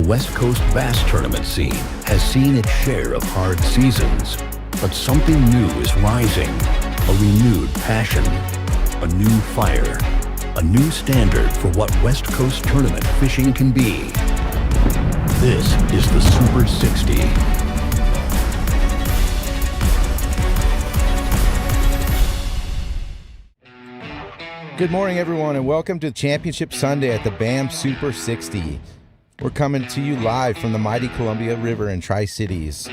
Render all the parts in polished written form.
The West Coast Bass Tournament scene has seen its share of hard seasons, but something new is rising. A renewed passion, a new fire, a new standard for what West Coast tournament fishing can be. This is the Super 60. Good morning, everyone, and welcome to Championship Sunday at the BAM Super 60. We're coming to you live from the mighty Columbia River in Tri-Cities.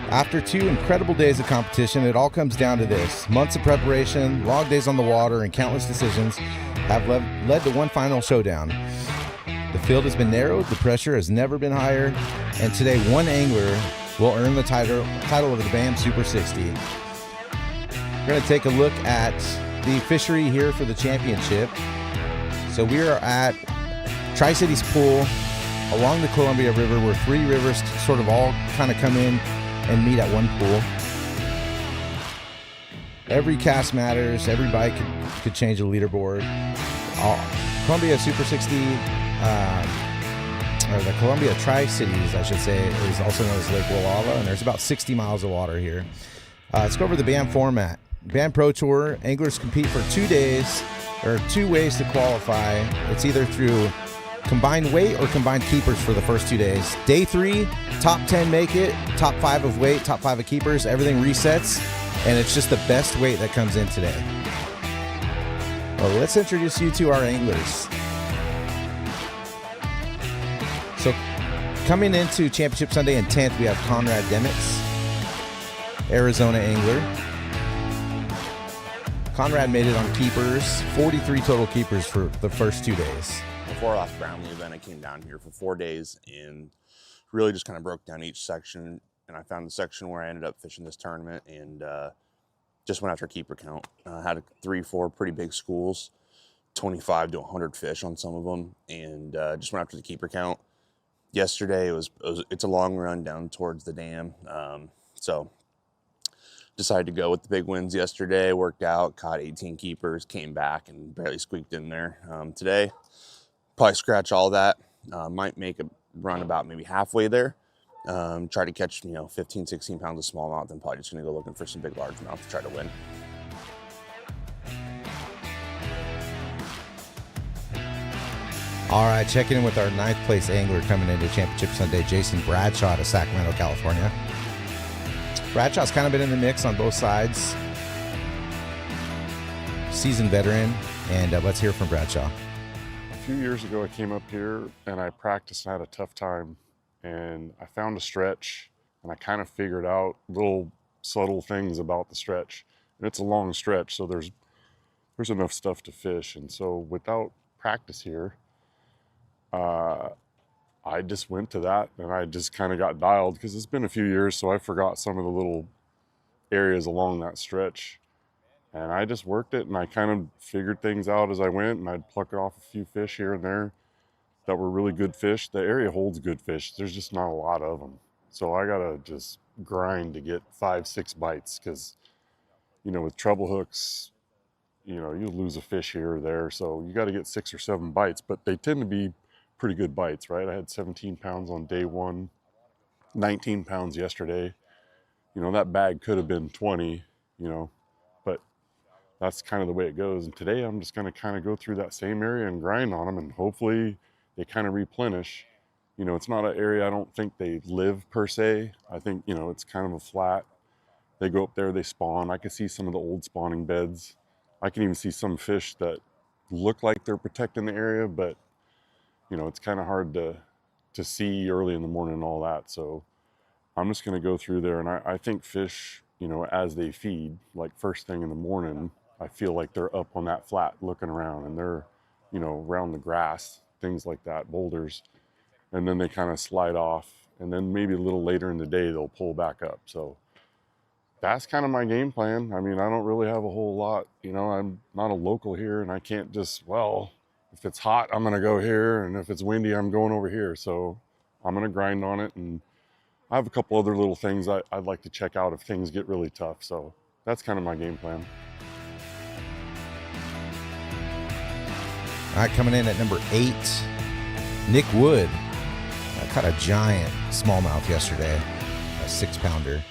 After 2 incredible days of competition, it all comes down to this. Months of preparation, long days on the water, and countless decisions have led to one final showdown. The field has been narrowed, the pressure has never been higher, and today one angler will earn the title of the BAM Super 60. We're going to take a look at the fishery here for the championship. So we are at Tri-Cities Pool along the Columbia River, where 3 rivers sort of all kind of come in and meet at one pool. Every cast matters. Every bite could change the leaderboard. Columbia Super 60, or the Columbia Tri-Cities, I should say, is also known as Lake Wallowa, and there's about 60 miles of water here. Let's go over the BAM format. BAM Pro Tour, anglers compete for 2 days. There are 2 ways to qualify. It's either through combined weight or combined keepers for the first 2 days. Day 3, top 10 make it, top 5 of weight, top 5 of keepers, everything resets, and it's just the best weight that comes in today. Well, let's introduce you to our anglers. So coming into Championship Sunday in 10th, we have Conrad Demitz, Arizona angler. Conrad made it on keepers, 43 total keepers for the first 2 days. Before our last Brownlee event, I came down here for 4 days and really just kind of broke down each section. And I found the section where I ended up fishing this tournament and just went after keeper count. Had 3-4 pretty big schools, 25 to 100 fish on some of them, and just went after the keeper count. Yesterday, it's a long run down towards the dam. So decided to go with the big wins yesterday, worked out, caught 18 keepers, came back and barely squeaked in there. Today, probably scratch all that, might make a run about maybe halfway there. Try to catch, 15, 16 pounds of smallmouth, then probably just gonna go looking for some big largemouth to try to win. All right, checking in with our 9th place angler coming into Championship Sunday, Jason Bradshaw out of Sacramento, California. Bradshaw's kind of been in the mix on both sides. Seasoned veteran, and let's hear from Bradshaw. A few years ago, I came up here and I practiced and had a tough time. And I found a stretch and I kind of figured out little subtle things about the stretch. And it's a long stretch, so there's enough stuff to fish. And so without practice here, I just went to that and I just kind of got dialed because it's been a few years, so I forgot some of the little areas along that stretch. And I just worked it and I kind of figured things out as I went, and I'd pluck off a few fish here and there that were really good fish. The area holds good fish. There's just not a lot of them. So I gotta just grind to get 5-6 bites because, with treble hooks, you lose a fish here or there. So you got to get 6 or 7 bites, but they tend to be pretty good bites, right? I had 17 pounds on day 1, 19 pounds yesterday. That bag could have been 20, but that's kind of the way it goes. And today I'm just going to kind of go through that same area and grind on them, and hopefully they kind of replenish. It's not an area I don't think they live per se. I think, it's kind of a flat. They go up there, they spawn. I can see some of the old spawning beds. I can even see some fish that look like they're protecting the area, but it's kind of hard to see early in the morning and all that. So I'm just going to go through there. And I think fish, as they feed, like first thing in the morning, I feel like they're up on that flat looking around, and they're, around the grass, things like that, boulders. And then they kind of slide off. And then maybe a little later in the day, they'll pull back up. So that's kind of my game plan. I mean, I don't really have a whole lot. I'm not a local here, and I can't just, if it's hot, I'm going to go here, and if it's windy, I'm going over here. So I'm going to grind on it, and I have a couple other little things I'd like to check out if things get really tough. So that's kind of my game plan. All right, coming in at number 8, Nick Wood I caught a giant smallmouth yesterday, a 6-pounder,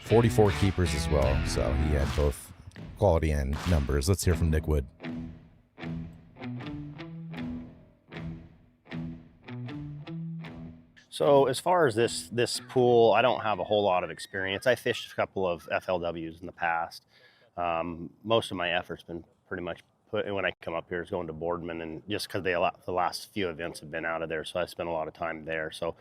44 keepers as well. So he had both quality and numbers. Let's hear from Nick Wood. So as far as this pool, I don't have a whole lot of experience. I fished a couple of FLWs in the past. Most of my effort's been pretty much put when I come up here is going to Boardman, and just because the last few events have been out of there, so I spent a lot of time there. So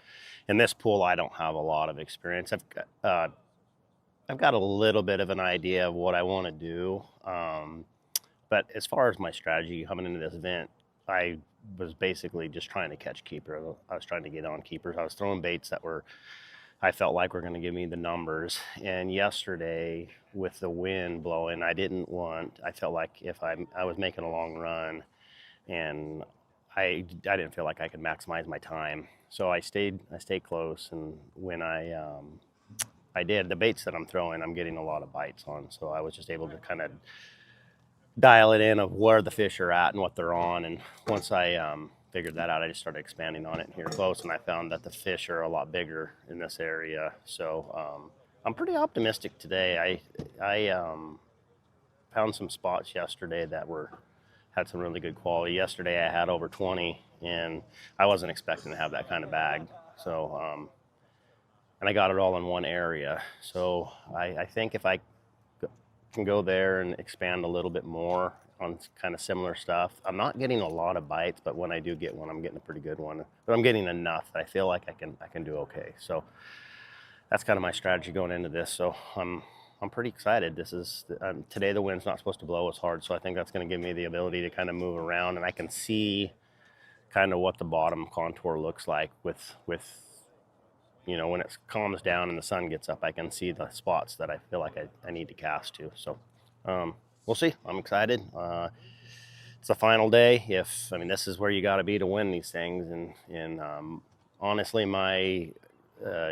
in this pool, I don't have a lot of experience. I've got a little bit of an idea of what I want to do, but as far as my strategy coming into this event, I was basically just trying to catch keeper. I was trying to get on keepers. I was throwing baits that I felt like were going to give me the numbers. And yesterday, with the wind blowing, I felt like if I was making a long run, and I didn't feel like I could maximize my time. So I stayed close, and when I did, the baits that I'm throwing, I'm getting a lot of bites on. So I was just able to kind of dial it in of where the fish are at and what they're on. And once I figured that out, I just started expanding on it here close, and I found that the fish are a lot bigger in this area. So I'm pretty optimistic today. I found some spots yesterday that had some really good quality. Yesterday I had over 20, and I wasn't expecting to have that kind of bag. So and I got it all in one area. So I think if I can go there and expand a little bit more on kind of similar stuff. I'm not getting a lot of bites, but when I do get one, I'm getting a pretty good one. But I'm getting enough that I feel like I can do okay. So that's kind of my strategy going into this. So I'm pretty excited. This is today the wind's not supposed to blow as hard, so I think that's going to give me the ability to kind of move around, and I can see kind of what the bottom contour looks like with when it calms down and the sun gets up, I can see the spots that I feel like I need to cast to. So we'll see. I'm excited. It's the final day. This is where you got to be to win these things. And honestly, my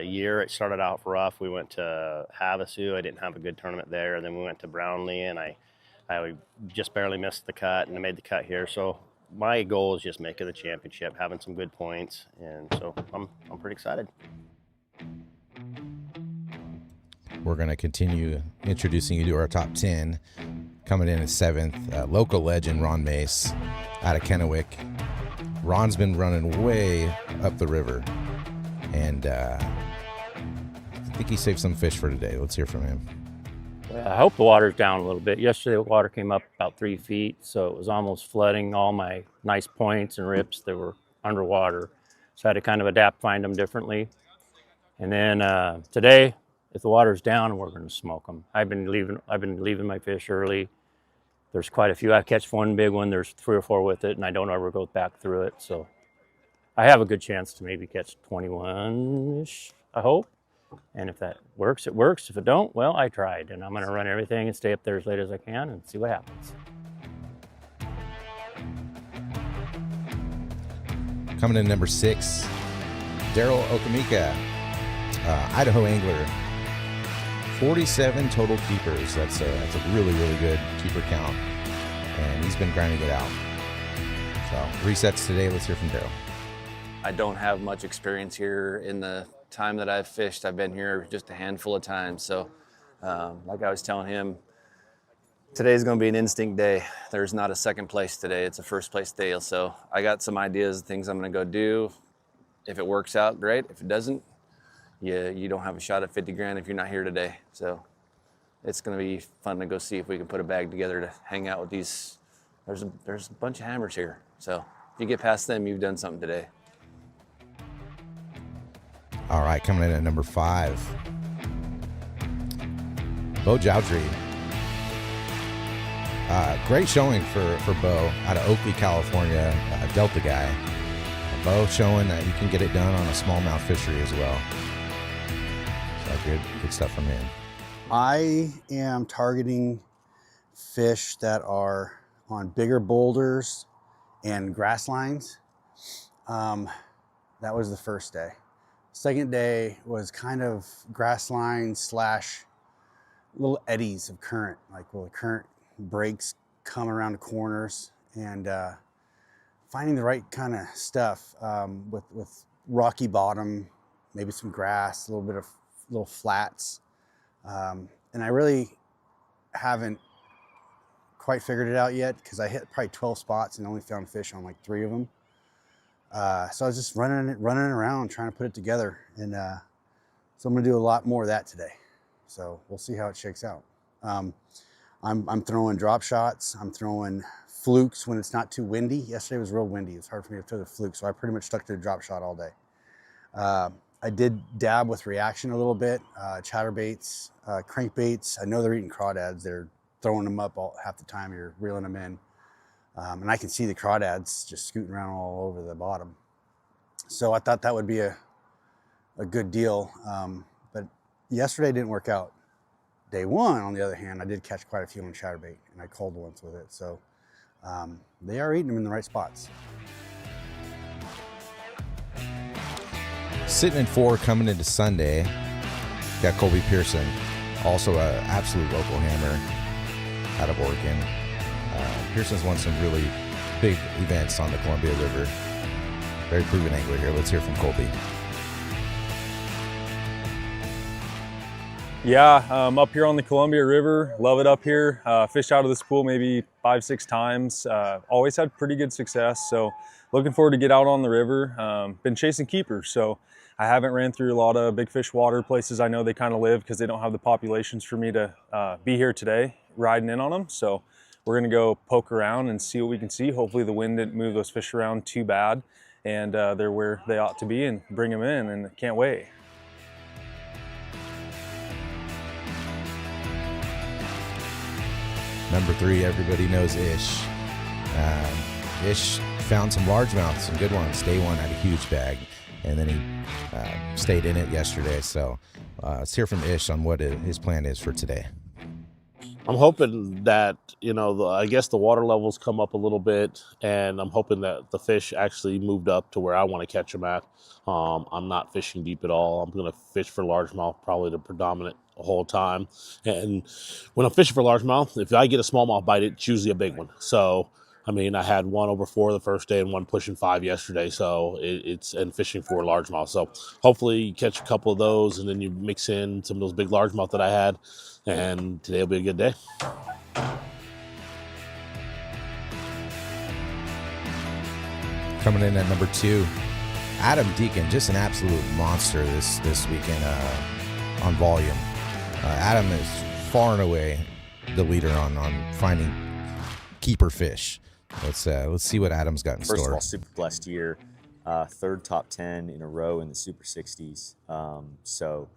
year, it started out rough. We went to Havasu. I didn't have a good tournament there. And then we went to Brownlee, and I just barely missed the cut, and I made the cut here. So my goal is just making the championship, having some good points. And so I'm pretty excited. We're going to continue introducing you to our top 10. Coming in at 7th, local legend Ron Mace out of Kennewick. Ron's been running way up the river, and I think he saved some fish for today. Let's hear from him. I hope the water's down a little bit. Yesterday the water came up about 3 feet, so it was almost flooding all my nice points and rips that were underwater. So I had to kind of adapt, find them differently. And then today, if the water's down, we're going to smoke them. I've been leaving my fish early. There's quite a few. I catch one big one. There's 3 or 4 with it, and I don't ever go back through it. So I have a good chance to maybe catch 21-ish, I hope. And if that works, it works. If it don't, well, I tried. And I'm going to run everything and stay up there as late as I can and see what happens. Coming in number 6, Daryl Okamika, Idaho angler. 47 total keepers. That's a really, really good keeper count. And he's been grinding it out. So resets today. Let's hear from Daryl. I don't have much experience here. In the time that I've fished, I've been here just a handful of times. So like I was telling him, today's going to be an instinct day. There's not a second place today. It's a first place day. So I got some ideas of things I'm going to go do. If it works out, great. If it doesn't, you don't have a shot at 50 grand if you're not here today. So it's going to be fun to go see if we can put a bag together to hang out with these. There's a bunch of hammers here. So if you get past them, you've done something today. All right, coming in at number 5, Bo Jowdry. Great showing for Bo out of Oakley, California, Delta guy. Bo showing that you can get it done on a smallmouth fishery as well. So good stuff from him. I am targeting fish that are on bigger boulders and grass lines. That was the first day. Second day was kind of grass lines / little eddies of current, like where the current breaks come around the corners, and finding the right kind of stuff with rocky bottom, maybe some grass, a little bit of little flats. And I really haven't quite figured it out yet because I hit probably 12 spots and only found fish on like 3 of them. So I was just running around trying to put it together. And so I'm gonna do a lot more of that today. So we'll see how it shakes out. I'm throwing drop shots. I'm throwing flukes when it's not too windy. Yesterday was real windy. It's hard for me to throw the fluke, so I pretty much stuck to the drop shot all day. I did dab with reaction a little bit, chatterbaits, crankbaits. I know they're eating crawdads. They're throwing them up half the time. You're reeling them in. And I can see the crawdads just scooting around all over the bottom. So I thought that would be a good deal. But yesterday didn't work out. Day one, on the other hand, I did catch quite a few on chatterbait, and I culled ones with it. So they are eating them in the right spots. Sitting in 4 coming into Sunday, got Colby Pearson, also an absolute local hammer out of Oregon. Pearson's won some really big events on the Columbia River. Very proven angler here. Let's hear from Colby. Yeah, up here on the Columbia River, love it up here. Fished out of this pool maybe 5-6 times. Always had pretty good success, so looking forward to get out on the river. Been chasing keepers, so I haven't ran through a lot of big fish water places I know they kind of live because they don't have the populations for me to be here today riding in on them. So we're gonna go poke around and see what we can see. Hopefully the wind didn't move those fish around too bad, and they're where they ought to be, and bring them in, and can't wait. Number 3, everybody knows Ish. Ish found some largemouth, some good ones. Day 1 had a huge bag, and then he stayed in it yesterday. So let's hear from Ish on what his plan is for today. I'm hoping that, I guess the water levels come up a little bit, and I'm hoping that the fish actually moved up to where I want to catch them at. I'm not fishing deep at all. I'm going to fish for largemouth, probably the predominant whole time. And when I'm fishing for largemouth, if I get a smallmouth bite, it's usually a big one. So, I had 1 over 4 the first day and 1 pushing 5 yesterday. So it's fishing for largemouth. So hopefully you catch a couple of those, and then you mix in some of those big largemouth that I had, and today will be a good day. Coming in at number 2, Adam Deacon, just an absolute monster this weekend on volume. Adam is far and away the leader on finding keeper fish. Let's see what Adam's got in store. First of all, super blessed year. 3rd top 10 in a row in the Super 60s. So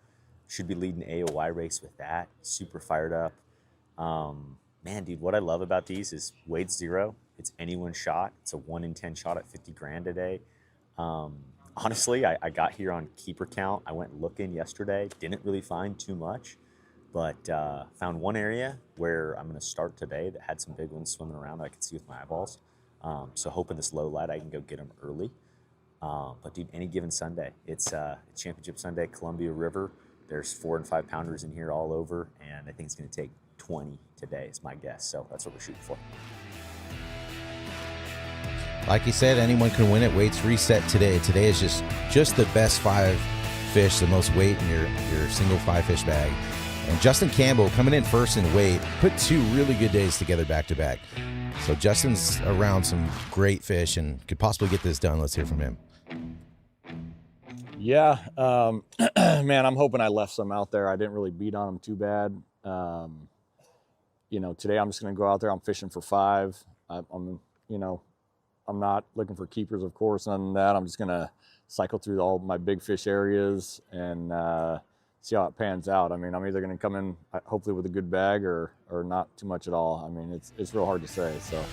should be leading AOY race with that. Super fired up. Man, dude, what I love about these is Wade's 0. It's anyone's shot. It's a 1 in 10 shot at 50 grand a day. Honestly, I got here on keeper count. I went looking yesterday, didn't really find too much, but found one area where I'm going to start today that had some big ones swimming around that I could see with my eyeballs. So hoping this low light I can go get them early. But dude, any given Sunday, it's Championship Sunday, Columbia River. There's 4 and 5 pounders in here all over, and I think it's going to take 20 today is my guess. So that's what we're shooting for. Like he said, anyone can win it. Weight's reset today. Today is just the best 5 fish, the most weight in your single 5 fish bag. And Justin Campbell coming in first in weight, put 2 really good days together back to back. So Justin's around some great fish and could possibly get this done. Let's hear from him. Yeah, man, I'm hoping I left some out there. I didn't really beat on them too bad. Today I'm just going to go out there. I'm fishing for 5. I'm not looking for keepers, of course, none of that. I'm just going to cycle through all my big fish areas and see how it pans out. I'm either going to come in hopefully with a good bag or not too much at all. It's real hard to say. So.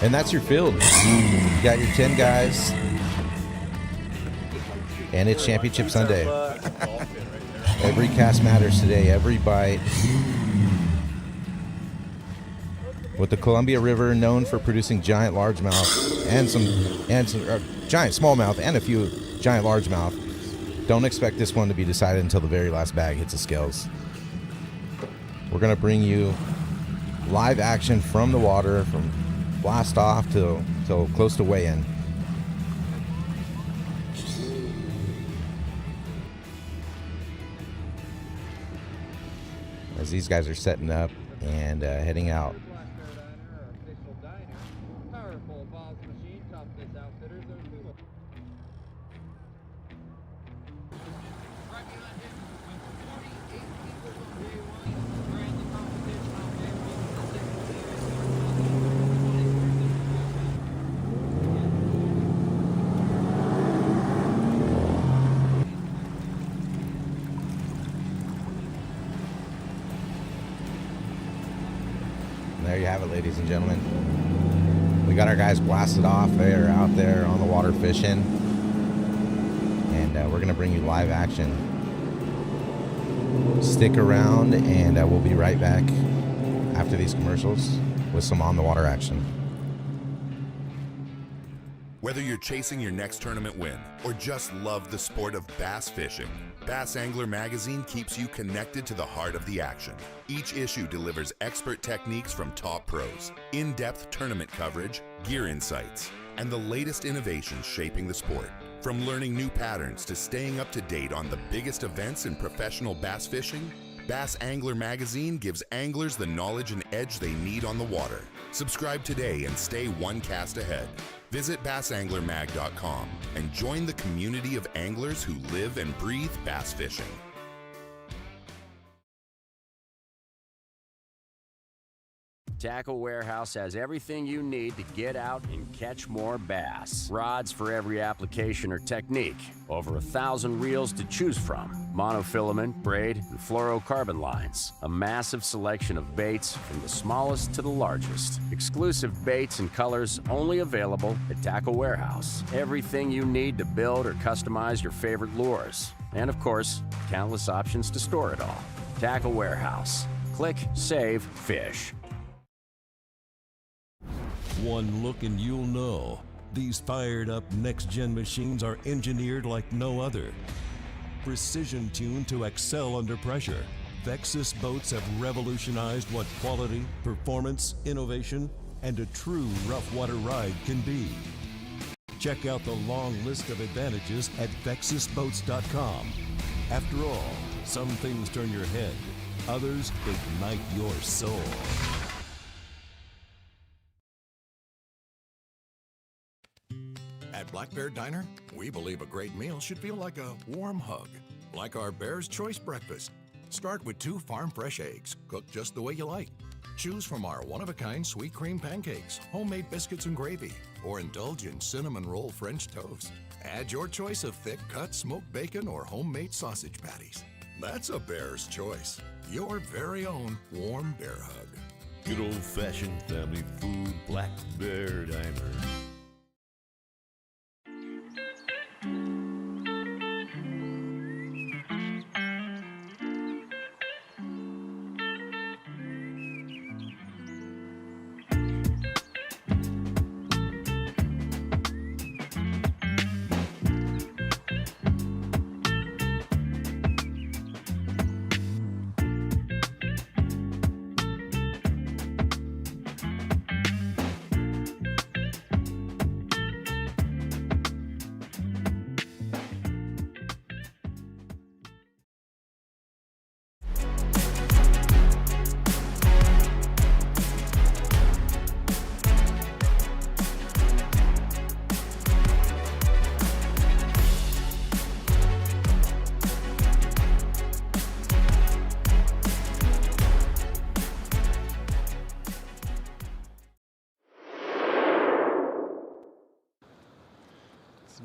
And that's your field. You got your 10 guys, and it's Championship Sunday. Every cast matters today, every bite. With the Columbia River known for producing giant largemouth and some giant smallmouth and a few giant largemouth, don't expect this one to be decided until the very last bag hits the scales. We're going to bring you live action from the water, from blast off till close to weigh-in. As these guys are setting up and heading out. There you have it, ladies and gentlemen. We got our guys blasted off. They are out there on the water fishing. And we're going to bring you live action. Stick around, and we'll be right back after these commercials with some on-the-water action. Whether you're chasing your next tournament win or just love the sport of bass fishing, Bass Angler Magazine keeps you connected to the heart of the action. Each issue delivers expert techniques from top pros, in-depth tournament coverage, gear insights, and the latest innovations shaping the sport. From learning new patterns to staying up to date on the biggest events in professional bass fishing, Bass Angler Magazine gives anglers the knowledge and edge they need on the water. Subscribe today and stay one cast ahead. Visit bassanglermag.com and join the community of anglers who live and breathe bass fishing. Tackle Warehouse has everything you need to get out and catch more bass. Rods for every application or technique. Over 1,000 reels to choose from. Monofilament, braid, and fluorocarbon lines. A massive selection of baits from the smallest to the largest. Exclusive baits and colors only available at Tackle Warehouse. Everything you need to build or customize your favorite lures. And of course, countless options to store it all. Tackle Warehouse. Click, save, fish. One look and you'll know. These fired up next-gen machines are engineered like no other. Precision tuned to excel under pressure. Vexus boats have revolutionized what quality, performance, innovation, and a true rough water ride can be. Check out the long list of advantages at VexusBoats.com. After all, some things turn your head, others ignite your soul. At Black Bear Diner, we believe a great meal should feel like a warm hug, like our Bear's Choice breakfast. Start with 2 farm-fresh eggs, cooked just the way you like. Choose from our one-of-a-kind sweet cream pancakes, homemade biscuits and gravy, or indulge in cinnamon roll French toast. Add your choice of thick-cut smoked bacon or homemade sausage patties. That's a Bear's Choice, your very own warm bear hug. Good old-fashioned family food, Black Bear Diner.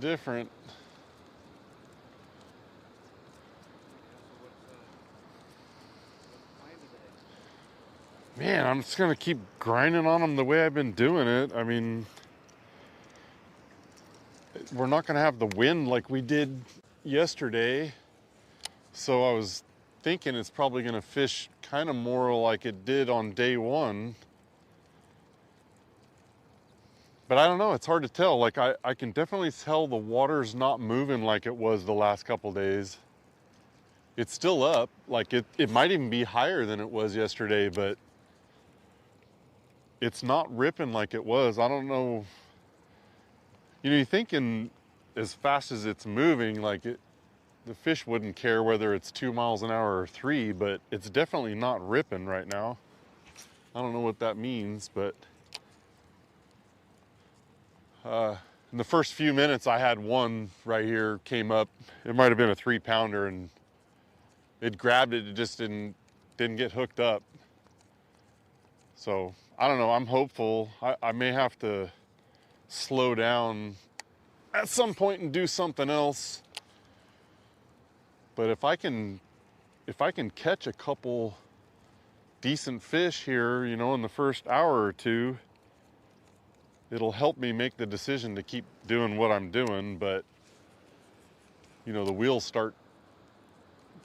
Different. Man, I'm just gonna keep grinding on them the way I've been doing it. I mean, we're not gonna have the wind like we did yesterday, so I was thinking it's probably gonna fish kind of more like it did on day one. But I don't know, it's hard to tell. Like I can definitely tell the water's not moving like it was the last couple days. It's still up, like it might even be higher than it was yesterday, but it's not ripping like it was. I don't know. You know, you're thinking as fast as it's moving, like the fish wouldn't care whether it's 2 miles an hour or 3, but it's definitely not ripping right now. I don't know what that means, but in the first few minutes I had one right here came up. It might have been a 3-pounder, and it grabbed it. It just didn't get hooked up. So I don't know. I'm hopeful. I may have to slow down at some point and do something else. But if I can catch a couple decent fish here, you know, in the first hour or two, it'll help me make the decision to keep doing what I'm doing. But, you know, the wheels start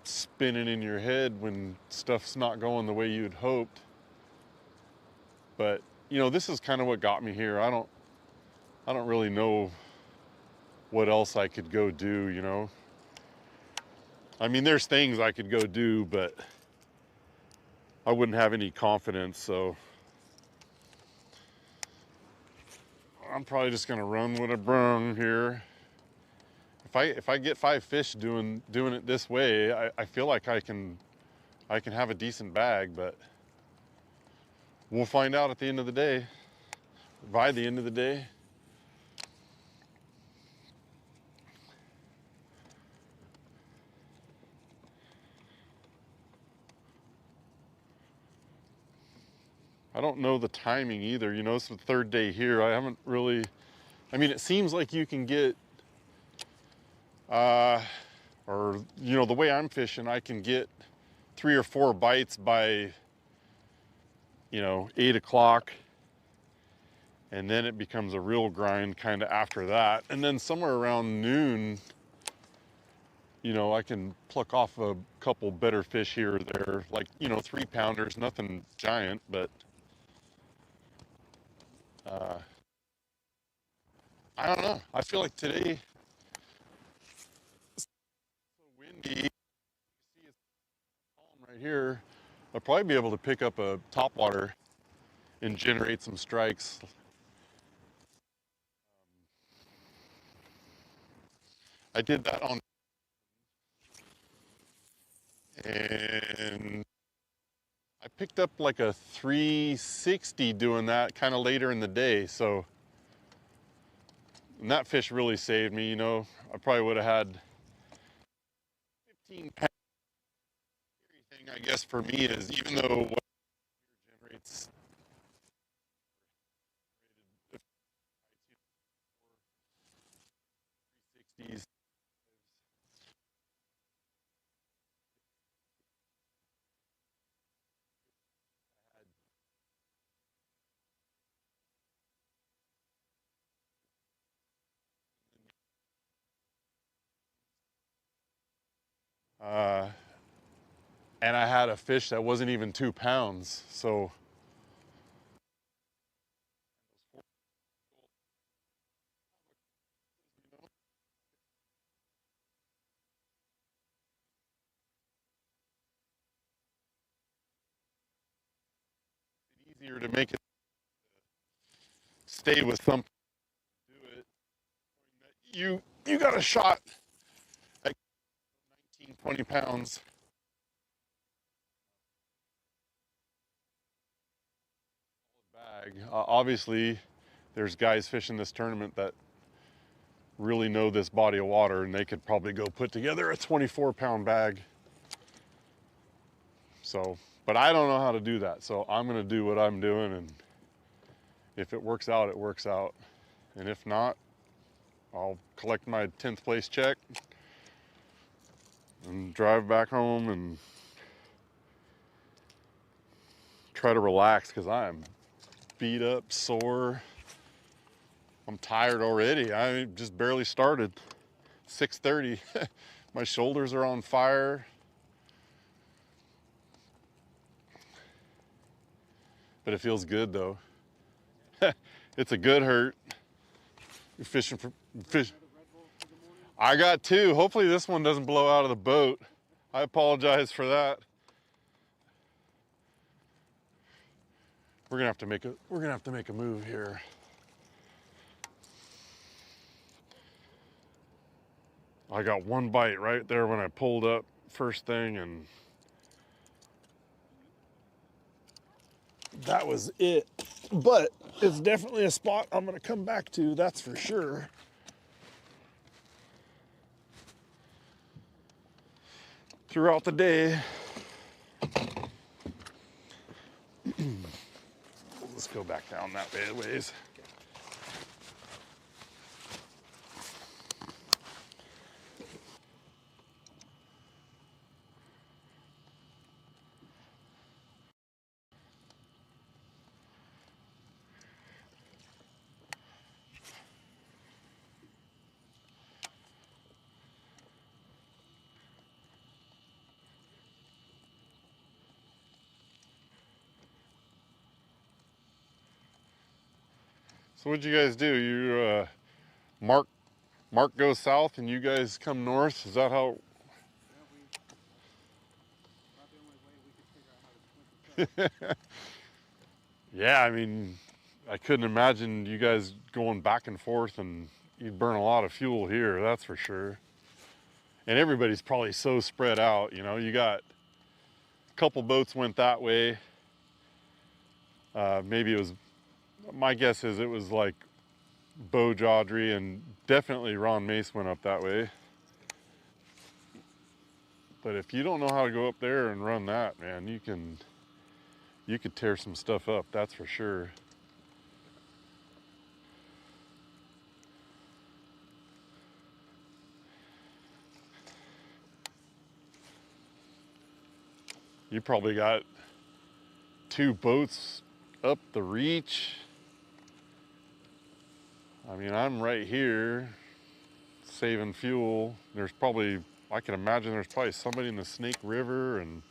spinning in your head when stuff's not going the way you'd hoped. But, you know, this is kind of what got me here. I don't really know what else I could go do, you know. I mean, there's things I could go do, but I wouldn't have any confidence, so I'm probably just gonna run with a brung here. If I get 5 fish doing it this way, I feel like I can have a decent bag, but we'll find out at the end of the day, by the end of the day. I don't know the timing either. You know, it's the 3rd day here. I haven't really, I mean, it seems like you can get, or, you know, the way I'm fishing, I can get 3 or 4 bites by, you know, 8 o'clock. And then it becomes a real grind kind of after that. And then somewhere around noon, you know, I can pluck off a couple better fish here or there, like, you know, 3-pounders, nothing giant, but I don't know. I feel like today it's so windy. You see it's calm right here. I'll probably be able to pick up a topwater and generate some strikes. I did that on, and I picked up like a 360 doing that kind of later in the day. So, and that fish really saved me, you know. I probably would have had 15 pounds. Thing I guess for me is, even though what generates and I had a fish that wasn't even 2 pounds. So it's easier to make it stay with something. Do it. You got a shot at 19, 20 pounds. Bag. Obviously, there's guys fishing this tournament that really know this body of water, and they could probably go put together a 24-pound bag. So, but I don't know how to do that. So I'm gonna do what I'm doing, and if it works out, it works out. And if not, I'll collect my 10th place check and drive back home and try to relax, because I'm beat up, sore. I'm tired already. I just barely started. 6:30. My shoulders are on fire. But it feels good though. It's a good hurt. You're fishing for fish. I got 2. Hopefully this one doesn't blow out of the boat. I apologize for that. We're gonna have to make a move here. I got one bite right there when I pulled up first thing, and that was it. But it's definitely a spot I'm gonna come back to, that's for sure. Throughout the day. Let's go back down that way a ways. So what'd you guys do? You Mark goes south and you guys come north? Is that how? Yeah, I mean, I couldn't imagine you guys going back and forth, and you'd burn a lot of fuel here, that's for sure. And everybody's probably so spread out, you know, you got a couple boats went that way. Maybe it was, my guess is it was like Bo Jawdry, and definitely Ron Mace went up that way. But if you don't know how to go up there and run that, man, you could tear some stuff up, that's for sure. You probably got 2 boats up the reach. I mean, I'm right here saving fuel. There's probably, I can imagine there's probably somebody in the Snake River and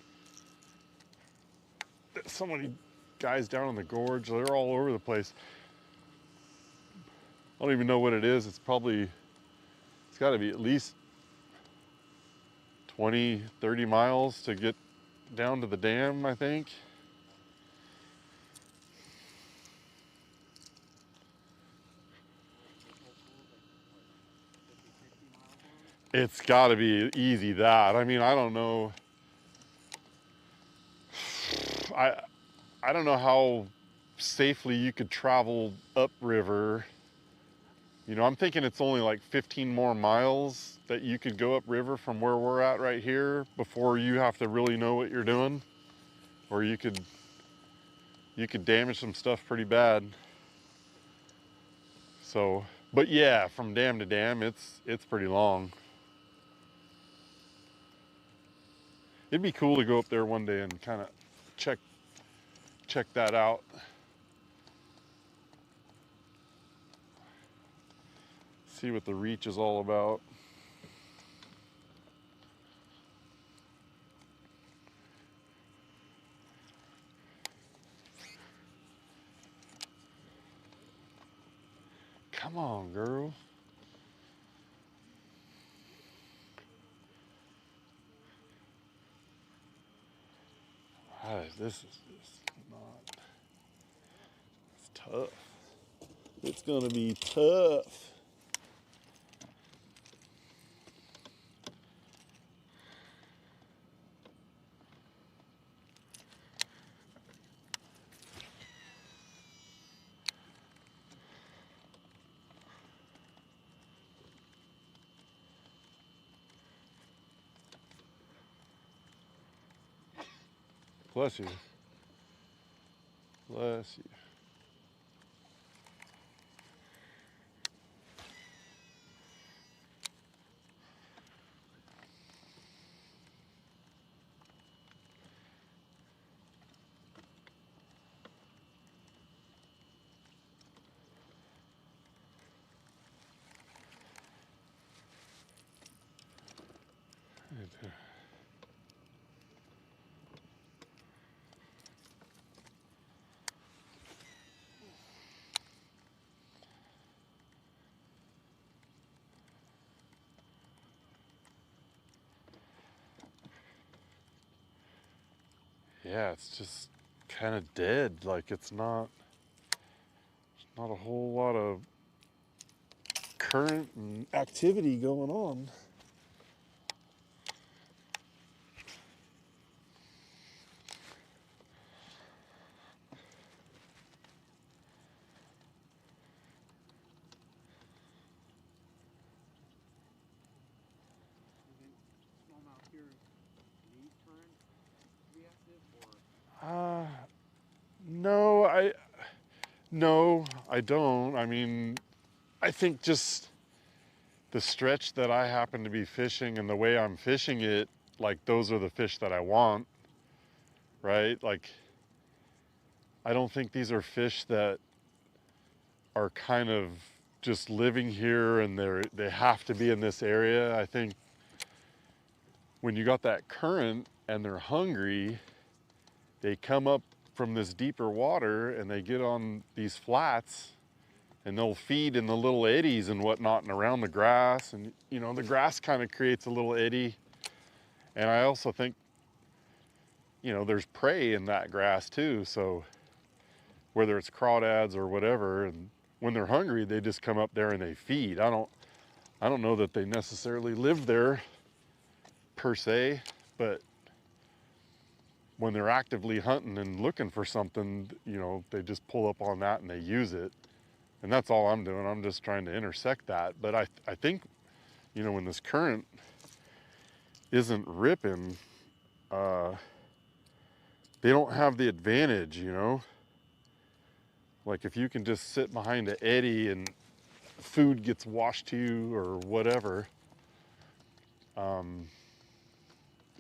so many guys down in the gorge. They're all over the place. I don't even know what it is. It's got to be at least 20, 30 miles to get down to the dam, I think. It's got to be easy that. I mean, I don't know. I don't know how safely you could travel upriver. You know, I'm thinking it's only like 15 more miles that you could go upriver from where we're at right here before you have to really know what you're doing, or you could damage some stuff pretty bad. So, but yeah, from dam to dam, it's pretty long. It'd be cool to go up there one day and kind of check that out. See what the reach is all about. Come on, girl. This is just not, it's tough. It's gonna be tough. Bless you. Bless you. Right there. Yeah, it's just kind of dead. Like it's not a whole lot of current and activity going on. No, no, I don't. I mean, I think just the stretch that I happen to be fishing and the way I'm fishing it, like those are the fish that I want, right? Like, I don't think these are fish that are kind of just living here and they have to be in this area. I think when you got that current and they're hungry, they come up from this deeper water and they get on these flats and they'll feed in the little eddies and whatnot and around the grass. And, you know, the grass kind of creates a little eddy. And I also think, you know, there's prey in that grass too. So whether it's crawdads or whatever, and when they're hungry, they just come up there and they feed. I don't know that they necessarily live there per se, but when they're actively hunting and looking for something, you know, they just pull up on that and they use it. And that's all I'm doing. I'm just trying to intersect that. But I think, you know, when this current isn't ripping, they don't have the advantage, you know? Like if you can just sit behind an eddy and food gets washed to you or whatever,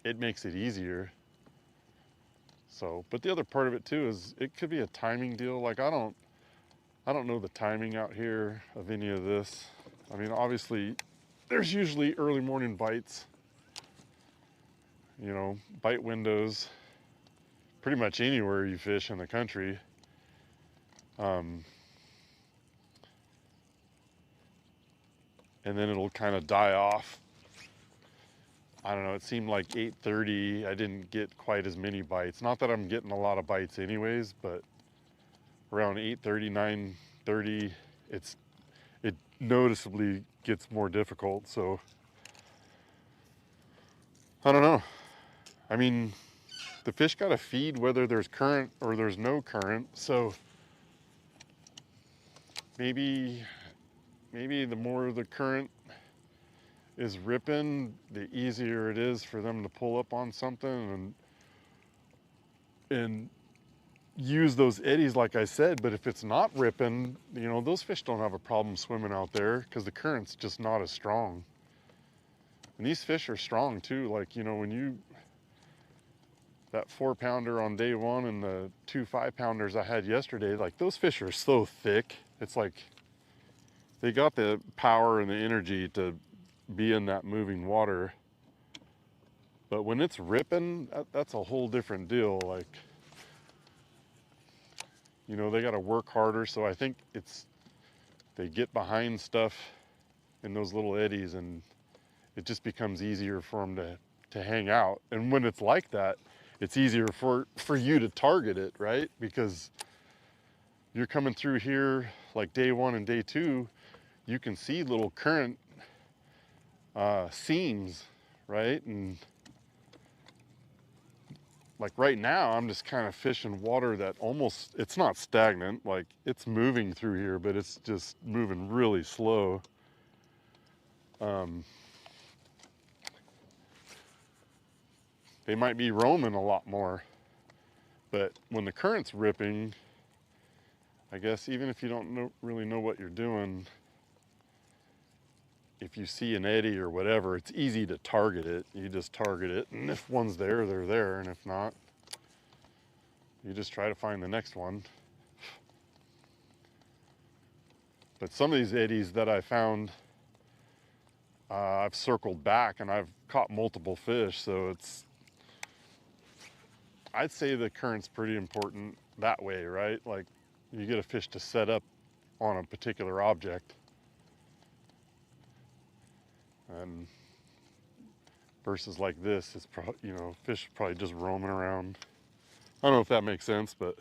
it makes it easier. So, but the other part of it too is it could be a timing deal. Like I don't know the timing out here of any of this. I mean, obviously there's usually early morning bites, you know, bite windows, pretty much anywhere you fish in the country. And then it'll kind of die off. I don't know, it seemed like 8:30, I didn't get quite as many bites. Not that I'm getting a lot of bites anyways, but around 8:30, 9:30, it noticeably gets more difficult. So I don't know. I mean, the fish gotta feed whether there's current or there's no current. So maybe the more the current is ripping, the easier it is for them to pull up on something and use those eddies like I said. But if it's not ripping, you know, those fish don't have a problem swimming out there because the current's just not as strong. And these fish are strong too. Like, you know, when that 4-pounder on day one and the 2 5-pounders I had yesterday, like those fish are so thick. It's like they got the power and the energy to be in that moving water. But when it's ripping, that's a whole different deal. Like, you know, they got to work harder. So I think they get behind stuff in those little eddies and it just becomes easier for them to hang out. And when it's like that, it's easier for you to target it, right? Because you're coming through here like day one and day two, you can see little current seams, right? And like right now, I'm just kind of fishing water that it's not stagnant, like it's moving through here, but it's just moving really slow. They might be roaming a lot more, but when the current's ripping, I guess even if you don't really know what you're doing, if you see an eddy or whatever, it's easy to target it. You just target it, and if one's there, they're there, and if not, you just try to find the next one. But some of these eddies that I found, I've circled back and I've caught multiple fish, so I'd say the current's pretty important that way, right? Like you get a fish to set up on a particular object. And versus like this, it's probably, you know, fish probably just roaming around I don't know if that makes sense, but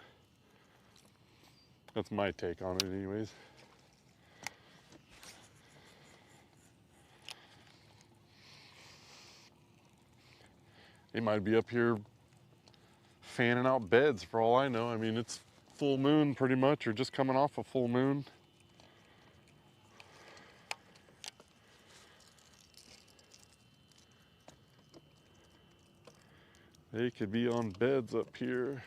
that's my take on it anyways. They might be up here fanning out beds for all I know. I mean, it's full moon pretty much, or just coming off a full moon. They could be on beds up here.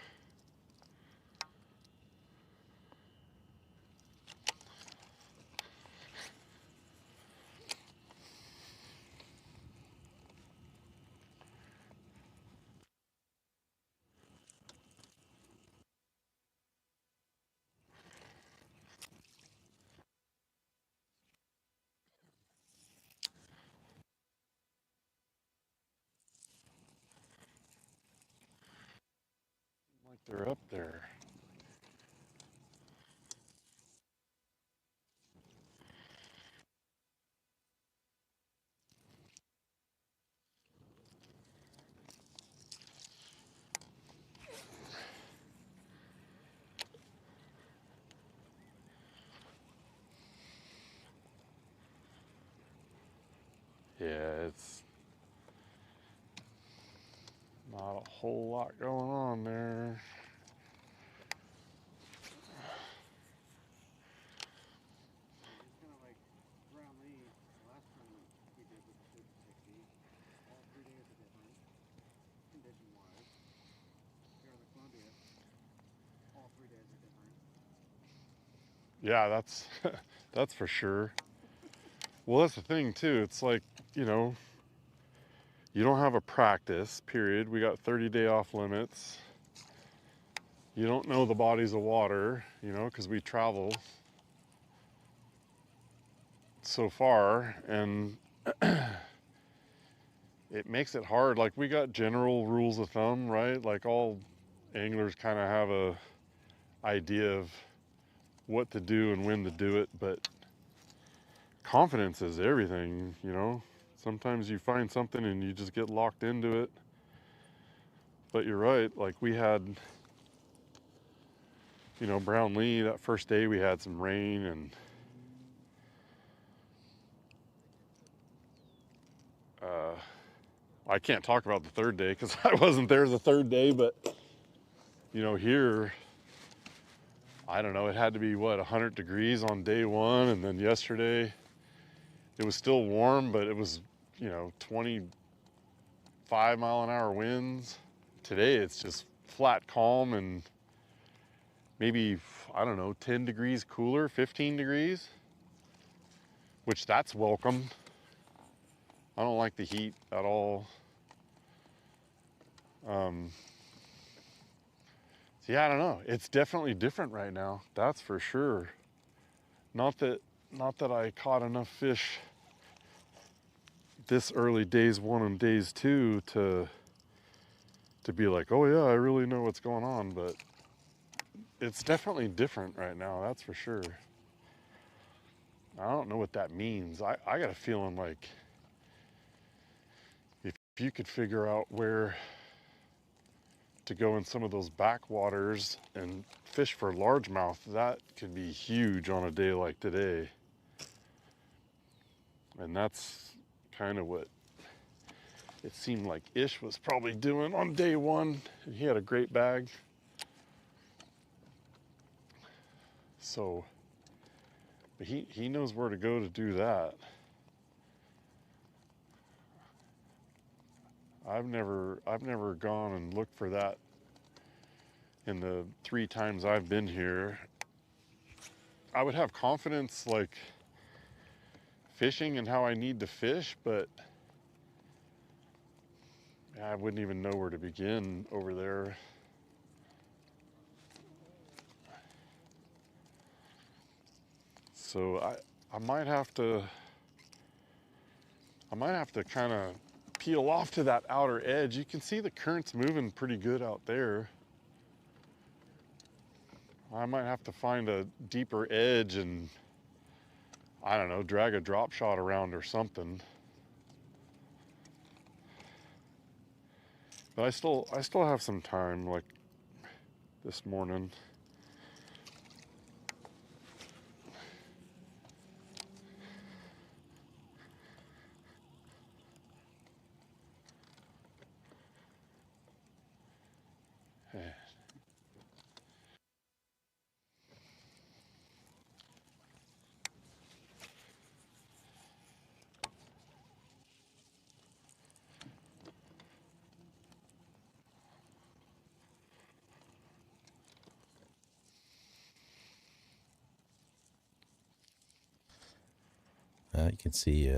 Like they're up there. Yeah, it's not a whole lot going on there. Yeah, that's that's for sure. Well, that's the thing too. It's like, you know, you don't have a practice period. We got 30-day off limits. You don't know the bodies of water, you know, because we travel so far, and it makes it hard. Like, we got general rules of thumb, right? Like, all anglers kind of have a idea of what to do and when to do it, but confidence is everything, you know. Sometimes you find something and you just get locked into it. But you're right, like we had, you know, Brownlee, that first day we had some rain, and I can't talk about the third day because I wasn't there the third day, but you know, here, I don't know, it had to be what, 100 degrees on day one, and then yesterday it was still warm, but it was, you know, 25-mile-an-hour winds. Today it's just flat calm and maybe, I don't know, 10 degrees cooler, 15 degrees, which that's welcome. I don't like the heat at all. So yeah, I don't know. It's definitely different right now. That's for sure. Not that I caught enough fish this early, days one and days two, to be like, oh yeah, I really know what's going on, but it's definitely different right now, that's for sure. I don't know what that means. I got a feeling like if you could figure out where to go in some of those backwaters and fish for largemouth, that could be huge on a day like today. And that's kind of what it seemed like Ish was probably doing on day one. He had a great bag. So, but he knows where to go to do that. I've never gone and looked for that in the 3 times I've been here. I would have confidence, like, fishing and how I need to fish, but I wouldn't even know where to begin over there. So I might have to kind of peel off to that outer edge. You can see the current's moving pretty good out there. I might have to find a deeper edge and, I don't know, drag a drop shot around or something. But I still have some time. Like, this morning. You can see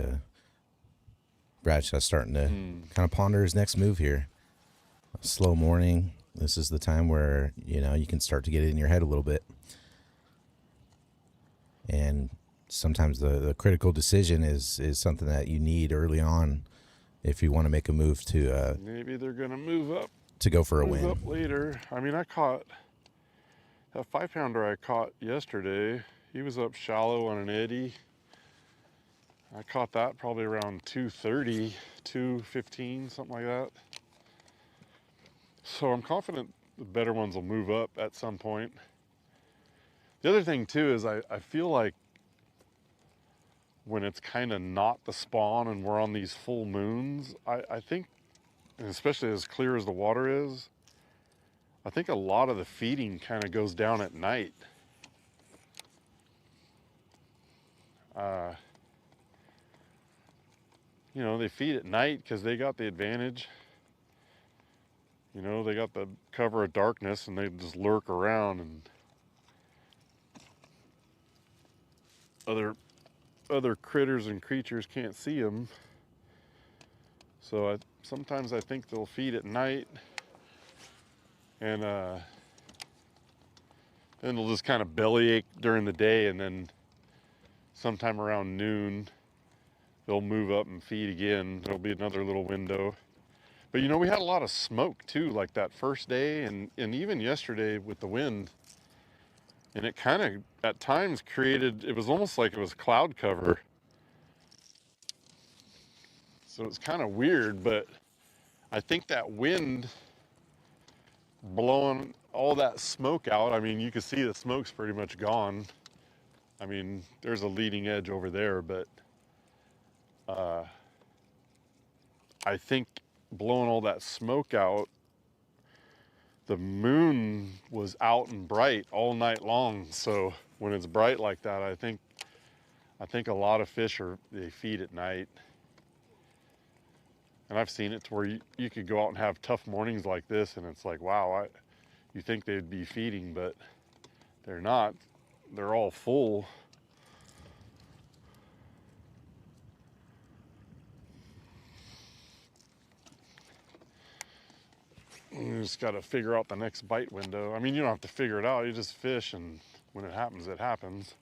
Bradshaw starting to kind of ponder his next move here. A slow morning. This is the time where, you know, you can start to get it in your head a little bit. And sometimes the critical decision is something that you need early on if you want to make a move to Maybe they're going to move up. To go for a move win. Up later. I mean, I caught that 5-pounder I caught yesterday. He was up shallow on an eddy. I caught that probably around 2:30, 2:15, something like that. So I'm confident the better ones will move up at some point. The other thing too is I feel like when it's kind of not the spawn and we're on these full moons, I think, and especially as clear as the water is, I think a lot of the feeding kind of goes down at night. You know, they feed at night because they got the advantage. You know, they got the cover of darkness and they just lurk around, and other critters and creatures can't see them. So sometimes I think they'll feed at night, and then they'll just kind of bellyache during the day, and then sometime around noon they'll move up and feed again. There'll be another little window. But you know, we had a lot of smoke too, like that first day and even yesterday with the wind. And it kind of at times created, it was almost like it was cloud cover. So it's kind of weird, but I think that wind blowing all that smoke out, I mean, you can see the smoke's pretty much gone. I mean, there's a leading edge over there, but I think blowing all that smoke out, the moon was out and bright all night long. So when it's bright like that, I think a lot of fish they feed at night. And I've seen it to where you could go out and have tough mornings like this, and it's like, wow, you think they'd be feeding, but they're not. They're all full. You just got to figure out the next bite window. I mean, you don't have to figure it out. You just fish, and when it happens, it happens.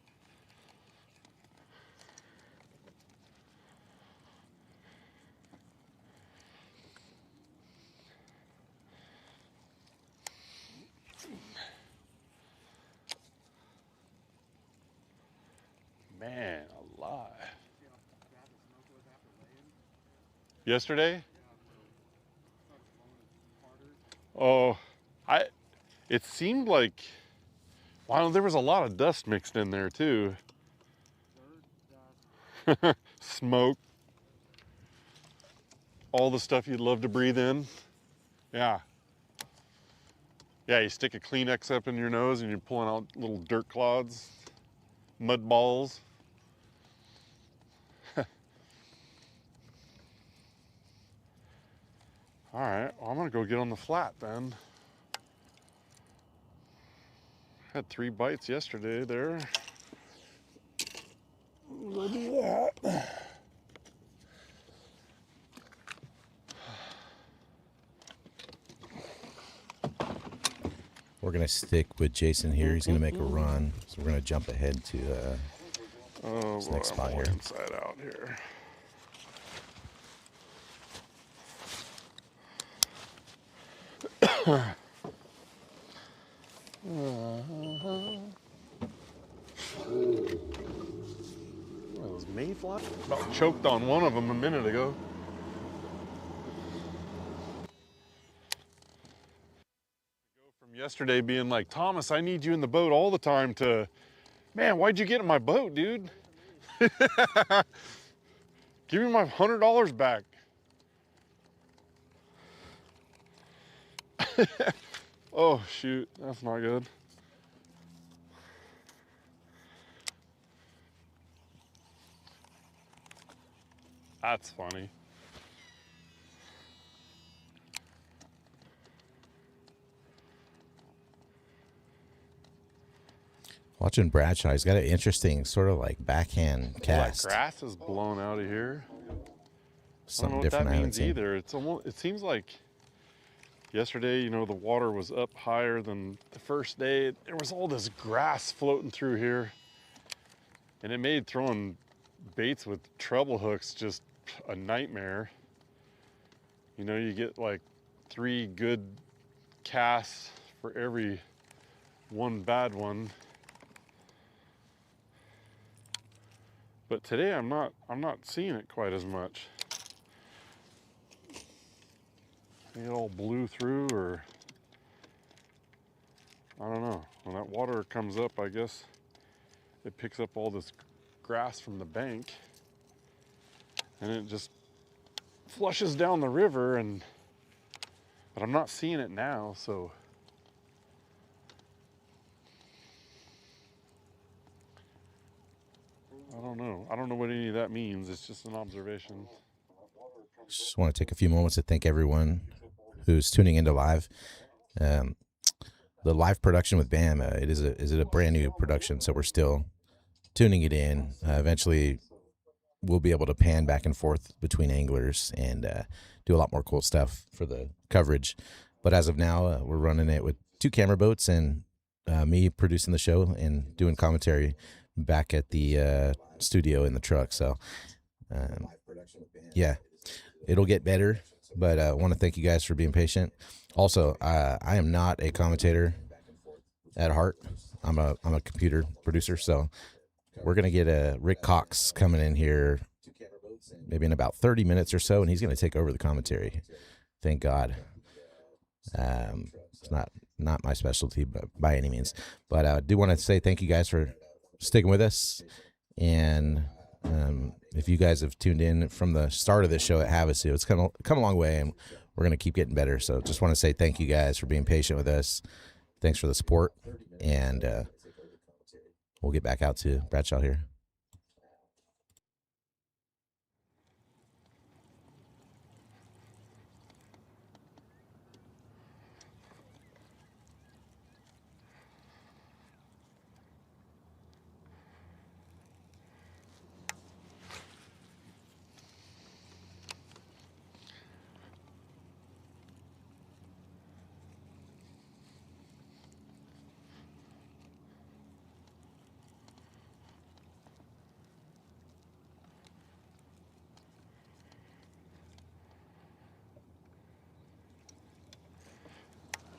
Man alive. Yesterday? Oh, it seemed like, wow, there was a lot of dust mixed in there too. Smoke. All the stuff you'd love to breathe in. Yeah. Yeah, you stick a Kleenex up in your nose and you're pulling out little dirt clods, mud balls. All right, well, I'm gonna go get on the flat then. Had 3 bites yesterday there. We'll do that. We're going to stick with Jason here. He's going to make a run. So we're going to jump ahead to this next spot here. Inside out here. Those mayflies? About choked on one of them a minute ago. yesterday being like, Thomas, I need you in the boat all the time, to, man, why'd you get in my boat, dude? Give me my $100 back. Oh, shoot, that's not good. That's funny. Watching Bradshaw, he's got an interesting sort of like backhand cast. That grass is blown out of here. Something I don't know different what I that haven't means seen. either. It's almost, it seems like yesterday, you know, the water was up higher than the first day. There was all this grass floating through here, and it made throwing baits with treble hooks just a nightmare. You know, you get like 3 good casts for every 1 bad one. But today I'm not seeing it quite as much. It all blew through, or I don't know. When that water comes up, I guess it picks up all this grass from the bank and it just flushes down the river, but I'm not seeing it now, so I don't know. I don't know what any of that means. It's just an observation. Just want to take a few moments to thank everyone who's tuning into live. The live production with BAM, it is a brand new production, so we're still tuning it in. Eventually, we'll be able to pan back and forth between anglers and do a lot more cool stuff for the coverage. But as of now, we're running it with 2 camera boats and me producing the show and doing commentary back at the studio in the truck. So, yeah, it'll get better. But I want to thank you guys for being patient. Also, I am not a commentator at heart. I'm a computer producer. So we're going to get Rick Cox coming in here maybe in about 30 minutes or so, and he's going to take over the commentary. Thank God. It's not my specialty, but by any means. But I do want to say thank you guys for sticking with us. And if you guys have tuned in from the start of this show at Havasu, it's come a long way, and we're going to keep getting better. So just want to say thank you guys for being patient with us. Thanks for the support, and we'll get back out to Bradshaw here.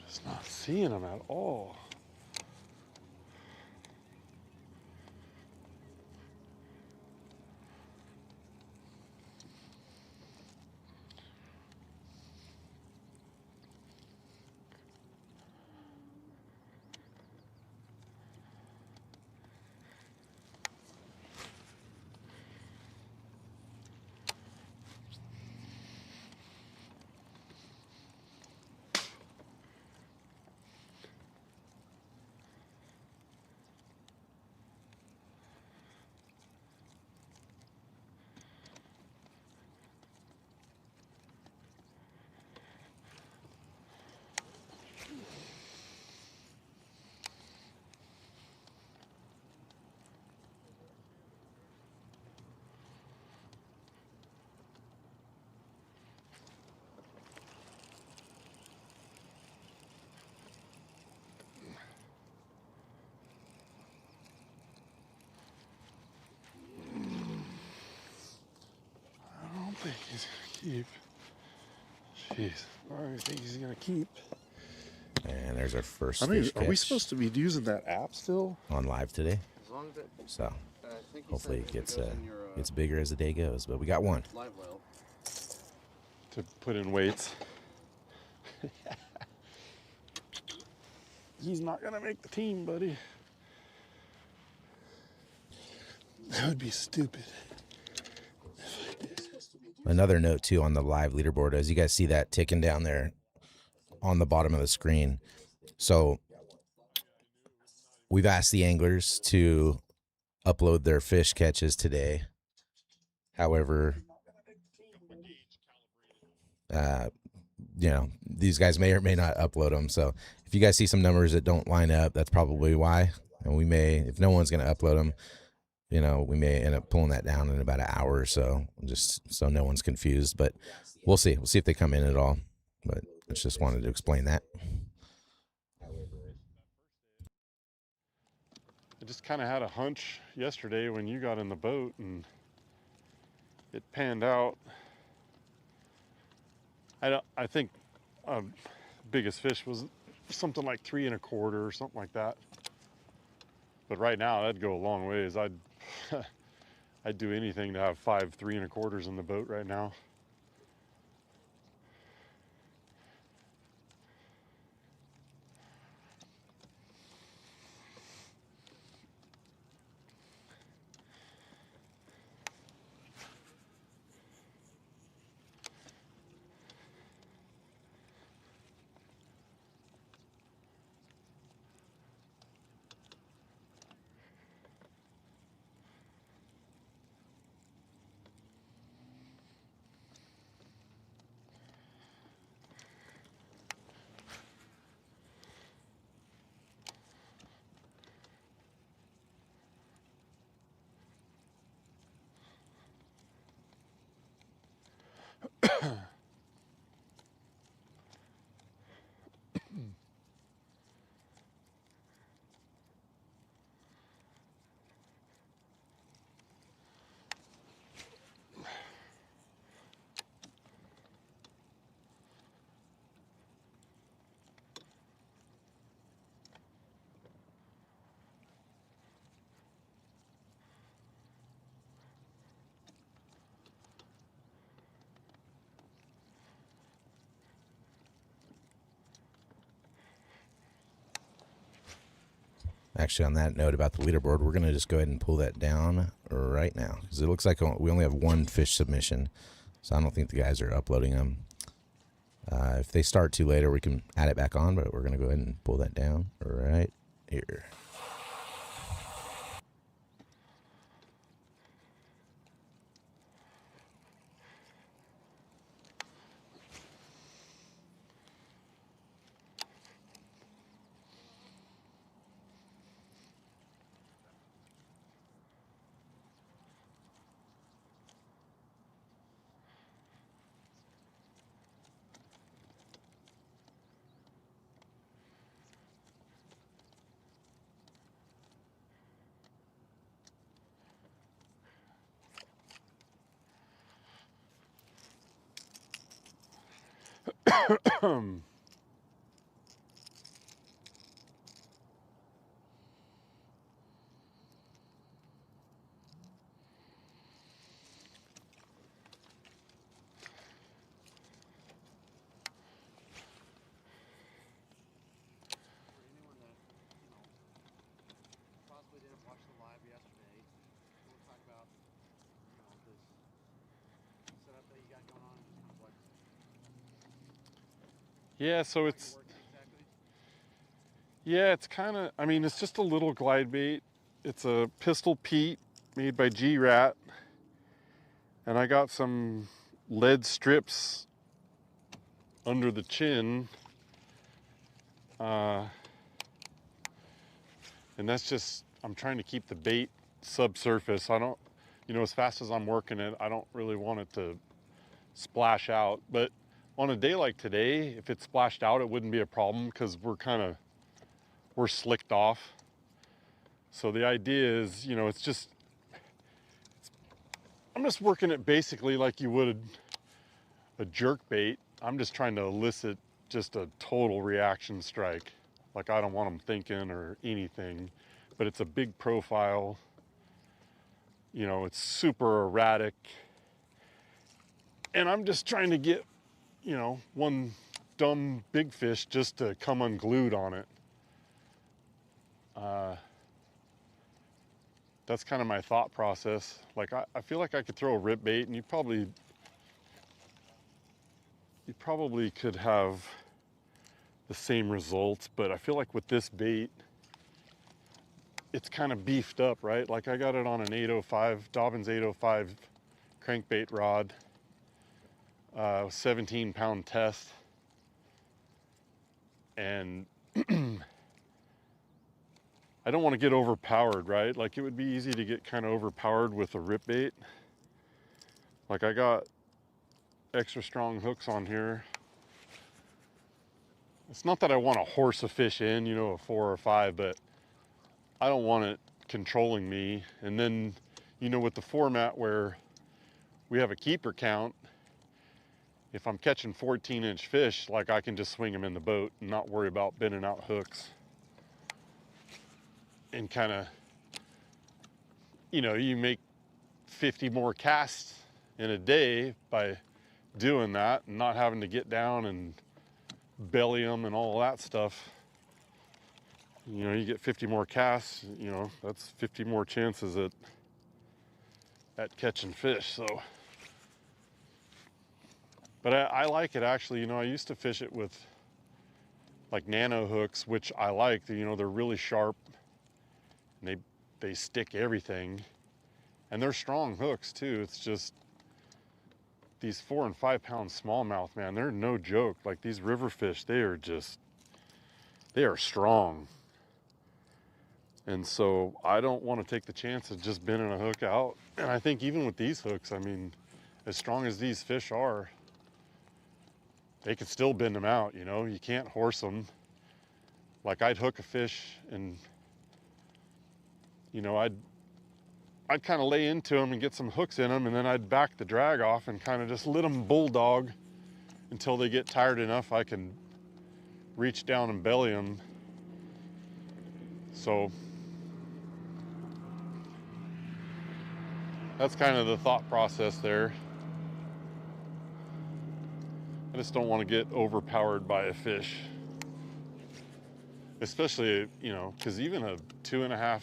Just not seeing them at all. I think he's gonna keep. Jeez, I think he's gonna keep. And there's our first I mean, fish are we catch supposed to be using that app still? on live today. So hopefully it gets bigger as the day goes. But we got one. To put in weights. He's not gonna make the team, buddy. That would be stupid. Another note too on the live leaderboard, as you guys see that ticking down there on the bottom of the screen. So we've asked the anglers to upload their fish catches today. However, you know, these guys may or may not upload them. So if you guys see some numbers that don't line up, that's probably why. And we may, if no one's going to upload them, you know, we may end up pulling that down in about an hour or so, just so no one's confused. But we'll see. We'll see if they come in at all. But I just wanted to explain that. I just kind of had a hunch yesterday when you got in the boat and it panned out. I think biggest fish was something like 3 1/4 or something like that. But right now that'd go a long ways. I'd do anything to have 5 3 1/4s in the boat right now. Actually, on that note about the leaderboard, we're going to just go ahead and pull that down right now, because it looks like we only have one fish submission, so I don't think the guys are uploading them. If they start too later, we can add it back on, but we're going to go ahead and pull that down right here. Yeah, so it's kind of, I mean, it's just a little glide bait. It's a Pistol Pete made by G-Rat. And I got some lead strips under the chin. And that's just, I'm trying to keep the bait subsurface. I don't, you know, as fast as I'm working it, I don't really want it to splash out. But on a day like today, if it splashed out, it wouldn't be a problem because we're slicked off. So the idea is, you know, I'm just working it basically like you would a jerk bait. I'm just trying to elicit just a total reaction strike. Like I don't want them thinking or anything, but it's a big profile. You know, it's super erratic. And I'm just trying to get, you know, one dumb big fish just to come unglued on it. That's kind of my thought process. Like I feel like I could throw a rip bait and you probably could have the same results, but I feel like with this bait, it's kind of beefed up, right? Like I got it on an 805, Dobyns 805 crankbait rod, 17-pound test. And I don't want to get overpowered, right? Like it would be easy to get kind of overpowered with a rip bait. Like I got extra strong hooks on here. It's not that I want to horse a fish in, you know, a 4 or 5, but I don't want it controlling me. And then, you know, with the format where we have a keeper count, if I'm catching 14-inch fish, like I can just swing them in the boat and not worry about bending out hooks. And kind of, you know, you make 50 more casts in a day by doing that and not having to get down and belly them and all that stuff. You know, you get 50 more casts, you know, that's 50 more chances at catching fish. So, but I like it actually. You know, I used to fish it with like nano hooks, which I like. You know, they're really sharp and they stick everything, and they're strong hooks too. It's just these 4 and 5 pound smallmouth, man, they're no joke. Like these river fish, they are strong. And so I don't want to take the chance of just bending a hook out. And I think even with these hooks, I mean, as strong as these fish are, they could still bend them out, you know? You can't horse them. Like I'd hook a fish and, you know, I'd kind of lay into them and get some hooks in them, and then I'd back the drag off and kind of just let them bulldog until they get tired enough I can reach down and belly them. So that's kind of the thought process there. I just don't want to get overpowered by a fish. Especially, you know, because even a 2.5,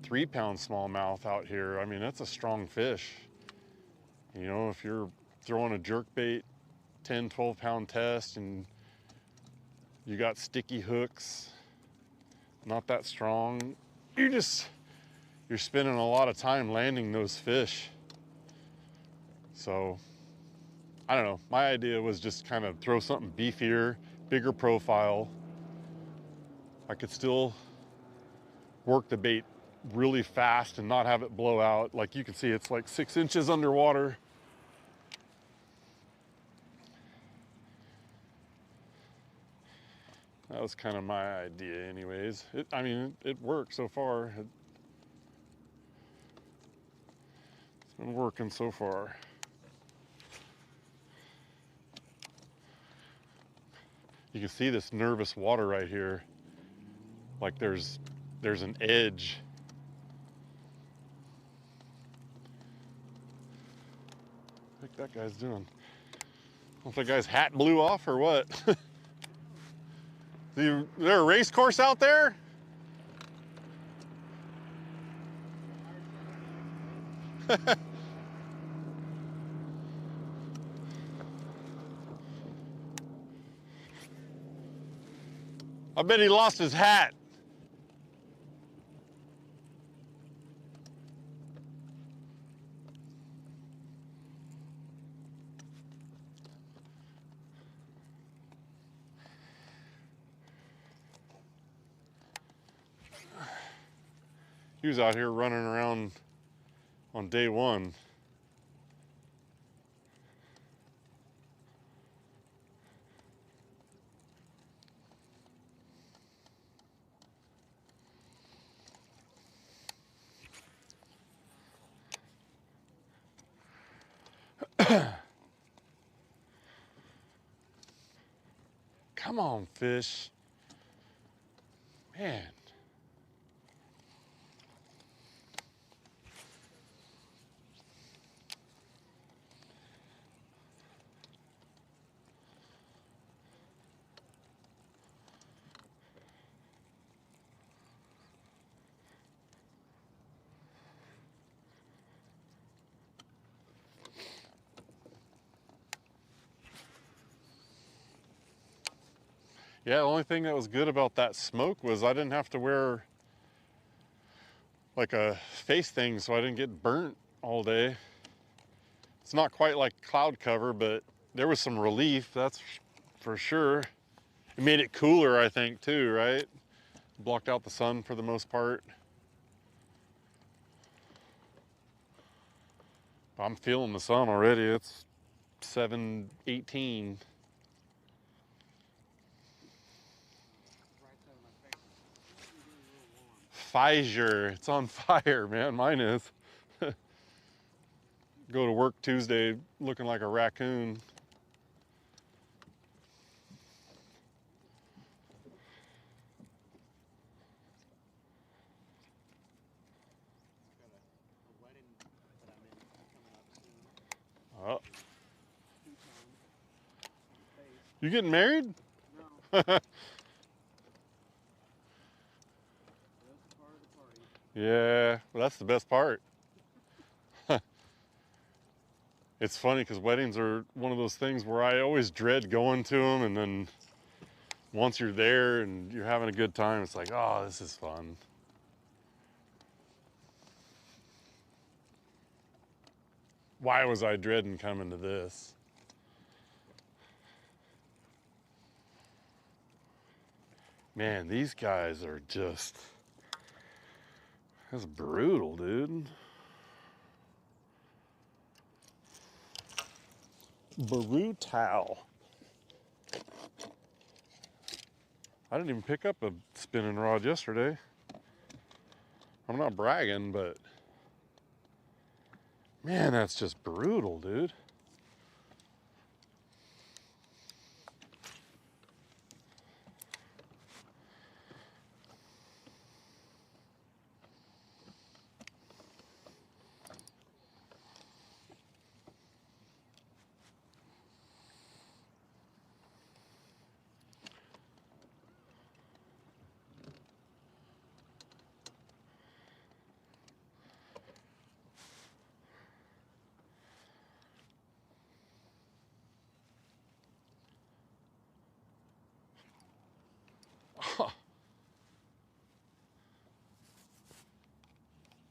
3 pound smallmouth out here, I mean, that's a strong fish. You know, if you're throwing a jerkbait 10, 12 pound test and you got sticky hooks, not that strong, you're spending a lot of time landing those fish. So, I don't know. My idea was just kind of throw something beefier, bigger profile. I could still work the bait really fast and not have it blow out. Like you can see, it's like 6 inches underwater. That was kind of my idea anyways. I mean, it worked so far. It's been working so far. You can see this nervous water right here. Like there's an edge. I think that guy's doing. I don't know if that guy's hat blew off or what. Is there a race course out there? I bet he lost his hat. He was out here running around on day one. Come on, fish. Man. Yeah, the only thing that was good about that smoke was I didn't have to wear like a face thing, so I didn't get burnt all day. It's not quite like cloud cover, but there was some relief, that's for sure. It made it cooler, I think, too, right? Blocked out the sun for the most part. I'm feeling the sun already. It's 7:18. Pfizer, it's on fire, man. Mine is. Go to work Tuesday looking like a raccoon. Oh. You getting married? No. Yeah, well, that's the best part. It's funny because weddings are one of those things where I always dread going to them, and then once you're there and you're having a good time, it's like, oh, this is fun. Why was I dreading coming to this? Man, these guys are just, that's brutal, dude. Brutal. I didn't even pick up a spinning rod yesterday. I'm not bragging, but man, that's just brutal, dude.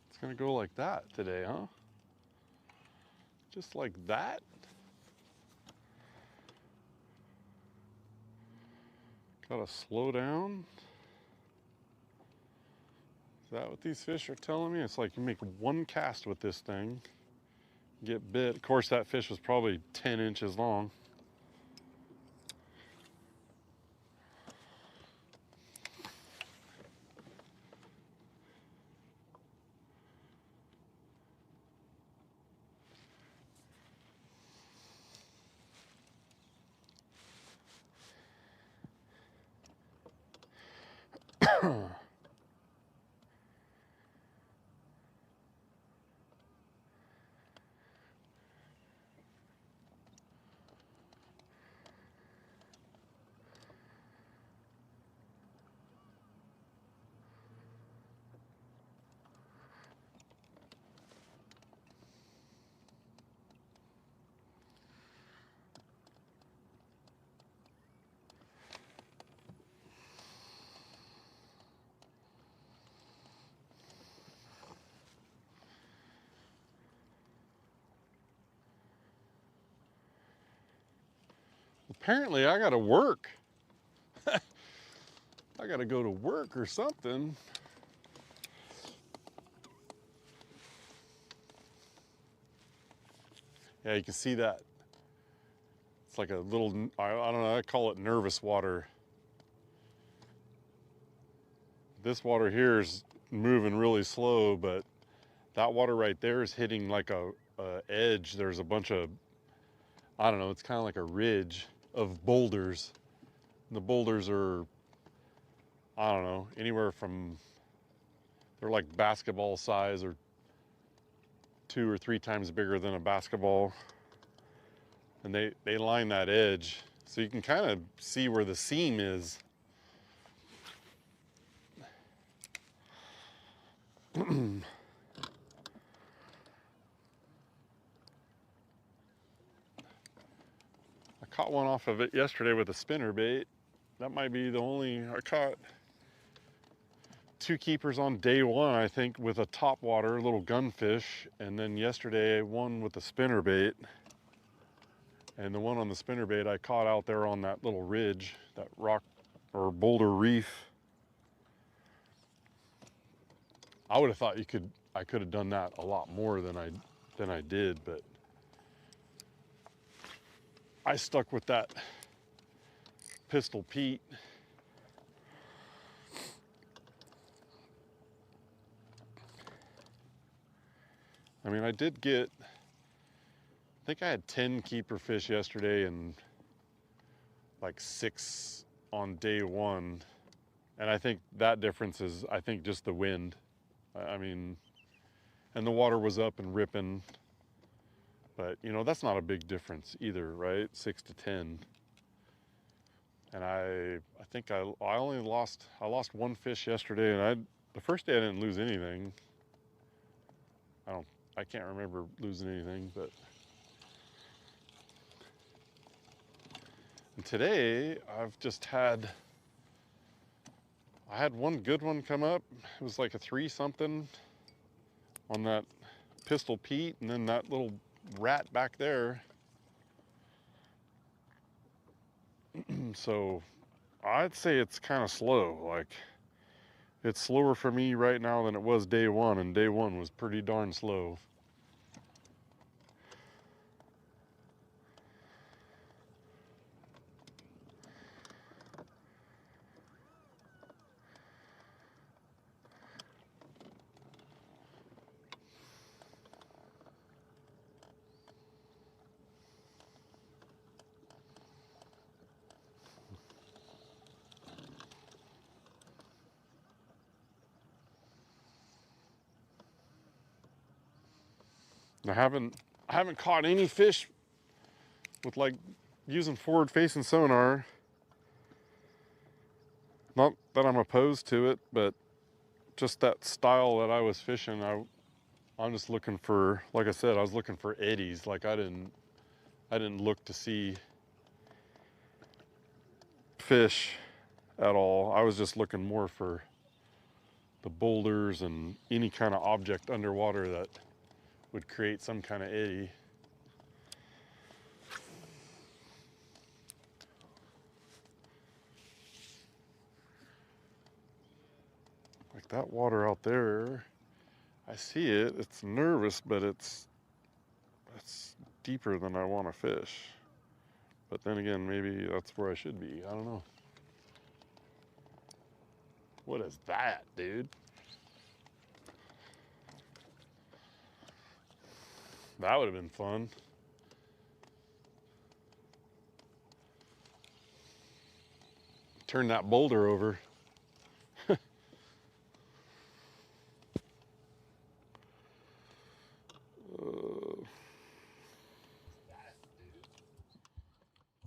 It's gonna go like that today, huh? Just like that? Gotta slow down. Is that what these fish are telling me? It's like you make one cast with this thing, get bit. Of course, that fish was probably 10 inches long. Apparently, I gotta work. I gotta go to work or something. Yeah, you can see that. It's like a little, I don't know, I call it nervous water. This water here is moving really slow, but that water right there is hitting like a edge. There's a bunch of, I don't know, it's kind of like a ridge of boulders. And the boulders are, I don't know, anywhere from, they're like basketball size or 2 or 3 times bigger than a basketball. And they line that edge. So you can kind of see where the seam is. I caught one off of it yesterday with a spinner bait. that might be the only, I caught 2 keepers on day 1, I think, with a topwater, little gunfish, and then yesterday one with a spinnerbait. And the one on the spinnerbait I caught out there on that little ridge, that rock or boulder reef. I would have thought I could have done that a lot more than I did, but I stuck with that Pistol Pete. I mean, I did get, I think I had 10 keeper fish yesterday and like 6 on day 1. And I think that difference is, I think, just the wind. I mean, and the water was up and ripping. But, you know, that's not a big difference either, right? 6 to 10. And I think I lost 1 fish yesterday, and the first day I didn't lose anything. I can't remember losing anything, but. And today I've just had, I had one good one come up. It was like a 3-something on that Pistol Pete, and then that little rat back there. So I'd say it's kind of slow. Like, it's slower for me right now than it was day 1, and day 1 was pretty darn slow. I haven't caught any fish with, like, using forward-facing sonar. Not that I'm opposed to it, but just that style that I was fishing, I'm just looking for, like I said, I was looking for eddies. Like, I didn't look to see fish at all. I was just looking more for the boulders and any kind of object underwater that would create some kind of eddy. Like that water out there, I see it, it's nervous, but it's deeper than I want to fish. But then again, maybe that's where I should be, I don't know. What is that, dude? That would have been fun. Turn that boulder over.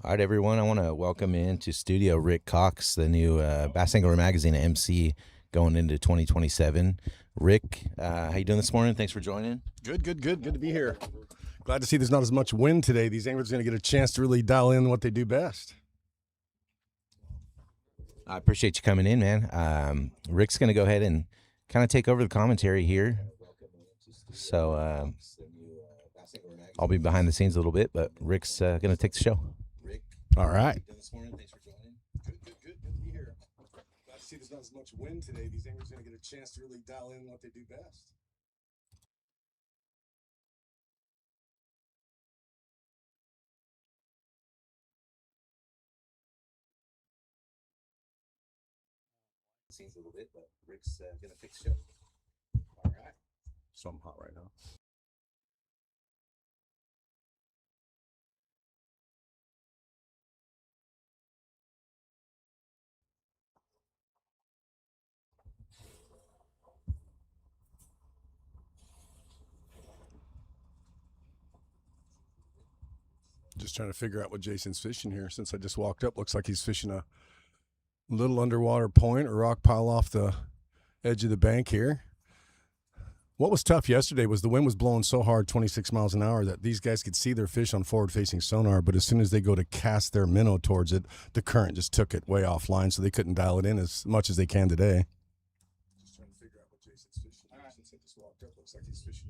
All right, everyone. I want to welcome into studio Rick Cox, the new Bass Angler Magazine MC going into 2027. Rick, how you doing this morning? Thanks for joining. Good to be here. Glad to see there's not as much wind today. These anglers are going to get a chance to really dial in what they do best. I appreciate you coming in, man. Rick's going to go ahead and kind of take over the commentary here. So I'll be behind the scenes a little bit, but Rick's going to take the show. All right. Good to be here. Glad to see there's not as much wind today. These anglers are going to get a chance to really dial in what they do best. Scenes a little bit, but Rick's going to take the show. All right. So I'm hot right now. Just trying to figure out what Jason's fishing here. Since I just walked up, looks like he's fishing a little underwater point or rock pile off the edge of the bank here. What was tough yesterday was the wind was blowing so hard, 26 miles an hour, that these guys could see their fish on forward-facing sonar, but as soon as they go to cast their minnow towards it, the current just took it way offline, so they couldn't dial it in as much as they can today. Just trying to figure out what Jason's fishing. Since I just walked up, looks like he's fishing.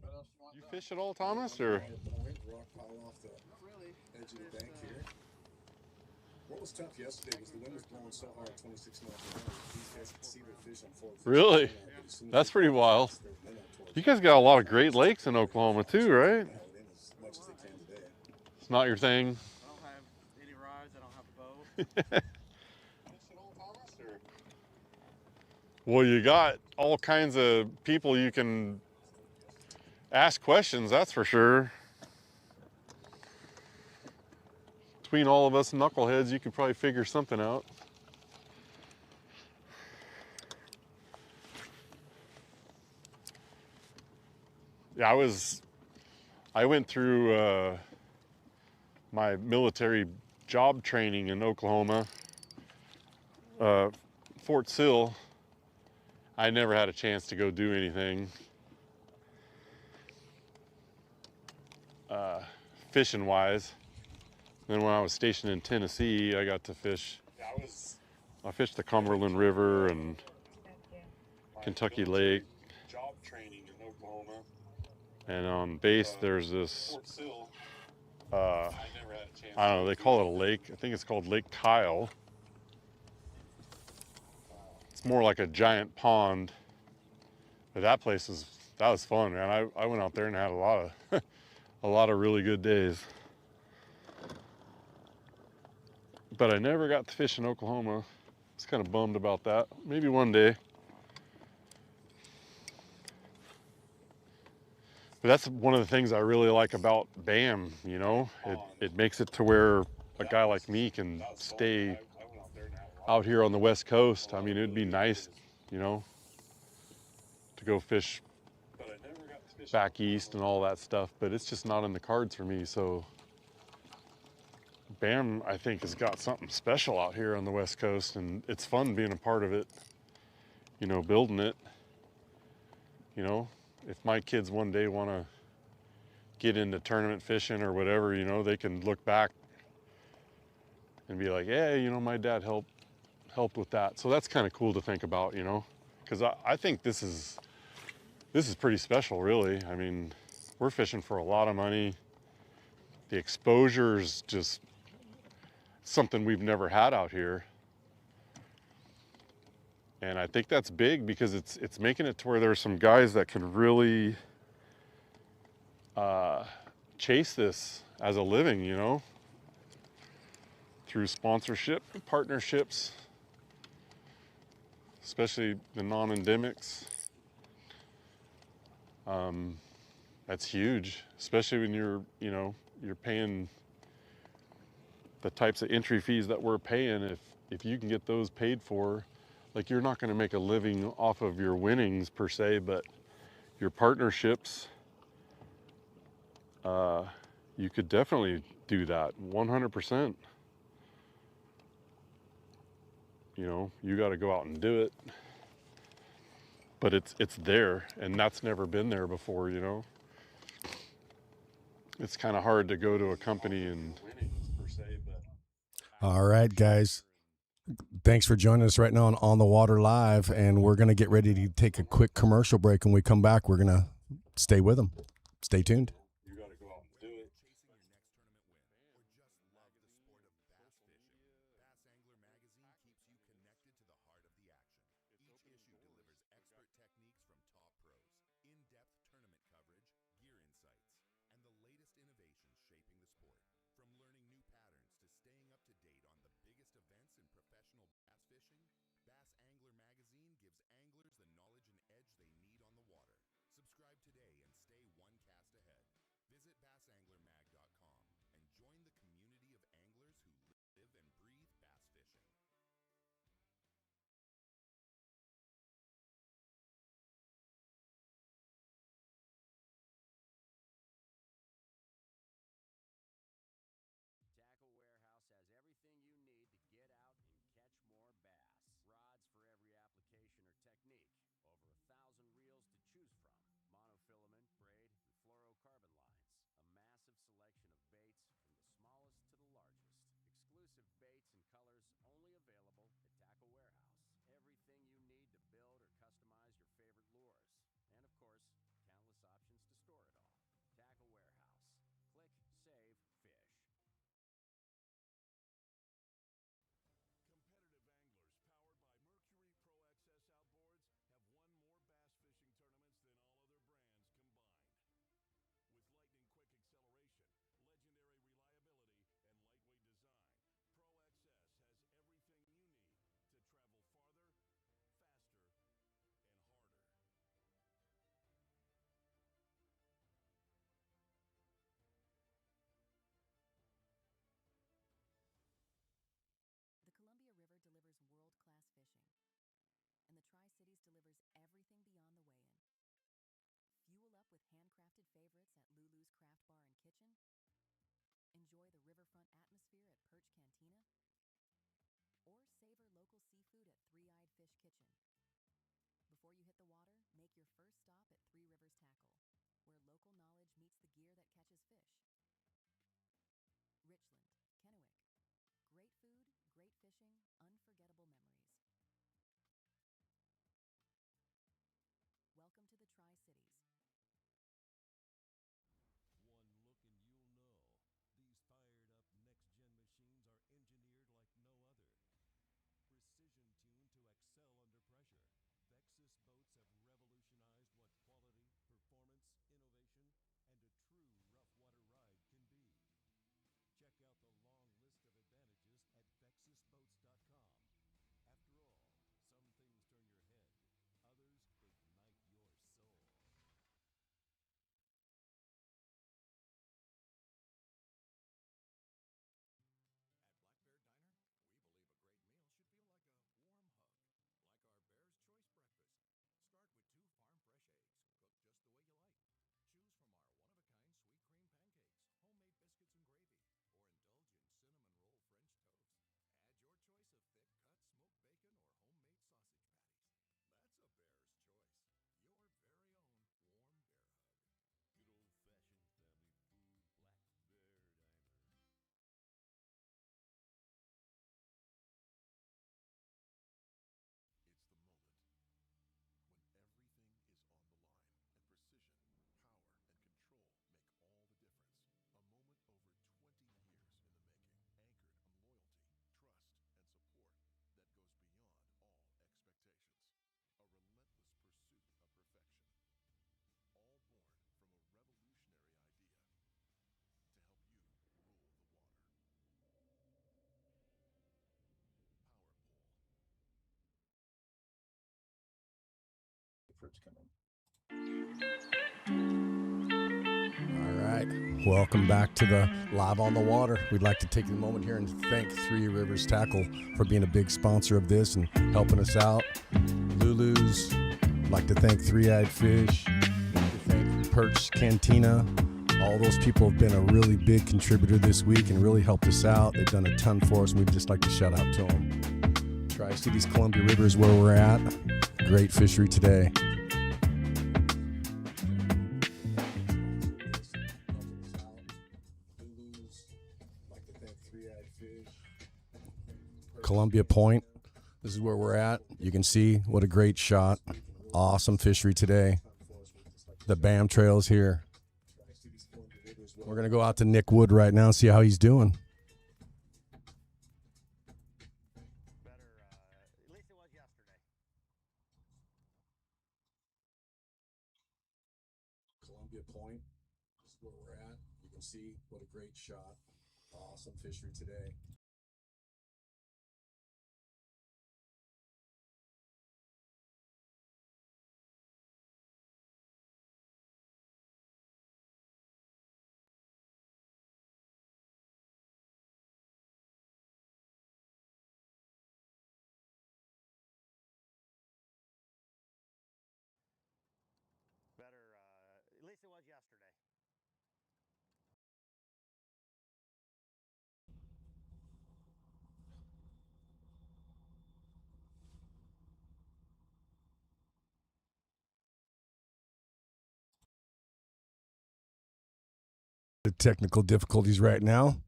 You fish at all, Thomas, or? Rock pile off the edge of the bank here. What was tough yesterday was the wind was blowing so hard, 26 miles an hour. These guys could see their fish on forward. Really? That's pretty wild. You guys got a lot of Great Lakes in Oklahoma too, right? It's not your thing. I don't have any rods. I don't have a boat. Well, you got all kinds of people you can ask questions, that's for sure. Between all of us knuckleheads, you could probably figure something out. Yeah, I went through my military job training in Oklahoma, Fort Sill. I never had a chance to go do anything fishing wise. Then when I was stationed in Tennessee, I got to fish. I fished the Cumberland River and Kentucky Lake. Job training in Oklahoma. And on base, there's this, I don't know, they call it a lake. I think it's called Lake Kyle. It's more like a giant pond. But that was fun, man. I went out there and had a lot of, a lot of really good days. But I never got to fish in Oklahoma. I was kind of bummed about that. Maybe one day. But that's one of the things I really like about BAM, you know? It makes it to where a guy like me can stay out here on the West Coast. I mean, it'd be nice, you know, to go fish back east and all that stuff, but it's just not in the cards for me. So BAM, I think, has got something special out here on the West Coast, and it's fun being a part of it, you know, building it. You know, if my kids one day want to get into tournament fishing or whatever, you know, they can look back and be like, yeah, you know, my dad helped with that. So that's kind of cool to think about, you know, because I think this is pretty special, really. I mean, we're fishing for a lot of money. The exposure is just something we've never had out here. And I think that's big because it's making it to where there's some guys that can really chase this as a living, you know, through sponsorship, partnerships, especially the non-endemics. That's huge, especially when you're paying the types of entry fees that we're paying. If you can get those paid for, like, you're not going to make a living off of your winnings per se, but your partnerships, you could definitely do that 100%. You know, you got to go out and do it, but it's there, and that's never been there before, you know. It's kind of hard to go to a company and All right, guys. Thanks for joining us right now on the Water Live, and we're going to get ready to take a quick commercial break. When we come back, we're going to stay with them. Stay tuned. Subscribe today and stay one cast ahead. favorites at Lulu's Craft Bar and Kitchen? Enjoy the riverfront atmosphere at Perch Cantina? Or savor local seafood at Three-Eyed Fish Kitchen? Before you hit the water, make your first stop at Three Rivers Tackle, where local knowledge meets the gear that catches fish. Richland, Kennewick. Great food, great fishing, unforgettable memories. Welcome to the Tri-Cities. One look and you'll know. These fired-up next-gen machines are engineered like no other. Precision tuned to excel under pressure. Vexus boats have revolutionized what quality, performance, innovation, and a true rough water ride can be. Check out the long list of advantages at VexusBoats.com. After all, some things turn your head, others ignite your soul. At Black Bear Diner, we believe a great meal should feel like a warm hug, like our Bear's Choice breakfast. Start with 2 farm fresh eggs, cooked just the way you like. Choose from our one-of-a-kind sweet cream pancakes, homemade biscuits and gravy, or indulge in cinnamon roll French toast. Add your choice of thick-cut smoked bacon or homemade sausage patties. That's a Bear's Choice, your very own warm bear hug. Good old-fashioned family food, Black Bear Diner. It's the moment when everything is on the line and precision, power, and control make all the difference. A moment over 20 years in the making, anchored on loyalty, trust, and support that goes beyond all expectations. A relentless pursuit of perfection. All born from a revolutionary idea to help you rule the water. PowerPole. All right. Welcome back to the Live on the Water. We'd like to take a moment here and thank Three Rivers Tackle for being a big sponsor of this and helping us out. Lulu's. I'd like to thank Three-Eyed Fish. I'd like to thank Perch Cantina. All those people have been a really big contributor this week and really helped us out. They've done a ton for us, and we'd just like to shout out to them. Tri-Cities Columbia River is where we're at. Great fishery today. Columbia Point. This is where we're at. You can see what a great shot. Awesome fishery today. The BAM trails here. We're going to go out to Nick Wood right now and see how he's doing. At least it was yesterday. Columbia Point. This is where we're at. You can see what a great shot. Awesome fishery today. At least it was yesterday. The technical difficulties right now.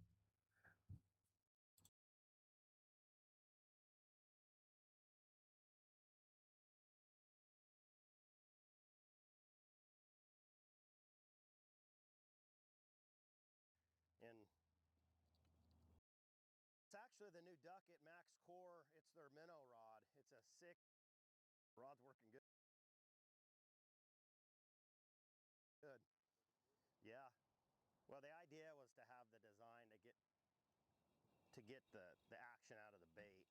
It's actually the new Duckett Max Core. It's their minnow rod. It's a sick rod's working good. Good. Yeah. Well, the idea was to have the design to get the action out of the bait.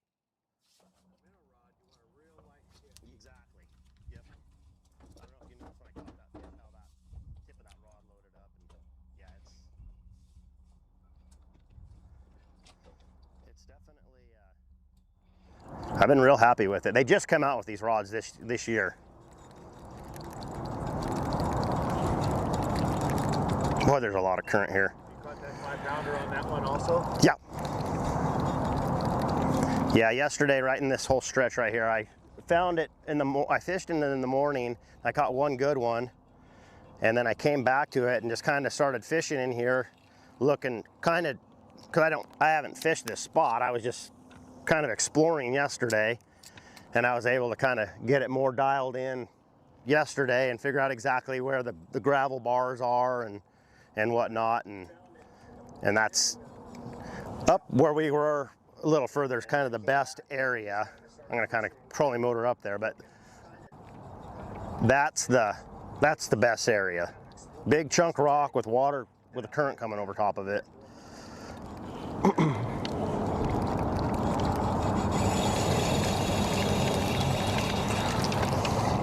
Minnow rod, you want a real light tip. Exactly. Yep. I don't know if you noticed when I caught that fish how that tip of that rod loaded up, and yeah, it's definitely. I've been real happy with it. They just come out with these rods this year. Boy, there's a lot of current here. You caught that 5-pounder on that one also? Yeah. Yeah, yesterday, right in this whole stretch right here, I found it I fished in in the morning. I caught one good one, and then I came back to it and just kind of started fishing in here, looking kind of, because I haven't fished this spot. I was just kind of exploring yesterday, and I was able to kind of get it more dialed in yesterday and figure out exactly where the gravel bars are and whatnot, and that's up where we were a little further is kind of the best area. I'm gonna kind of trolling motor up there, but that's the best area. Big chunk rock with water with a current coming over top of it.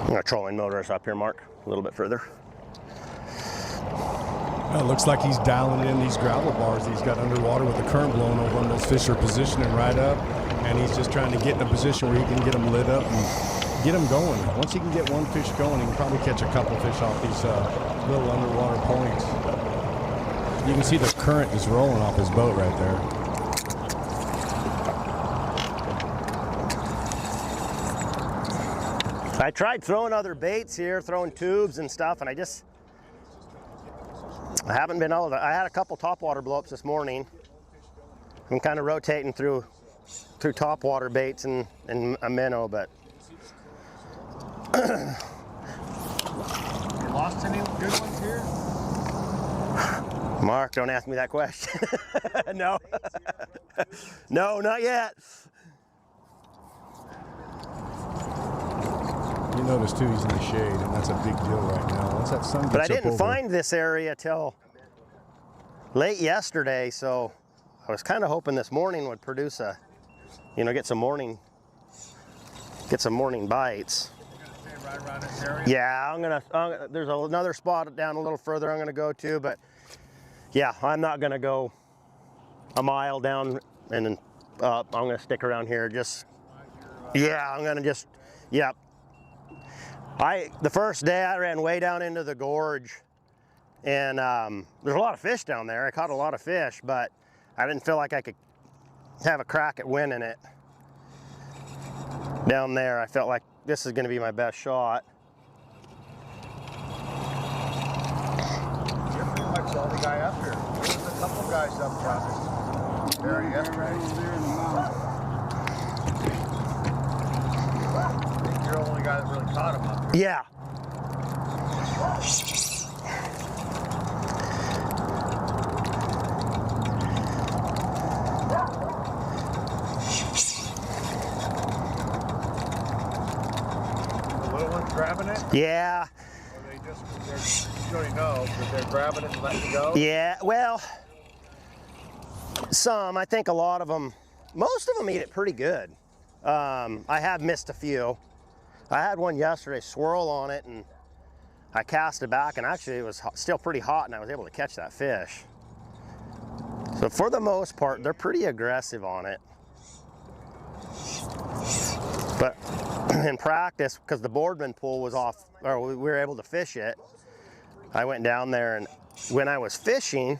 I'm gonna trolling motor us up here, Mark, a little bit further. It looks like he's dialing in these gravel bars that he's got underwater with the current blowing over them. Those fish are positioning right up, and he's just trying to get in a position where he can get them lit up and get them going. Once he can get one fish going, he can probably catch a couple fish off these little underwater points. You can see the current is rolling off his boat right there. I tried throwing other baits here, throwing tubes and stuff, and I haven't been able to. I had a couple topwater blowups this morning. I'm kind of rotating through topwater baits and a minnow, but You lost any good ones here? Mark, don't ask me that question. No. No, not yet. You notice too, he's in the shade, and that's a big deal right now. Once that sun gets But I up didn't over, find this area till late yesterday, so I was kind of hoping this morning would produce get some morning bites. Right around this area? Yeah, there's another spot down a little further I'm gonna go to, but yeah, I'm not gonna go a mile down and then up. I'm gonna stick around here. Yep. The first day I ran way down into the gorge, and there's a lot of fish down there. I caught a lot of fish, but I didn't feel like I could have a crack at winning it. Down there, I felt like this is going to be my best shot. You're pretty much the only guy up here. There was a couple guys up front this area yesterday. I think you're the only guy that really caught him up here. Yeah. The little one's grabbing it? Yeah. Or you already know, but they're grabbing it and letting it go? Yeah, well, I think a lot of them, most of them eat it pretty good. I have missed a few. I had one yesterday swirl on it, and I cast it back, and actually it was still pretty hot, and I was able to catch that fish. So for the most part, they're pretty aggressive on it. But in practice, because the Boardman pool was off, or we were able to fish it, I went down there, and when I was fishing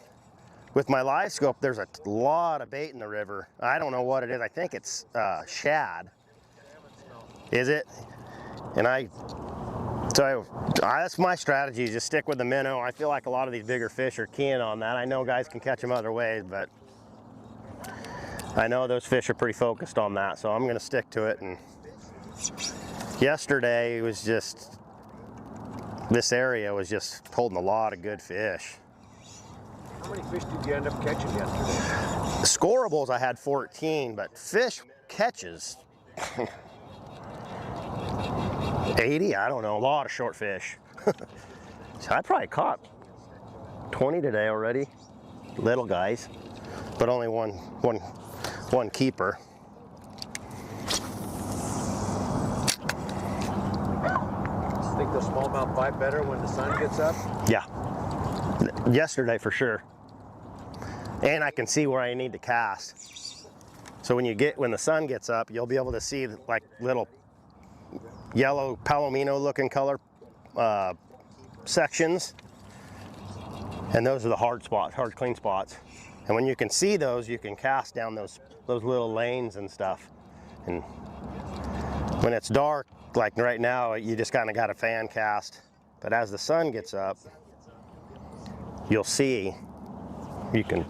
with my live scope, there's a lot of bait in the river. I don't know what it is. I think it's shad. Is it? And that's my strategy, just stick with the minnow. I feel like a lot of these bigger fish are keying on that. I know guys can catch them other ways, but I know those fish are pretty focused on that, so I'm gonna stick to it. And yesterday it was just, this area was just holding a lot of good fish. How many fish did you end up catching yesterday? Scorables, I had 14, but fish catches, 80, I don't know, a lot of short fish. So I probably caught 20 today already, little guys, but only one keeper. Think the smallmouth bite better when the sun gets up? Yeah, yesterday for sure. And I can see where I need to cast. So when the sun gets up, you'll be able to see like little yellow palomino looking color sections. And those are the hard spots, hard clean spots. And when you can see those, you can cast down those little lanes and stuff. And when it's dark, like right now, you just kind of got a fan cast. But as the sun gets up, you'll see, you can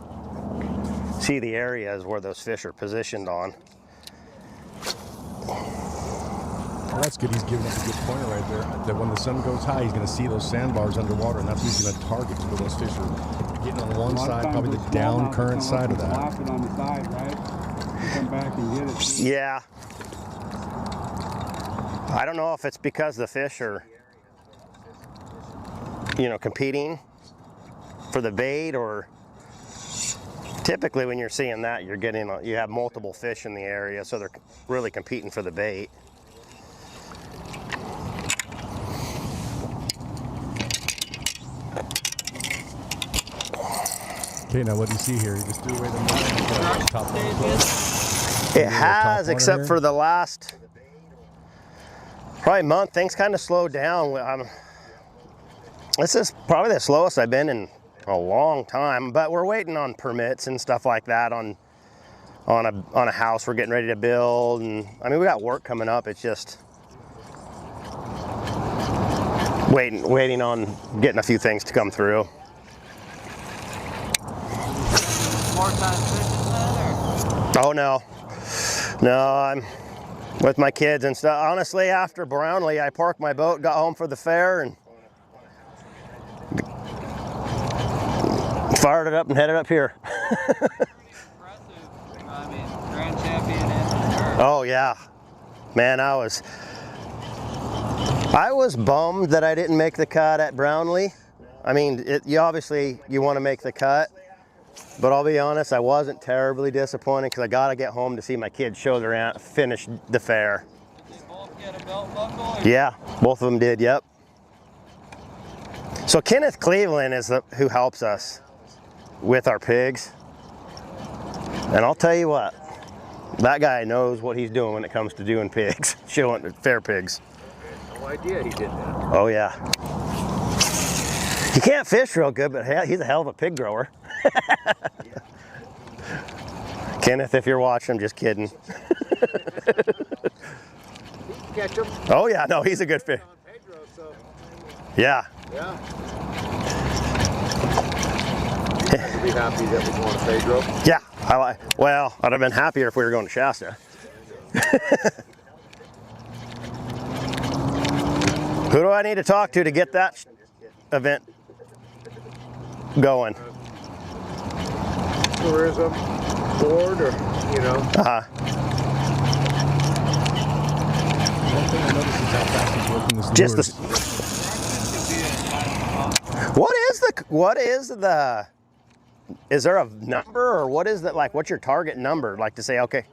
see the areas where those fish are positioned on. Well, that's good. He's giving us a good pointer right there. That when the sun goes high, he's going to see those sandbars underwater, and that's what he's going to target where those fish are getting on one side, probably the down current side of that. Blast it on the side, right? You come back and get it. Yeah. I don't know if it's because the fish are, you know, competing for the bait, or typically when you're seeing that, you're getting, you have multiple fish in the area, so they're really competing for the bait. Okay, now what do you see here? You just threw away the line. Top It has, except for the last probably month. Things kind of slowed down. This is probably the slowest I've been in a long time, but we're waiting on permits and stuff like that on a house we're getting ready to build, and I mean we got work coming up. It's just waiting on getting a few things to come through. Oh no, I'm with my kids and stuff. Honestly, after Brownlee, I parked my boat, got home for the fair, and fired it up and headed up here. Grand champion and Oh yeah, man, I was bummed that I didn't make the cut at Brownlee. I mean, you obviously want to make the cut, but I'll be honest, I wasn't terribly disappointed because I got to get home to see my kids show their aunt finish the fair. Did they both get a belt buckle? Yeah, both of them did. Yep. So Kenneth Cleveland is who helps us with our pigs, and I'll tell you what, that guy knows what he's doing when it comes to doing pigs, showing fair pigs. No idea he did that. Oh yeah. He can't fish real good, but he's a hell of a pig grower. Kenneth, if you're watching, I'm just kidding. Catch him. Oh yeah, no, he's a good fish. Yeah. Yeah. Be happy that we're going to Pedro. Yeah, well, I'd have been happier if we were going to Shasta. Who do I need to talk to get that event going? Tourism board, or you know. Uh-huh. One thing I noticed is how fast he's working this Just lures. is there a number, or what is that, like, what's your target number, like to say, okay.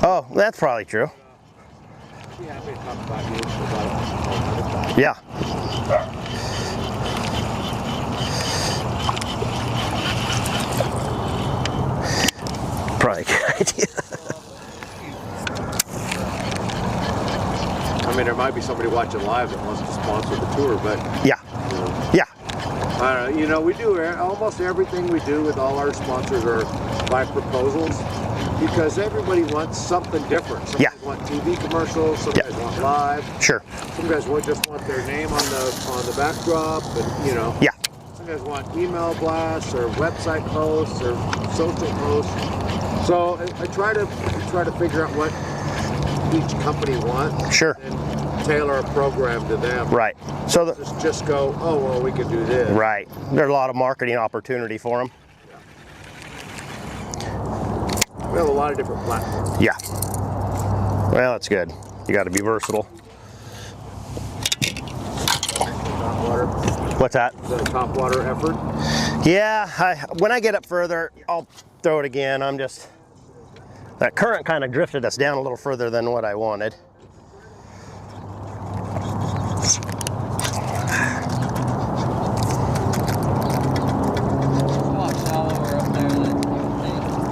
Oh, that's probably true. Yeah. Probably a good idea. I mean, there might be somebody watching live that wants to sponsor the tour, but yeah, yeah. I don't know. You know, we do almost everything we do with all our sponsors are by proposals, because everybody wants something different. Some guys want TV commercials, some guys want live. Sure. Some guys just want their name on the backdrop, and you know. Yeah. Some guys want email blasts or website posts or social posts. So I try to figure out what each company wants. Sure. And tailor a program to them. Right. So just go, oh well, we can do this. Right. There's a lot of marketing opportunity for them. We have a lot of different platforms. Yeah. Well, that's good. You got to be versatile. Topwater. What's that? Is that a topwater effort? Yeah. When I get up further, I'll throw it again. That current kind of drifted us down a little further than what I wanted.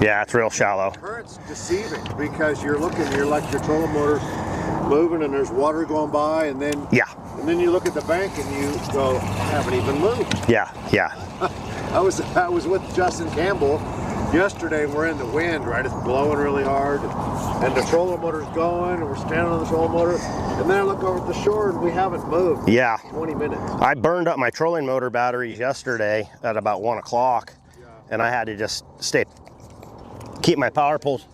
Yeah, it's real shallow. Current's deceiving because you're like your trolling motor's moving and there's water going by, and then you look at the bank and you go, I haven't even moved. Yeah. I was with Justin Campbell yesterday, and we're in the wind, right? It's blowing really hard, and the trolling motor's going, and we're standing on the trolling motor, and then I look over at the shore and we haven't moved. Yeah. 20 minutes. I burned up my trolling motor batteries yesterday at about 1 o'clock, and I had to just keep my power poles.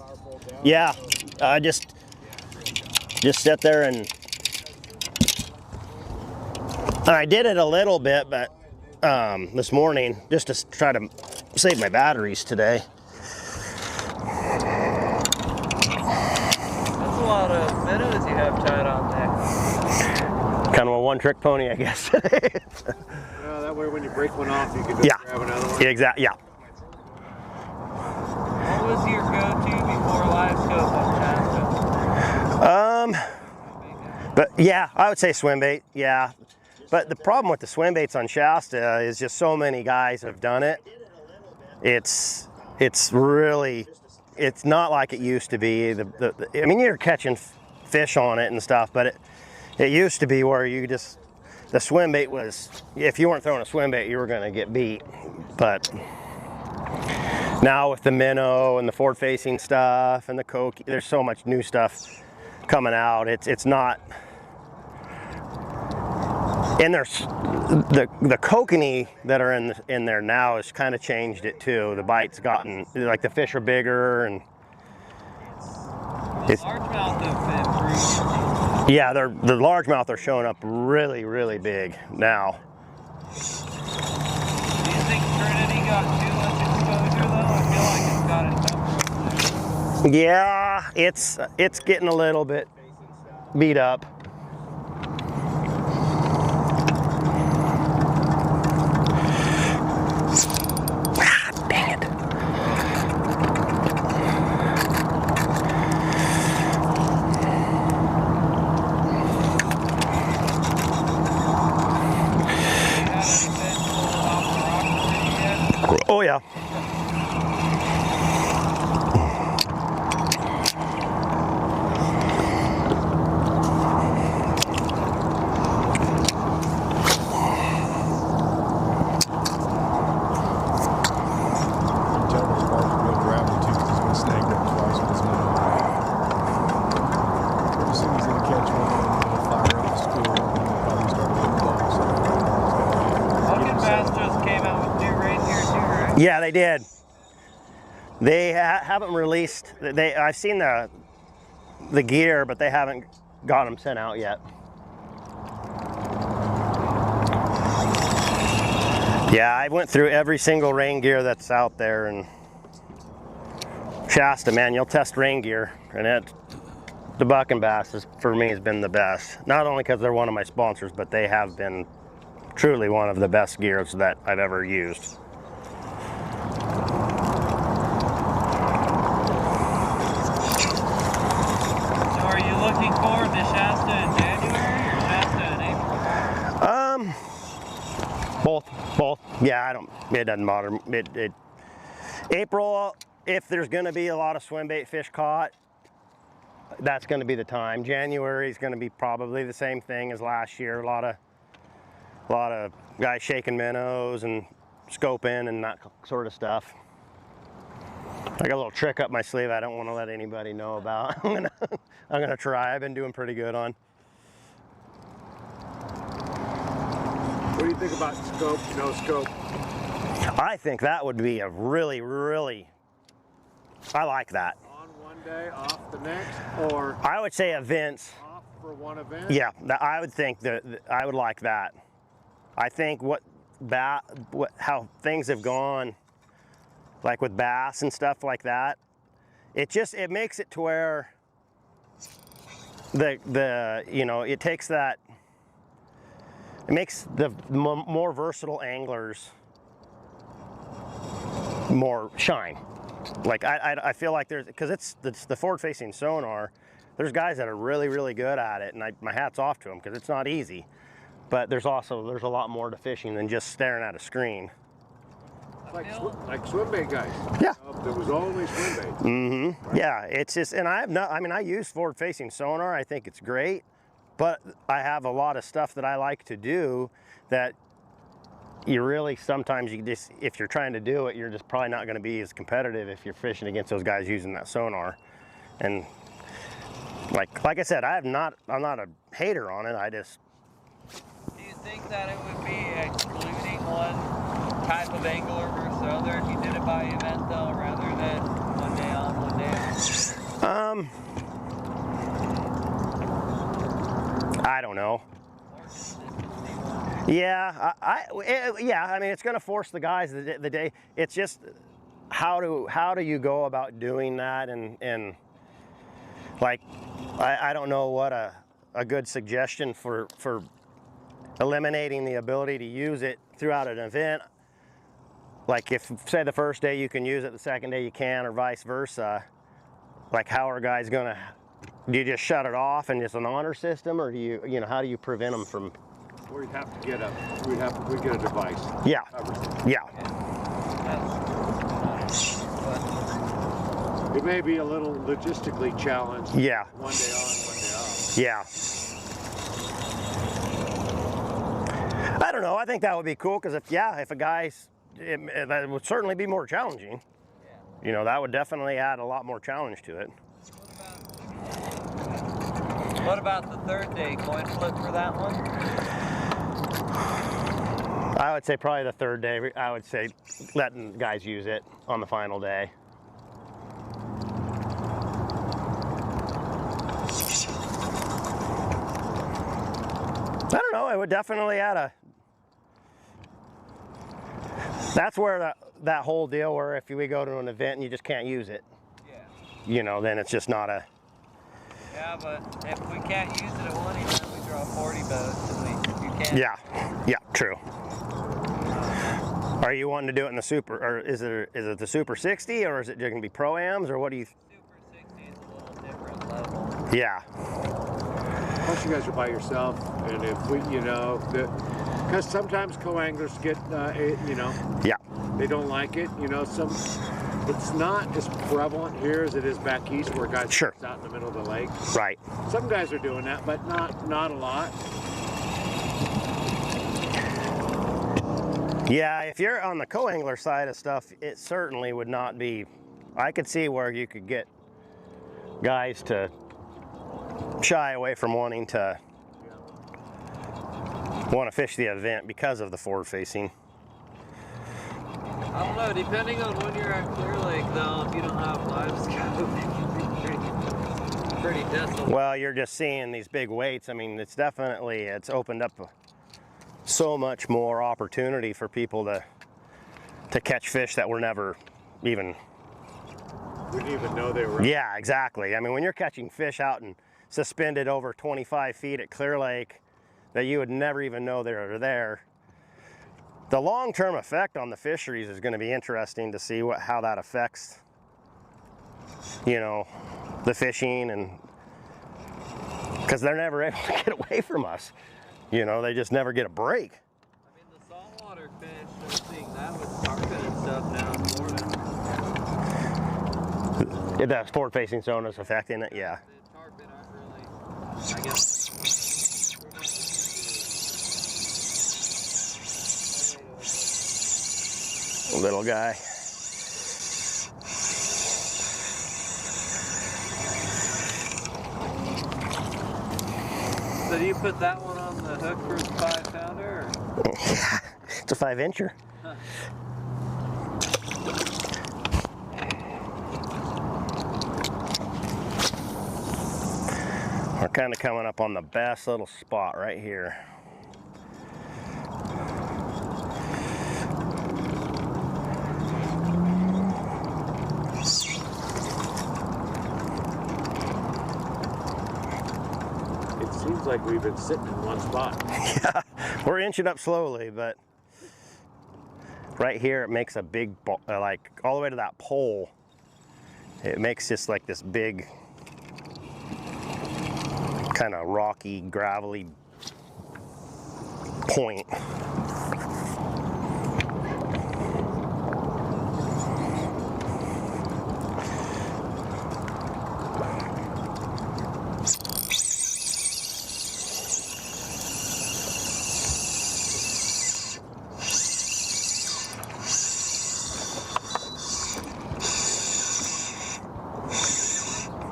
Yeah, I just sit there and I did it a little bit, but this morning just to try to save my batteries today. That's a lot of minnows you have tied on there. Kind of a one-trick pony, I guess. That way when you break one off, you can just grab another one. Exactly. Yeah. What was your go-to before live scope on Shasta? But yeah, I would say swim bait. Yeah. But the problem with the swim baits on Shasta is just so many guys have done it. It's really, it's not like it used to be. I mean, you're catching fish on it and stuff, but it used to be where the swim bait was, if you weren't throwing a swim bait, you were going to get beat. But now with the minnow and the forward facing stuff and the coke, there's so much new stuff coming out. It's not. And there's the kokanee that are in there now has kind of changed it too. The bite's gotten, like the fish are bigger, and it's Largemouth have been yeah, the largemouth are showing up really, really big now. Do you think Trinity got too much exposure though? I feel like it's got it tough. Yeah, it's getting a little bit beat up. Oh yeah. Yeah, they did. They haven't released. I've seen the gear, but they haven't got them sent out yet. Yeah, I went through every single rain gear that's out there, and Shasta, man, you'll test rain gear, and the buck and bass for me has been the best. Not only because they're one of my sponsors, but they have been truly one of the best gears that I've ever used. Looking forward to Shasta in January or Shasta in April? Both. Yeah, it doesn't matter. April, if there's going to be a lot of swim bait fish caught, that's going to be the time. January is going to be probably the same thing as last year. A lot of guys shaking minnows and scoping and that sort of stuff. I got a little trick up my sleeve I don't want to let anybody know about. I'm gonna try. I've been doing pretty good on. What do you think about scope, no scope? I think that would be a really, I like that. On one day, off the next, or? I would say events. Off for one event? Yeah, I would think that I would like that. I think how things have gone, like with bass and stuff like that, it makes it to where it takes that, it makes the more versatile anglers more shine. Like I feel like because it's the forward facing sonar, there's guys that are really, really good at it, and my hat's off to them because it's not easy. But there's a lot more to fishing than just staring at a screen. Like swim bait guys. Yeah. There was only swim bait. Mm-hmm. Yeah, it's just, and I have not, I mean, I use forward-facing sonar. I think it's great, but I have a lot of stuff that I like to do that you really, sometimes you just, if you're trying to do it, you're just probably not going to be as competitive if you're fishing against those guys using that sonar. And like I said, I'm not a hater on it. I just. Do you think that it would be excluding one type of angler versus other if you did it by event though, rather than one day on, one day off? I don't know. Yeah, yeah. I mean, it's going to force the guys the day. It's just how do you go about doing that, and like I don't know what a good suggestion for eliminating the ability to use it throughout an event. Like if, say, the first day you can use it, the second day you can, or vice versa. Like how are guys gonna, do you just shut it off and just an honor system, or do you know, how do you prevent them from? We'd have to get we'd get a device. Yeah, yeah. It may be a little logistically challenged. Yeah. One day on, one day off. Yeah. I don't know. I think that would be cool because if a guy's, that would certainly be more challenging. You know, that would definitely add a lot more challenge to it. What about the third day? Coin flip for that one? I would say probably the third day. I would say letting guys use it on the final day. I don't know. It would definitely add a. That's where that whole deal where if we go to an event and you just can't use it, you know, then it's just not a. Yeah, but if we can't use it at one event, we draw 40 boats, and you can't. Yeah, true. Are you wanting to do it in the super, or is it the Super 60, or is it going to be Pro-Ams, or what do you? Super 60 is a little different level. Yeah. Plus, you guys are by yourself, and if we, you know, because sometimes co-anglers get, you know, yeah, they don't like it. You know, it's not as prevalent here as it is back east, where guys are out in the middle of the lake. Right. Some guys are doing that, but not a lot. Yeah, if you're on the co-angler side of stuff, it certainly would not be. I could see where you could get guys to shy away from wanting to fish the event because of the forward facing. I don't know, depending on when you're at Clear Lake though, if you don't have live scope, it can be pretty desolate. Well, you're just seeing these big weights. I mean, it's opened up so much more opportunity for people to catch fish that were never even. We didn't even know they were. Yeah, exactly. I mean, when you're catching fish out and suspended over 25 feet at Clear Lake that you would never even know they were there, the long-term effect on the fisheries is going to be interesting to see how that affects, you know, the fishing, and because they're never able to get away from us. You know, they just never get a break. I mean, the saltwater fish, they're seeing that with tarpon and stuff now in Florida. That forward-facing sonar is affecting it, yeah. The tarpon aren't really, I guess. Little guy. So do you put that one on the hook for the 5-pounder? Yeah, it's a 5-incher. Huh. We're kind of coming up on the best little spot right here. Seems like we've been sitting in one spot. Yeah, we're inching up slowly, but right here it makes a big, like all the way to that pole, it makes just like this big kind of rocky, gravelly point.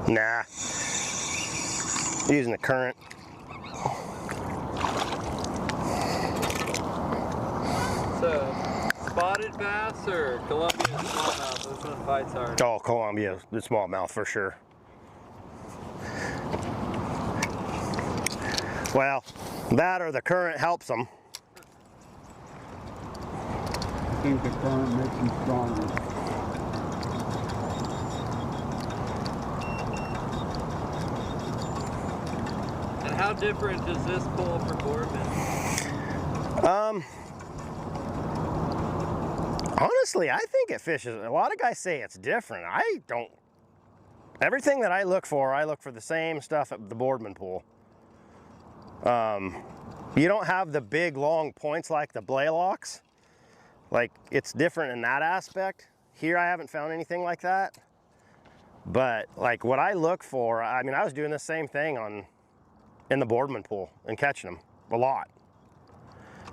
Nah. Using the current. So, spotted bass or Columbia smallmouth? Which one fights hard? Oh, Columbia, the smallmouth for sure. Well, that or the current helps them. I think the current makes them stronger. And how different is this pool for Boardman? Honestly, I think it fishes. A lot of guys say it's different. I don't. Everything that I look for the same stuff at the Boardman pool. You don't have the big long points like the Blaylocks. Like, it's different in that aspect. Here I haven't found anything like that. But like what I look for, I mean, I was doing the same thing in the Boardman pool and catching them a lot.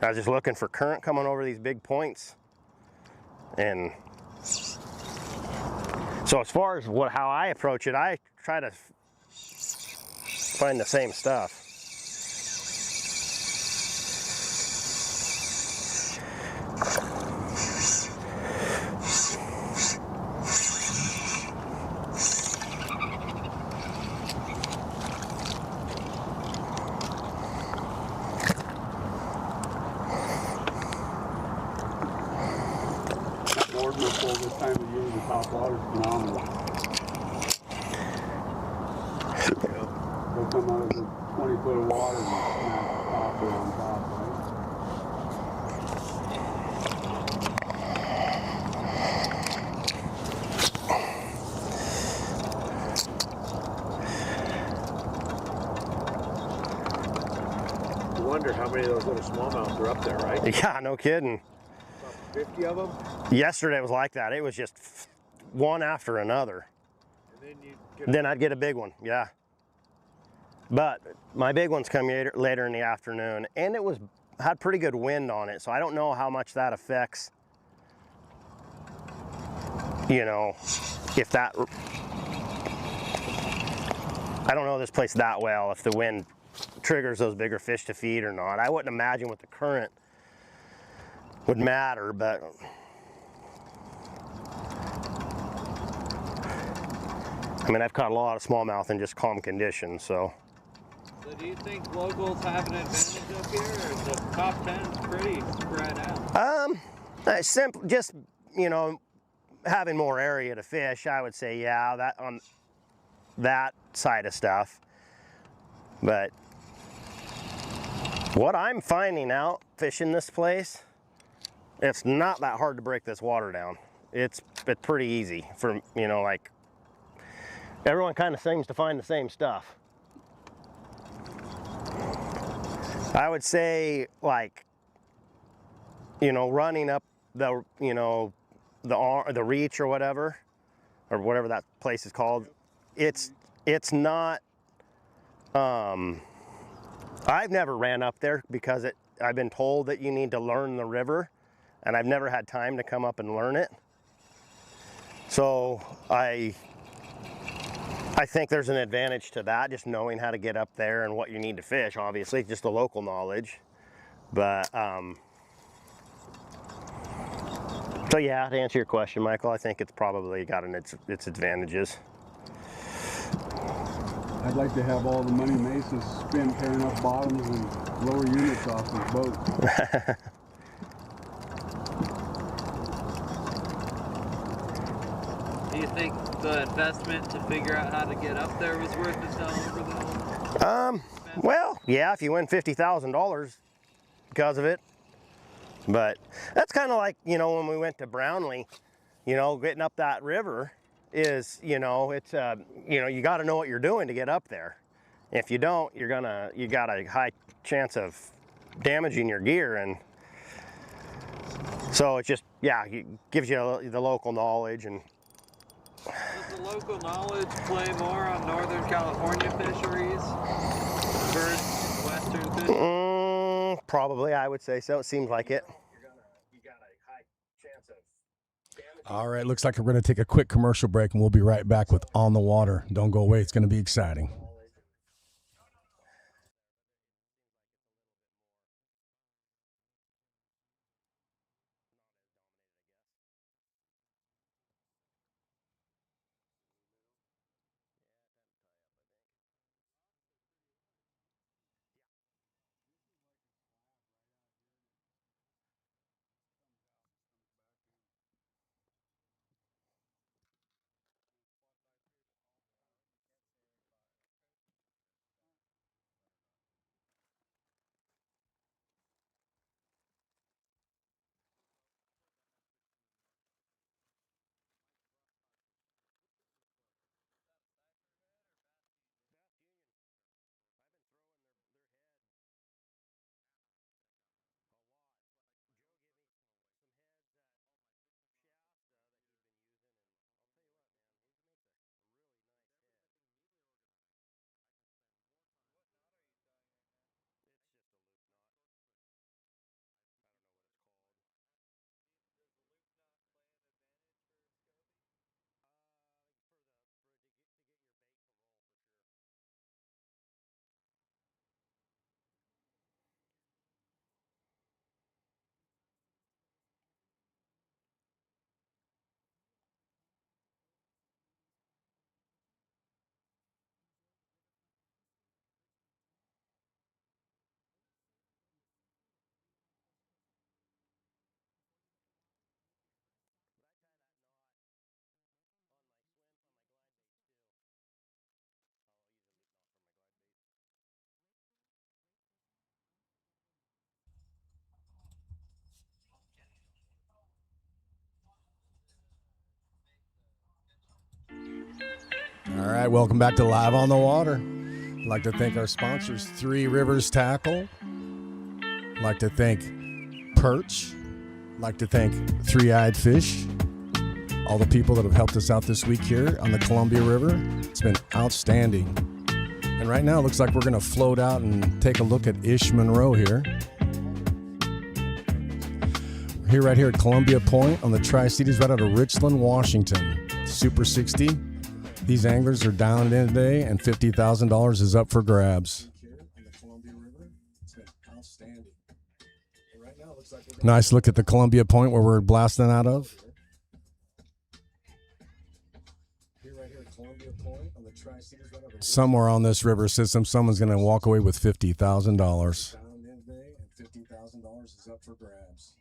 I was just looking for current coming over these big points. And so as far as how I approach it, I try to find the same stuff. Boardman pool this time of year, the top water's phenomenal. They'll come out of the 20-foot of water and smash the topper on top, You wonder how many of those little smallmouths are up there, right? Yeah, no kidding. About 50 of them? Yesterday was like that. It was just one after another. And Then I'd get a big one, yeah. But my big ones come later in the afternoon, and it had pretty good wind on it, so I don't know how much that affects, you know, if that, I don't know this place that well, if the wind triggers those bigger fish to feed or not. I wouldn't imagine with the current would matter, but I mean, I've caught a lot of smallmouth in just calm conditions, so. So do you think locals have an advantage up here, or is the top 10 pretty spread out? Simple, just, you know, having more area to fish, I would say, yeah, that on that side of stuff. But what I'm finding out fishing this place, it's not that hard to break this water down. It's pretty easy for, you know, like, everyone kind of seems to find the same stuff. I would say, like, you know, running up the, you know, the reach or whatever that place is called, it's not, I've never ran up there because I've been told that you need to learn the river, and I've never had time to come up and learn it. So I think there's an advantage to that, just knowing how to get up there and what you need to fish, obviously, just the local knowledge. But, so yeah, to answer your question, Michael, I think it's probably got its advantages. I'd like to have all the money Masons spend tearing up bottoms and lower units off his boat. Do you think the investment to figure out how to get up there was worth it though? Well, yeah, if you win $50,000 because of it. But that's kind of like, you know, when we went to Brownlee, you know, getting up that river is, you know, it's, you know, you got to know what you're doing to get up there. If you don't, you got a high chance of damaging your gear. And so it just, yeah, it gives you the local knowledge. And does the local knowledge play more on Northern California fisheries versus Western fisheries? Probably, I would say so. It seems like it. You got a high chance of All right, looks like we're going to take a quick commercial break, and we'll be right back with On the Water. Don't go away. It's going to be exciting. All right, welcome back to Live on the Water. I'd like to thank our sponsors, Three Rivers Tackle. I'd like to thank Perch. I'd like to thank Three Eyed Fish. All the people that have helped us out this week here on the Columbia River. It's been outstanding. And right now it looks like we're going to float out and take a look at Ish Monroe here. We're here right here at Columbia Point on the Tri-Cities right out of Richland, Washington. Super 60. These anglers are down in today, and $50,000 is up for grabs. Nice look at the Columbia Point where we're blasting out of. Somewhere on this river system, someone's going to walk away with $50,000. $50,000 is up for grabs.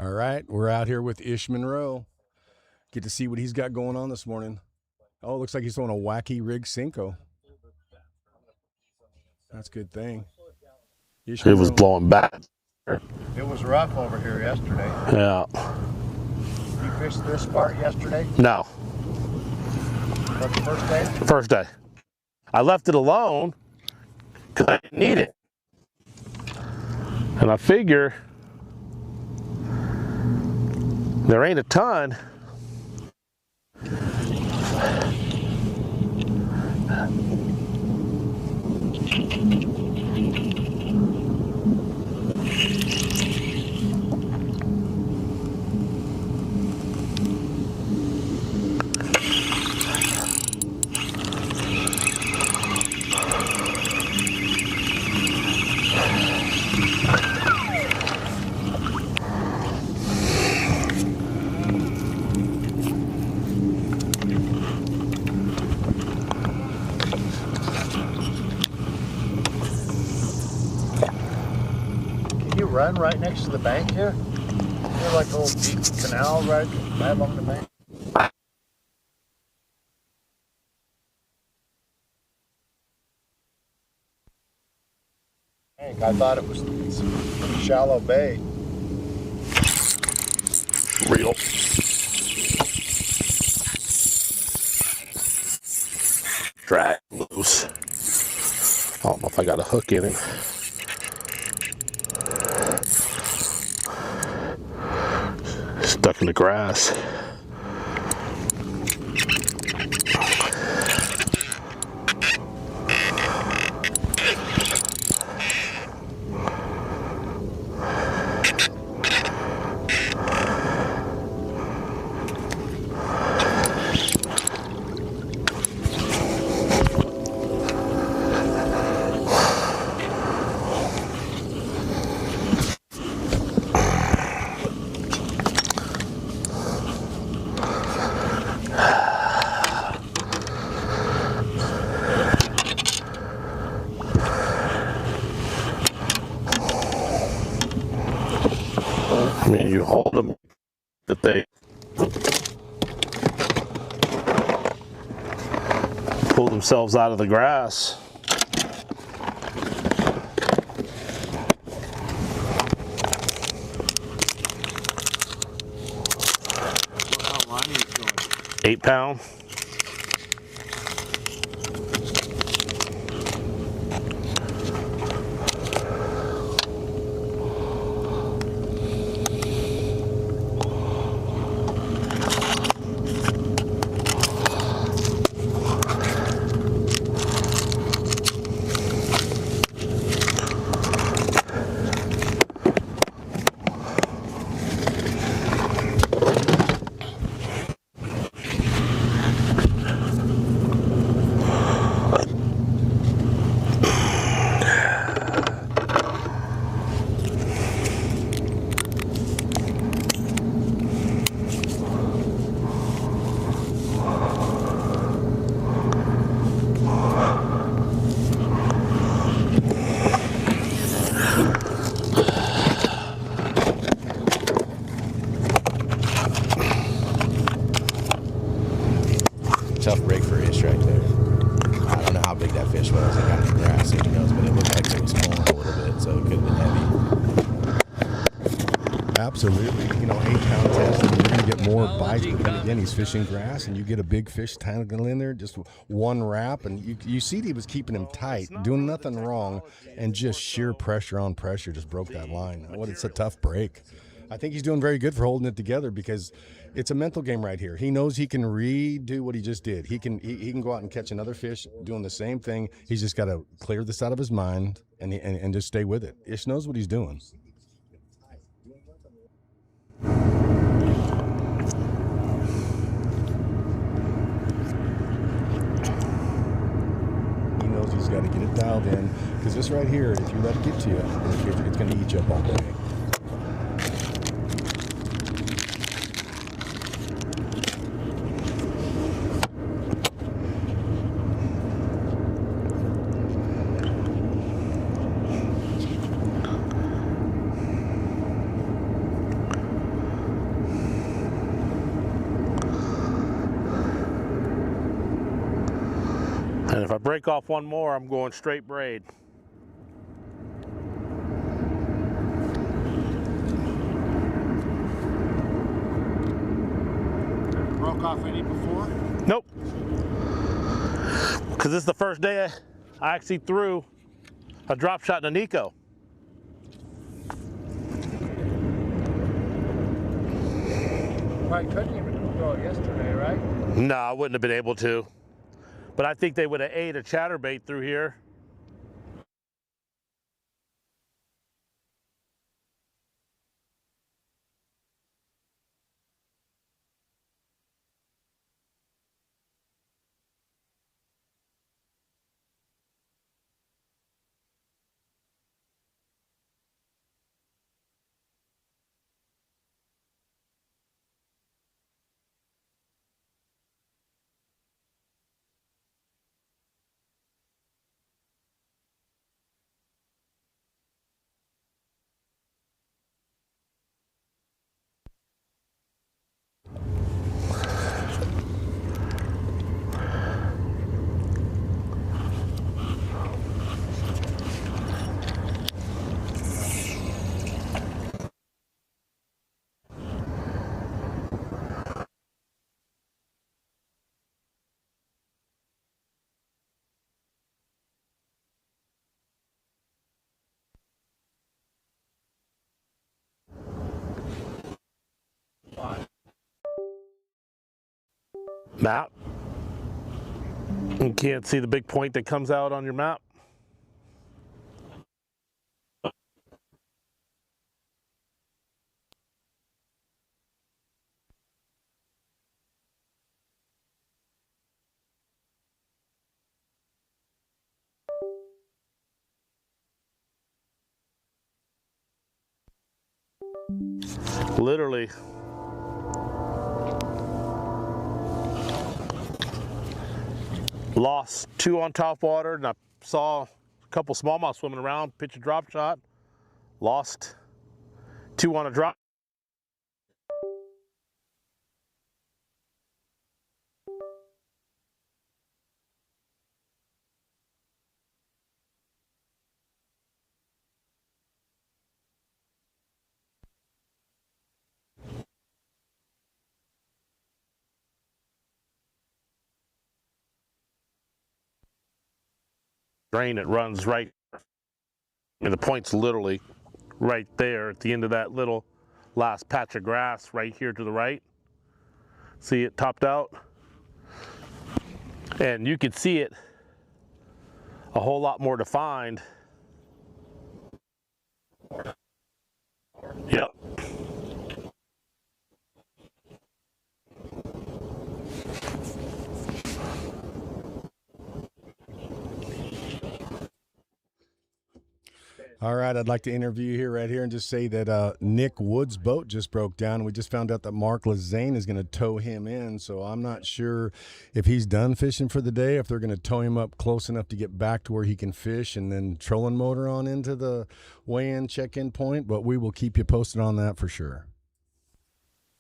All right, we're out here with Ish Monroe. Get to see what he's got going on this morning. Oh, it looks like he's throwing a wacky rig Cinco. That's a good thing. Ish It was Monroe. blowing back. It was rough over here yesterday. Yeah. You fished this part yesterday? No. But the first day? First day. I left it alone because I didn't need it. And I figure there ain't a ton. run right next to the bank here? There's like a little deep canal right along the bank. I thought it was a shallow bay. Reel. Drag loose. I don't know if I got a hook in him. Stuck in the grass. I mean, you hold them that they pull themselves out of the grass. How line are you going? 8 pound. Tough break for Ish right there. I don't know how big that fish was. It got in the grass, who knows, but it looked like it was pulling a little bit, so it could have been heavy. Absolutely. 8-pound test, and you're going to get more bites. But then again, he's fishing grass, and you get a big fish tangled in there, just one wrap, and you see he was keeping him tight, doing nothing wrong, and just sheer pressure on pressure just broke that line. It's a tough break. I think he's doing very good for holding it together because it's a mental game right here. He knows he can redo what he just did. He can go out and catch another fish doing the same thing. He's just got to clear this out of his mind and just stay with it. Ish knows what he's doing. He knows he's got to get it dialed in because this right here, if you let it get to you, it's going to eat you up all day. And if I break off one more, I'm going straight braid. Broke off any before? Nope. Because this is the first day I actually threw a drop shot in a Nico. Probably couldn't even throw it yesterday, right? No, I wouldn't have been able to. But I think they would have ate a chatterbait through here. Map. You can't see the big point that comes out on your map. Literally. Lost 2 on top water, and I saw a couple smallmouth swimming around, pitch a drop shot. Lost 2 on a drop. Drain that runs right, and the point's literally right there at the end of that little last patch of grass right here to the right. See it topped out? And you can see it a whole lot more defined. Yep. All right, I'd like to interview you right here and just say that Nick Wood's boat just broke down. We just found out that Mark Lazane is going to tow him in, so I'm not sure if he's done fishing for the day, if they're going to tow him up close enough to get back to where he can fish and then trolling motor on into the weigh-in check-in point, but we will keep you posted on that for sure.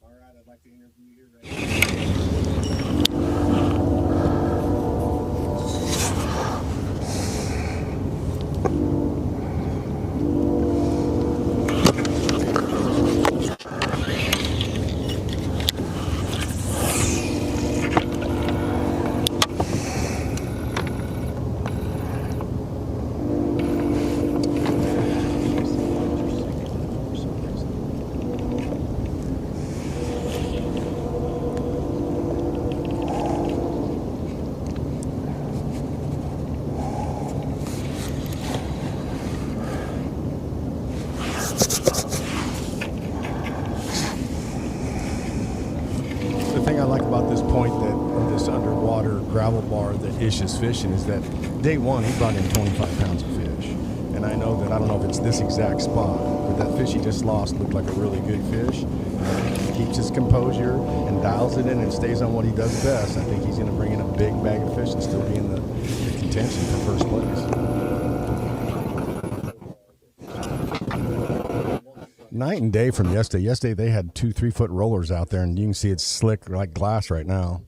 All right, I'd like to interview you right here. Ish is fishing is that day one he brought in 25 pounds of fish, and I know that I don't know if it's this exact spot, but that fish he just lost looked like a really good fish. He keeps his composure and dials it in and stays on what he does best. I think he's going to bring in a big bag of fish and still be in the contention for first place. Night and day from yesterday. Yesterday they had 2-3 foot rollers out there, and you can see it's slick like glass right now.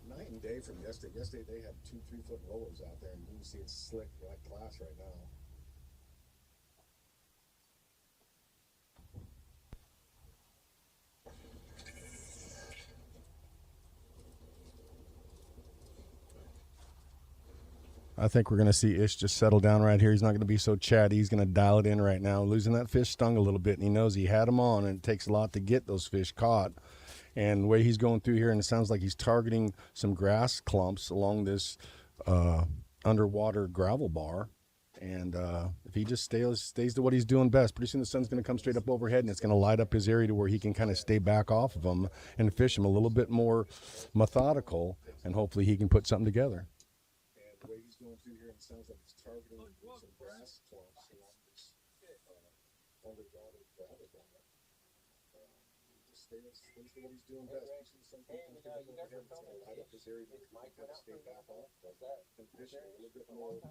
Night and day from yesterday. Yesterday they had 2-3 foot rollers out there, and you can see it's slick like glass right now. I think we're going to see Ish just settle down right here. He's not going to be so chatty. He's going to dial it in right now. Losing that fish stung a little bit, and he knows he had them on, and it takes a lot to get those fish caught. And the way he's going through here, and it sounds like he's targeting some grass clumps along this underwater gravel bar. And if he just stays to what he's doing best, pretty soon the sun's going to come straight up overhead, and it's going to light up his area to where he can kind of stay back off of them and fish them a little bit more methodical, and hopefully he can put something together. The way he's going through here, it sounds like he's targeting some grass clumps along this underwater gravel bar. Just stays to what he's doing best. He's some people going to light up his area to kind of stay back off and fish a little bit more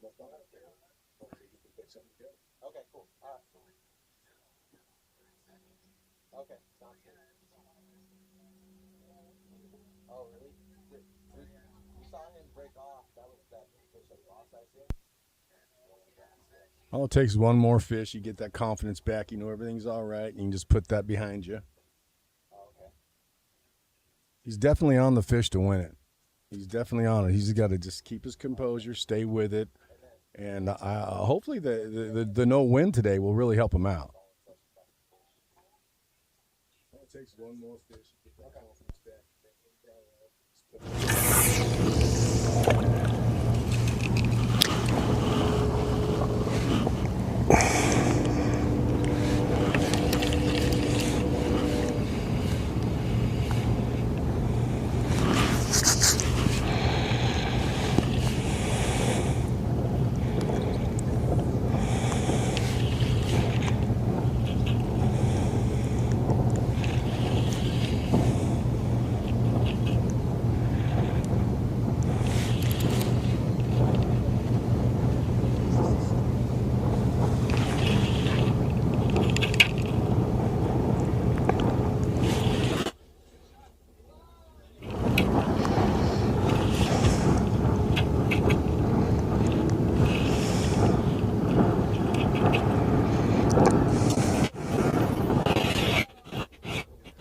methodical. Hopefully he can put something together. Okay, cool. All right. Okay, sounds good. Oh, really? We saw him break off. That was that fish that lost, I think. All it takes is one more fish. You get that confidence back. You know everything's all right. You can just put that behind you. Oh, okay. He's definitely on the fish to win it. He's definitely on it. He's got to just keep his composure, stay with it, and hopefully the no win today will really help him out. It takes one more fish.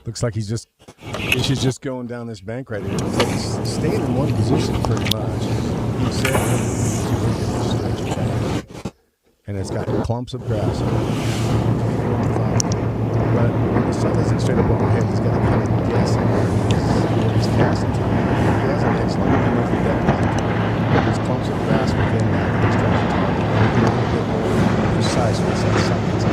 Looks like he's just going down this bank right here. Looks like he's staying in one position pretty much. He said, and it's got clumps of grass. But when the sun isn't straight up overhead, he's got to kind of guess where he's casting to. He has an excellent enough depth, but there's clumps of grass within that. He's trying to target a little bit more precise once that sun gets up.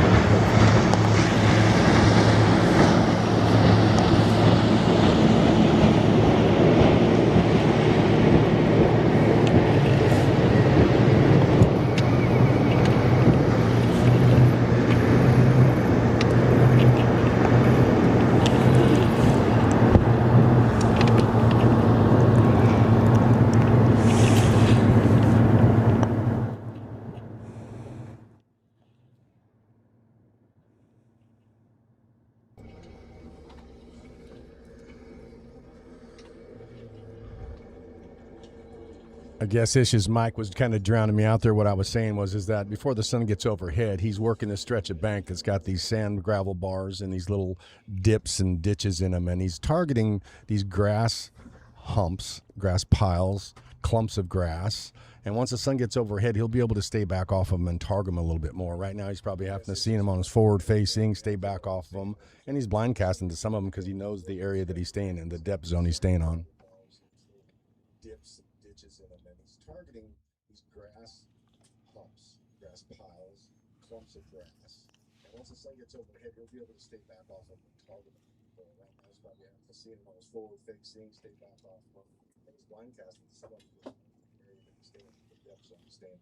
I guess Ish's mic was kind of drowning me out there. What I was saying is that before the sun gets overhead, he's working this stretch of bank that's got these sand gravel bars and these little dips and ditches in them, and he's targeting these grass humps, grass piles, clumps of grass. And once the sun gets overhead, he'll be able to stay back off of them and target them a little bit more. Right now, he's probably having to see them on his forward facing, stay back off of them, and he's blind casting to some of them because he knows the area that he's staying in, the depth zone he's staying on. Dips and ditches in them, and he's targeting these grass humps, grass piles, clumps of grass. And once the sun gets overhead, he'll be able to stay back off of them and target them. But right now, he's probably having to see them on his forward facing, stay back off of them, and he's blind casting to some of them. The depth zone he's staying.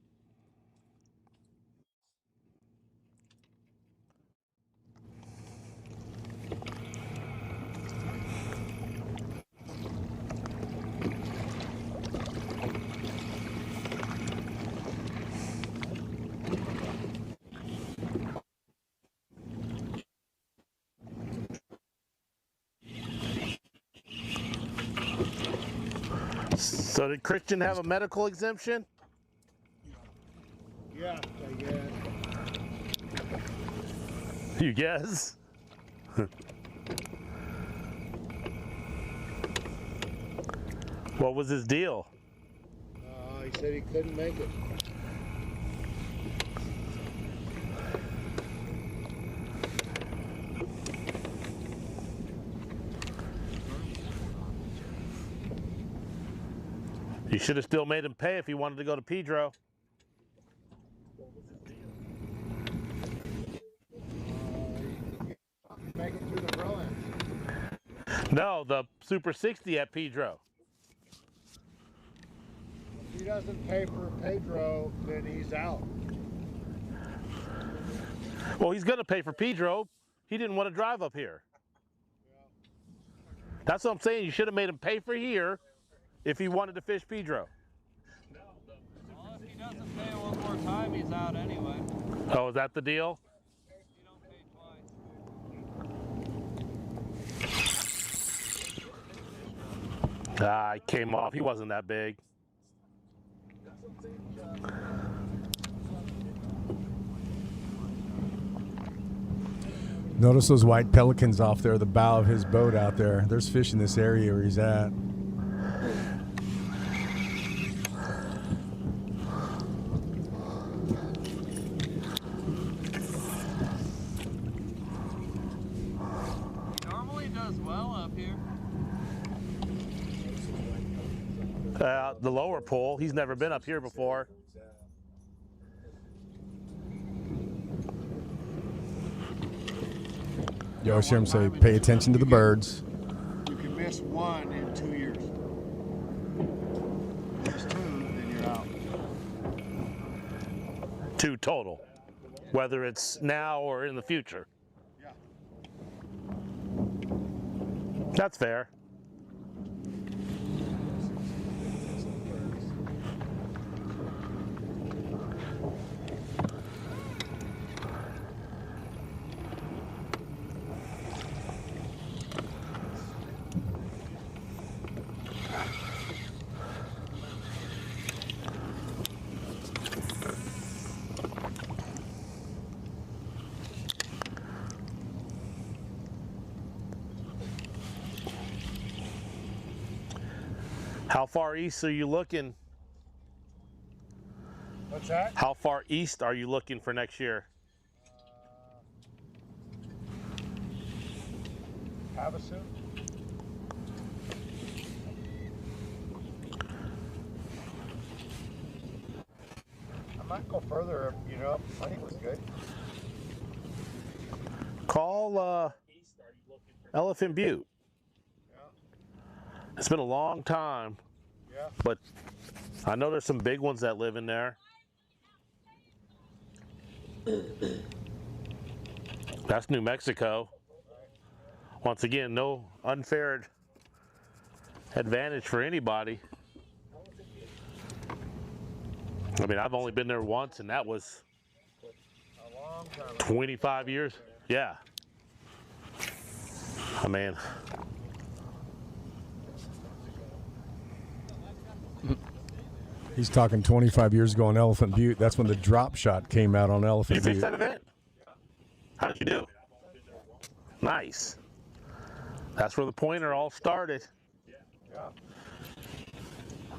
So did Christian have a medical exemption? Yeah, I guess. You guess? What was his deal? He said he couldn't make it. You should have still made him pay if he wanted to go to Pedro. Make it through the Pro-Am. No, the Super 60 at Pedro. If he doesn't pay for Pedro, then he's out. Well, he's going to pay for Pedro. He didn't want to drive up here. That's what I'm saying. You should have made him pay for here if he wanted to fish Pedro. Well, if he doesn't pay one more time, he's out anyway. Oh, is that the deal? You don't pay twice. Ah, he came off. He wasn't that big. Notice those white pelicans off there, the bow of his boat out there. There's fish in this area where he's at. The lower pool. He's never been up here before. You always hear him say, pay attention to the birds. You can miss one in 2 years. Miss two, then you're out. 2 total, whether it's now or in the future. Yeah. That's fair. How far east are you looking? What's that? How far east are you looking for next year? Havasu? I might go further, you know, money was good. Call Elephant Butte. It's been a long time, Yeah. but I know there's some big ones that live in there. That's New Mexico. Once again, no unfair advantage for anybody. I mean, I've only been there once, and that was A long time ago. 25 years. Yeah. I mean, He's talking 25 years ago on Elephant Butte. That's when the drop shot came out on Elephant you fixed Butte. that event? How'd you do? Nice. That's where the pointer all started. Yeah.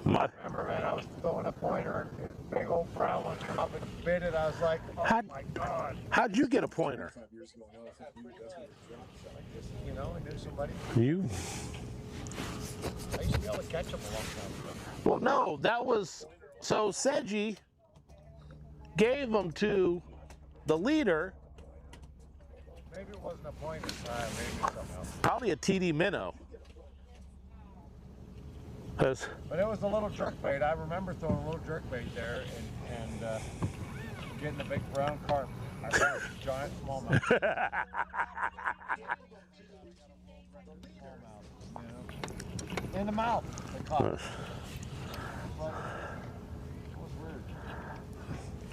My, Remember, man, I was throwing a pointer and a big old brown one come up and bit it. I was like, oh my God. how'd you get a pointer? You know, I knew somebody. You? I used to be able to catch them a long time ago. Well, no, that was, so Seji gave them to the leader, Maybe it wasn't a pointer, maybe something else. probably a TD minnow. 'Cause But it was a little jerkbait. I remember throwing a little jerkbait there and getting a big brown carp. I thought it was a giant smallmouth. Smallmouth, you know. In the mouth, they caught it. But it was weird.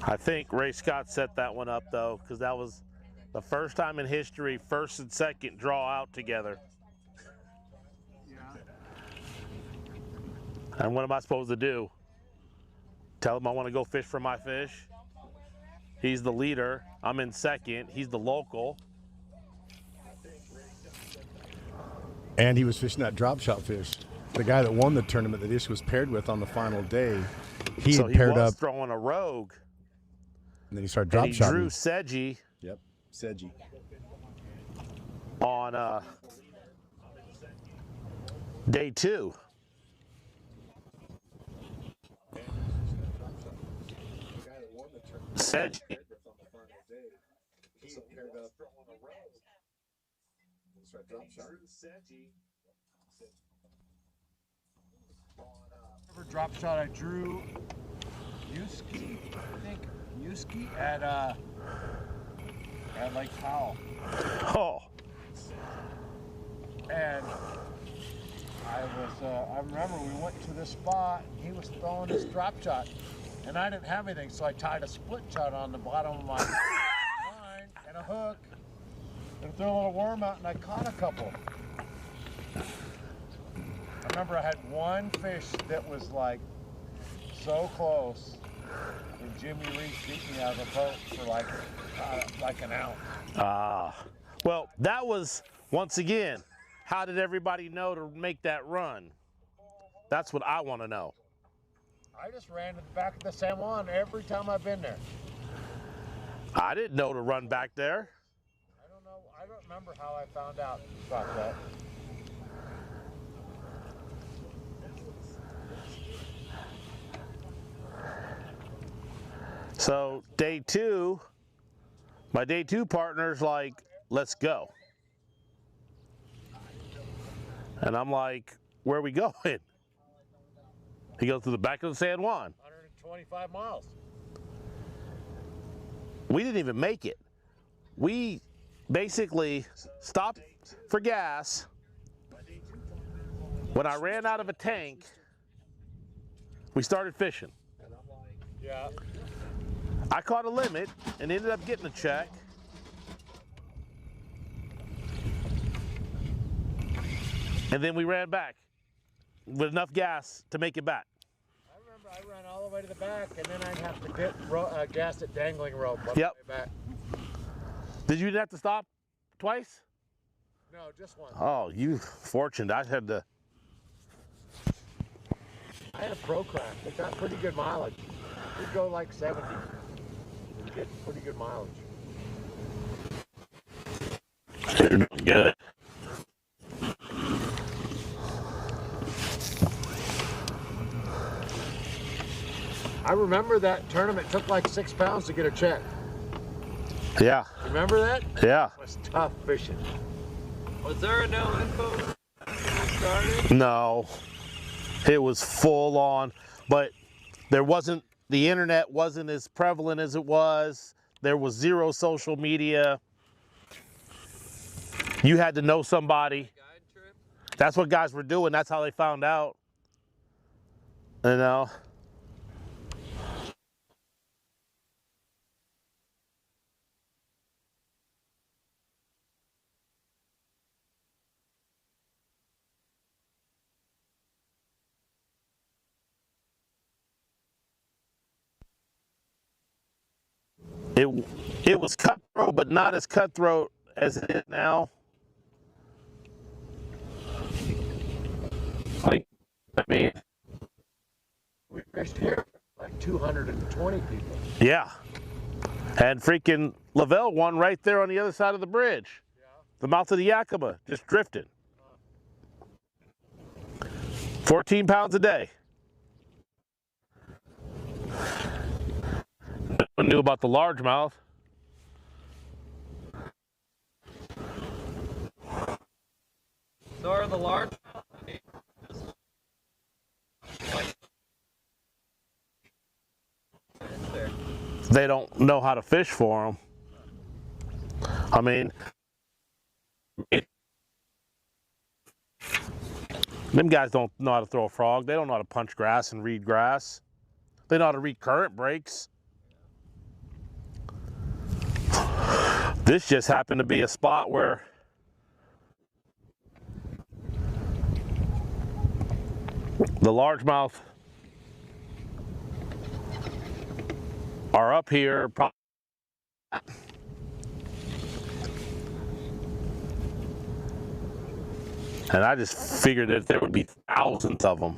I think Ray Scott set that one up, though, because that was the first time in history first and second draw out together. And what am I supposed to do? Tell him I want to go fish for my fish? He's the leader. I'm in second. He's the local. And he was fishing that drop shot fish. The guy that won the tournament that Ish was paired with on the final day, he So had he paired was up. throwing a rogue. And then he started And drop he shotting. drew Seji. Yep, Seji. On day 2. Seji. Never drop shot. I drew Yuski, I think. Yuski at Lake Powell. Oh. And I remember we went to this spot and he was throwing his drop shot and I didn't have anything, so I tied a split shot on the bottom of my line and a hook and threw a little worm out and I caught a couple. I remember I had one fish that was like so close and Jimmy Reese beat me out of a boat for like an ounce. Well, that was, once again, how did everybody know to make that run? That's what I want to know. I just ran to the back of the San Juan every time I've been there. I didn't know to run back there. I don't know. I don't remember how I found out about that. So day 2, my day 2 partner's like, let's go. And I'm like, where are we going? He goes to the back of the San Juan. 125 miles. We didn't even make it. We basically stopped for gas. When I ran out of a tank, we started fishing. Yeah. I caught a limit and ended up getting a check. And then we ran back with enough gas to make it back. I remember I ran all the way to the back, and then I'd have to get gas at Dangling Rope on Yep. the way back. Did you have to stop twice? No, just one. Oh, you fortunate. I had to. I had a Pro Craft. It got pretty good mileage. We'd go like 70. We'd get pretty good mileage. Good. I remember that tournament took like 6 pounds to get a check. Yeah. Remember that? Yeah. It was tough fishing. Was there no info started? No. It was full on, but there wasn't, the internet wasn't as prevalent as it was. There was zero social media. You had to know somebody. That's what guys were doing. That's how they found out. You know? It was cutthroat, but not as cutthroat as it is now. Like, I mean, We fished here like 220 people. yeah. And freaking Lavelle won right there on the other side of the bridge. The mouth of the Yakima, just drifting. 14 pounds a day. No one knew about the largemouth. So are the large. They don't know how to fish for them. I mean, them guys don't know how to throw a frog. They don't know how to punch grass and read grass. They know how to read current breaks. This just happened to be a spot where the largemouth are up here. And I just figured that there would be thousands of them,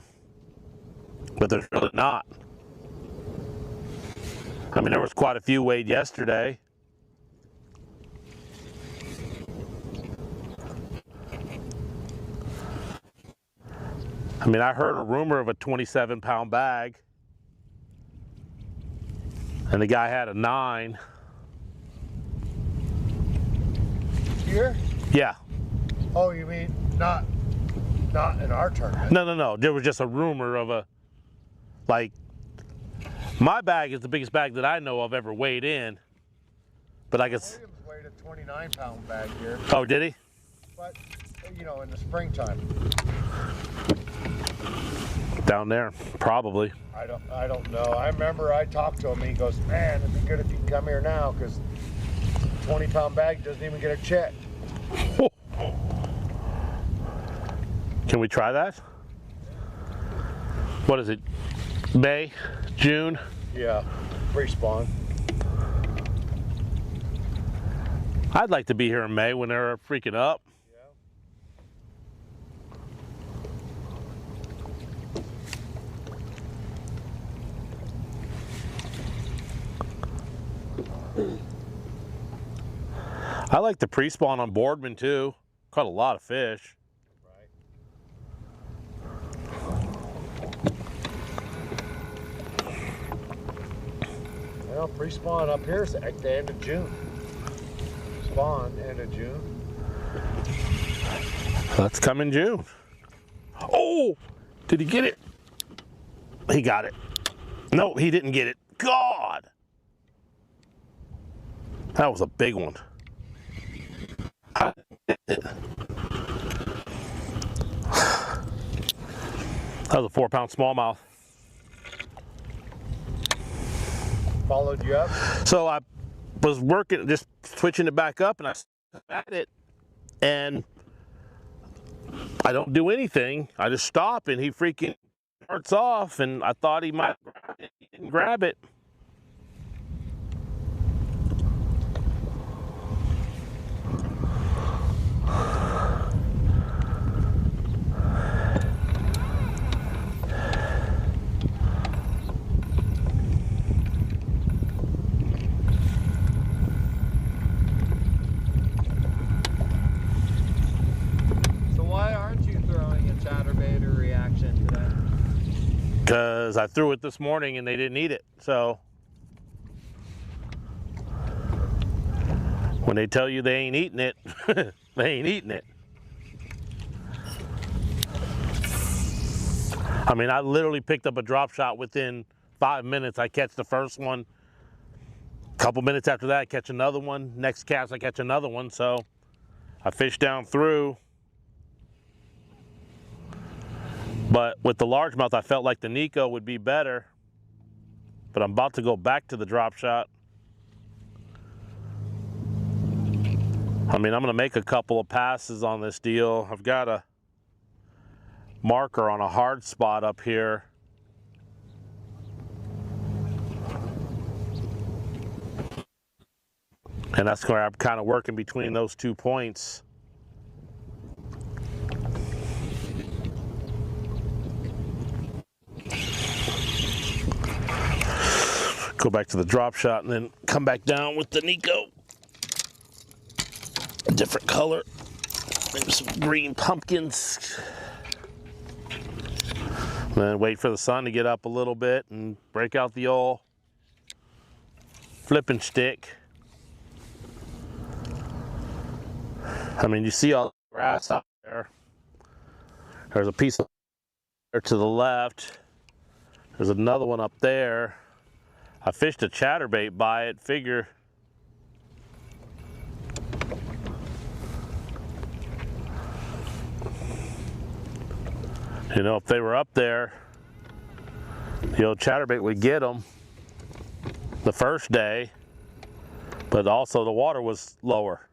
but there's really not. I mean, there was quite a few weighed yesterday. I mean, I heard a rumor of a 27-pound bag, and the guy had a 9. Here? Yeah. Oh, you mean not in our tournament? No. There was just a rumor of a, like, my bag is the biggest bag that I know of ever weighed in, but I guess. Williams weighed a 29-pound bag here. Oh, did he? But, you know, in the springtime. Down there, probably. I don't know. I remember I talked to him and he goes, man, it'd be good if you could come here now because 20-pound bag doesn't even get a check. Can we try that? What is it? May? June? Yeah, pre-spawn. I'd like to be here in May when they're freaking up. I like the pre-spawn on Boardman too. Caught a lot of fish. Well, No, pre-spawn up here is at the end of June. Spawn, end of June. Let's come in June. Oh, did he get it? He got it. No, he didn't get it. God. That was a big one. That was a 4-pound smallmouth. Followed you up? So I was working, just switching it back up, and I at it, and I don't do anything. I just stop, and he freaking starts off, and I thought he might grab it. He didn't grab it. Chatterbait reaction to that? Because I threw it this morning and they didn't eat it. So when they tell you they ain't eating it, they ain't eating it. I mean, I literally picked up a drop shot within 5 minutes. I catch the first one. A couple minutes after that, I catch another one. Next cast, I catch another one. So I fished down through. But with the largemouth, I felt like the Nico would be better. But I'm about to go back to the drop shot. I mean, I'm going to make a couple of passes on this deal. I've got a marker on a hard spot up here. And that's where I'm kind of working between those 2 points. Go back to the drop shot and then come back down with the Nico. A different color. Maybe some green pumpkins. And then wait for the sun to get up a little bit and break out the old flipping stick. I mean, you see all the grass out there. There's a piece of there to the left. There's another one up there. I fished a chatterbait by it, figure. You know, if they were up there, the old chatterbait would get them the first day, but also the water was lower.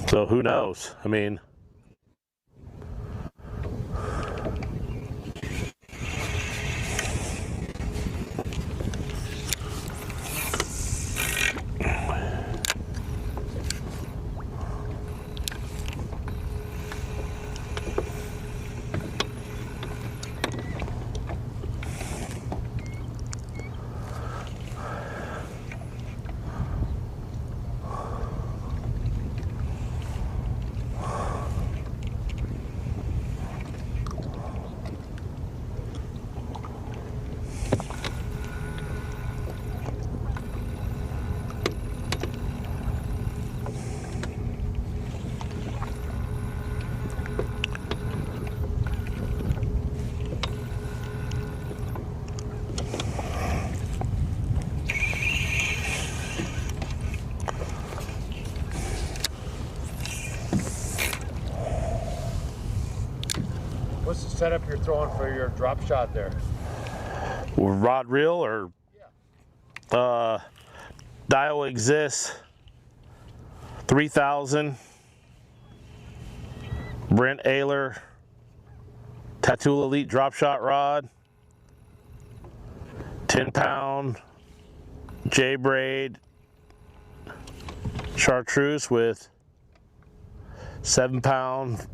So who knows? I mean, What's the setup you're throwing for your drop shot there? rod reel or Daiwa Exist 3000 Brent Ayler Tattoo Elite drop shot rod, 10-pound J-braid chartreuse with 7-pound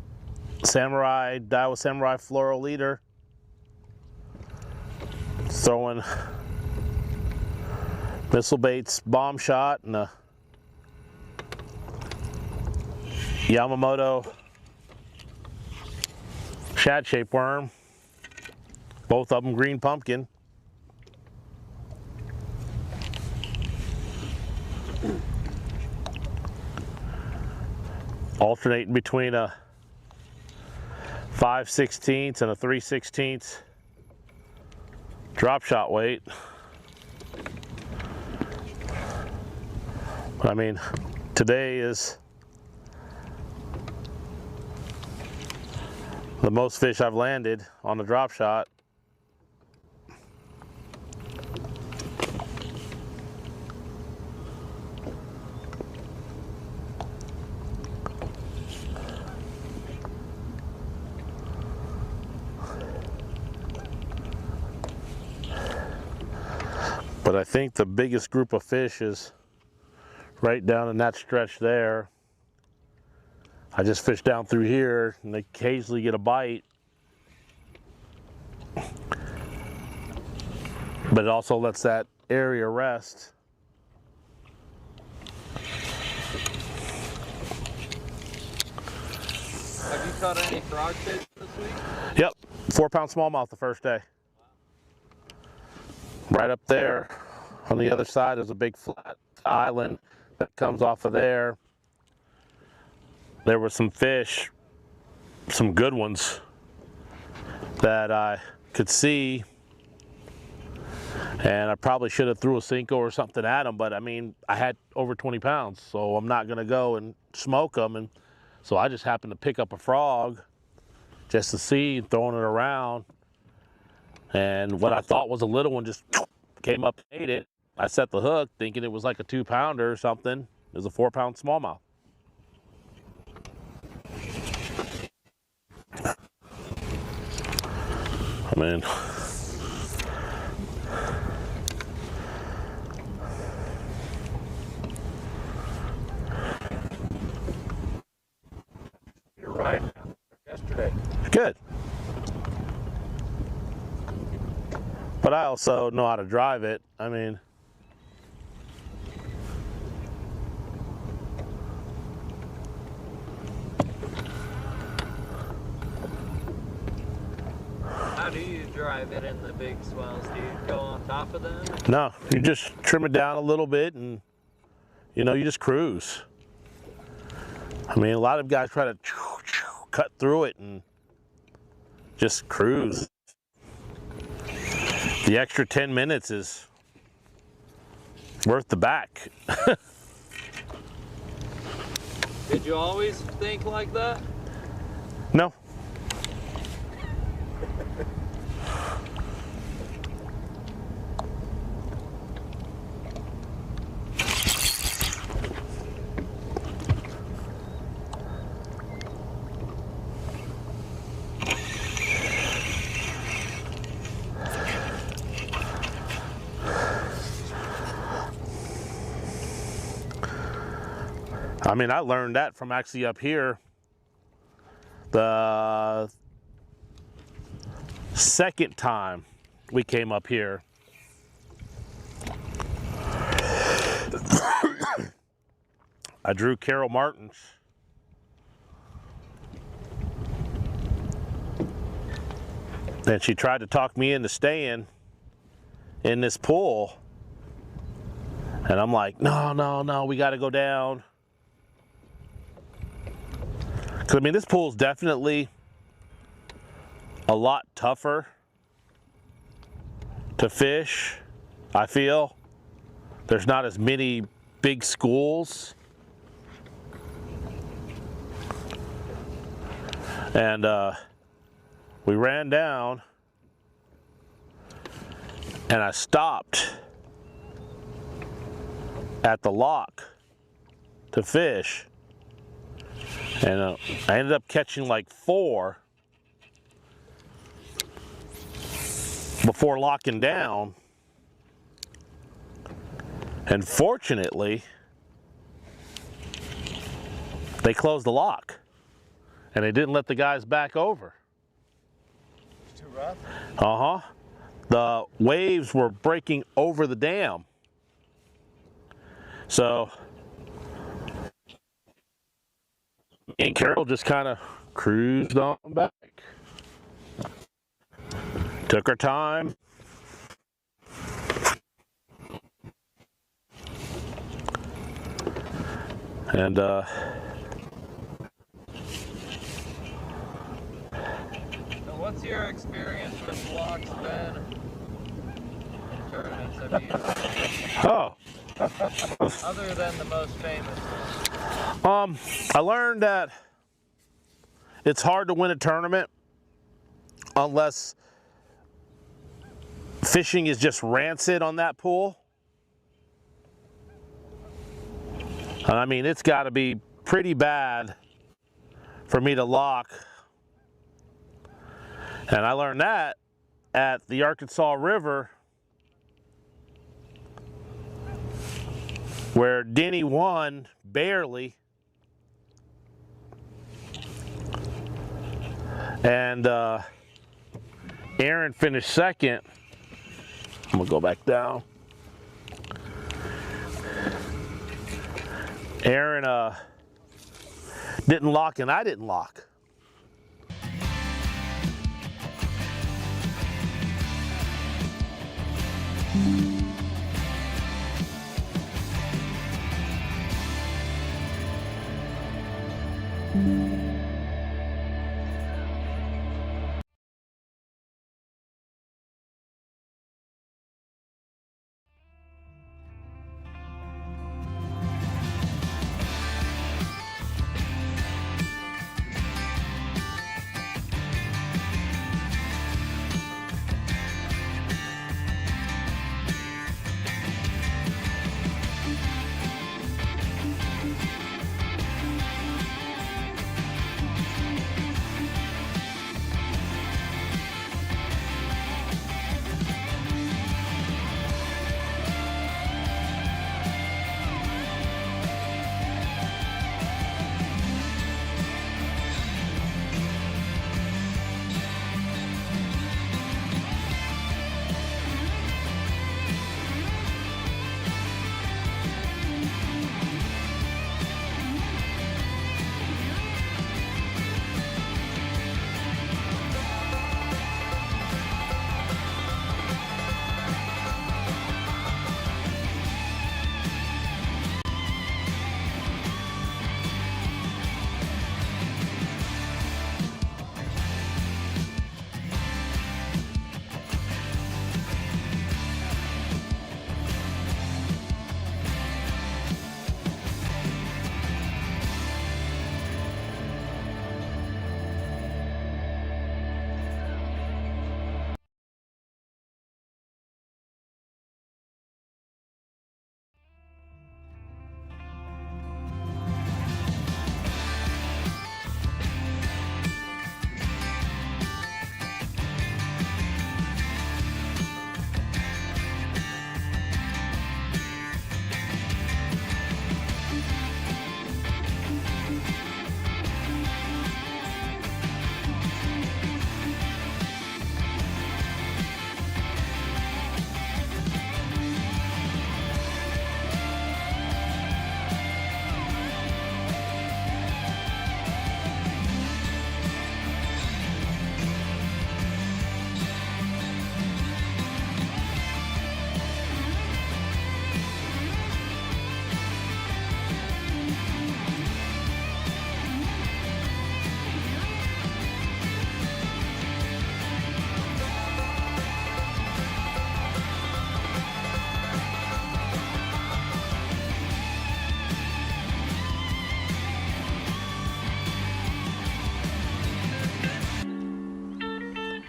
Samurai, Daiwa Samurai floral leader. Throwing missile baits bomb shot and a Yamamoto shad shaped worm. Both of them green pumpkin. alternating between a 5/16 and a 3/16 drop shot weight. I mean, today is the most fish I've landed on the drop shot. But I think the biggest group of fish is right down in that stretch there. I just fish down through here and they occasionally get a bite. But it also lets that area rest. Have you caught any frogfish this week? Yep, 4-pound smallmouth the first day. Right up there on the other side is a big flat island that comes off of there. There were some fish, some good ones, that I could see, and I probably should have threw a Cinco or something at them, but I mean, I had over 20 pounds, so I'm not gonna go and smoke them, and so I just happened to pick up a frog just to see, throwing it around, and what I thought was a little one just came up and ate it. I set the hook thinking it was like a 2-pounder or something. It was a 4-pound smallmouth. I mean, You're right. Yesterday. good. But I also know how to drive it. I mean, How do you drive it in the big swells? Do you go on top of them? no, you just trim it down a little bit and, you know, you just cruise. I mean, a lot of guys try to cut through it and just cruise. The extra 10 minutes is worth the back. Did you always think like that? No. I mean, I learned that from actually up here. The second time we came up here, I drew Carol Martins. And she tried to talk me into staying in this pool. And I'm like, no, we got to go down. Because, I mean, this pool's definitely a lot tougher to fish, I feel. There's not as many big schools. And we ran down, and I stopped at the lock to fish. And I ended up catching like 4 before locking down. And fortunately, they closed the lock and they didn't let the guys back over. Too rough? Uh-huh. The waves were breaking over the dam. So me and Carol just kind of cruised on back. Took our time. And What's your experience with blocks, Ben? In tournaments, have you... Oh. Other than the most famous one. I learned that it's hard to win a tournament unless fishing is just rancid on that pool. And I mean, it's got to be pretty bad for me to lock. And I learned that at the Arkansas River, where Denny won barely. And Aaron finished second. I'm gonna go back down. Aaron didn't lock and I didn't lock.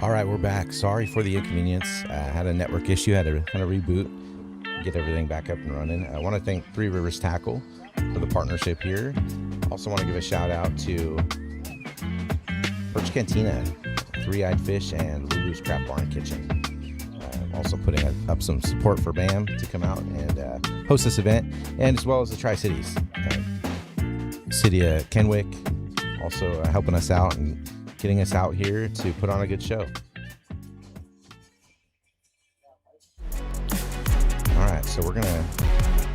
All right, we're back. Sorry for the inconvenience. I had a network issue. I had to kind of reboot, get everything back up and running. I want to thank Three Rivers Tackle for the partnership here. Also want to give a shout out to Perch Cantina, Three Eyed Fish, and Lulu's Craft Bar and Kitchen. Also putting up some support for BAM to come out and host this event, and as well as the Tri-Cities. City of Kennewick also helping us out and getting us out here to put on a good show. All right, so we're gonna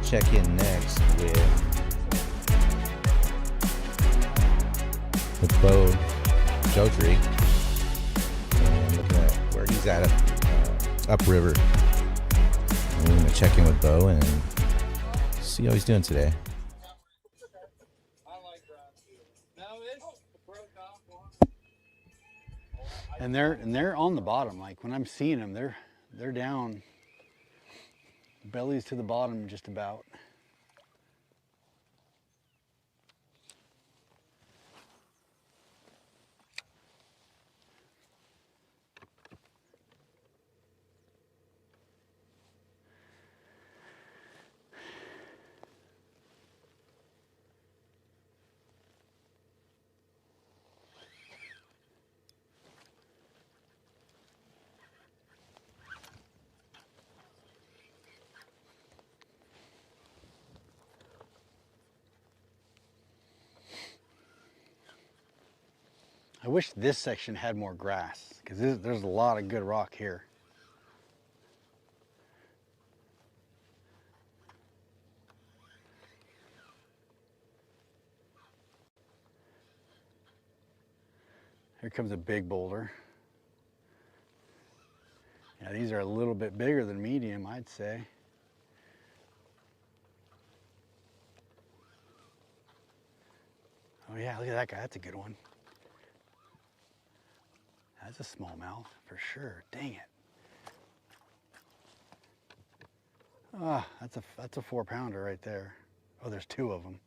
check in next with Bo Jodry, and looking at where he's at upriver. And we're gonna check in with Bo and see how he's doing today. And they're on the bottom. Like when I'm seeing them, they're down, bellies to the bottom just about. I wish this section had more grass, because there's a lot of good rock here. Here comes a big boulder. Yeah, these are a little bit bigger than medium, I'd say. Oh yeah, look at that guy, that's a good one. That's a smallmouth for sure. Dang it. Ah, that's a 4-pounder right there. Oh, there's 2 of them.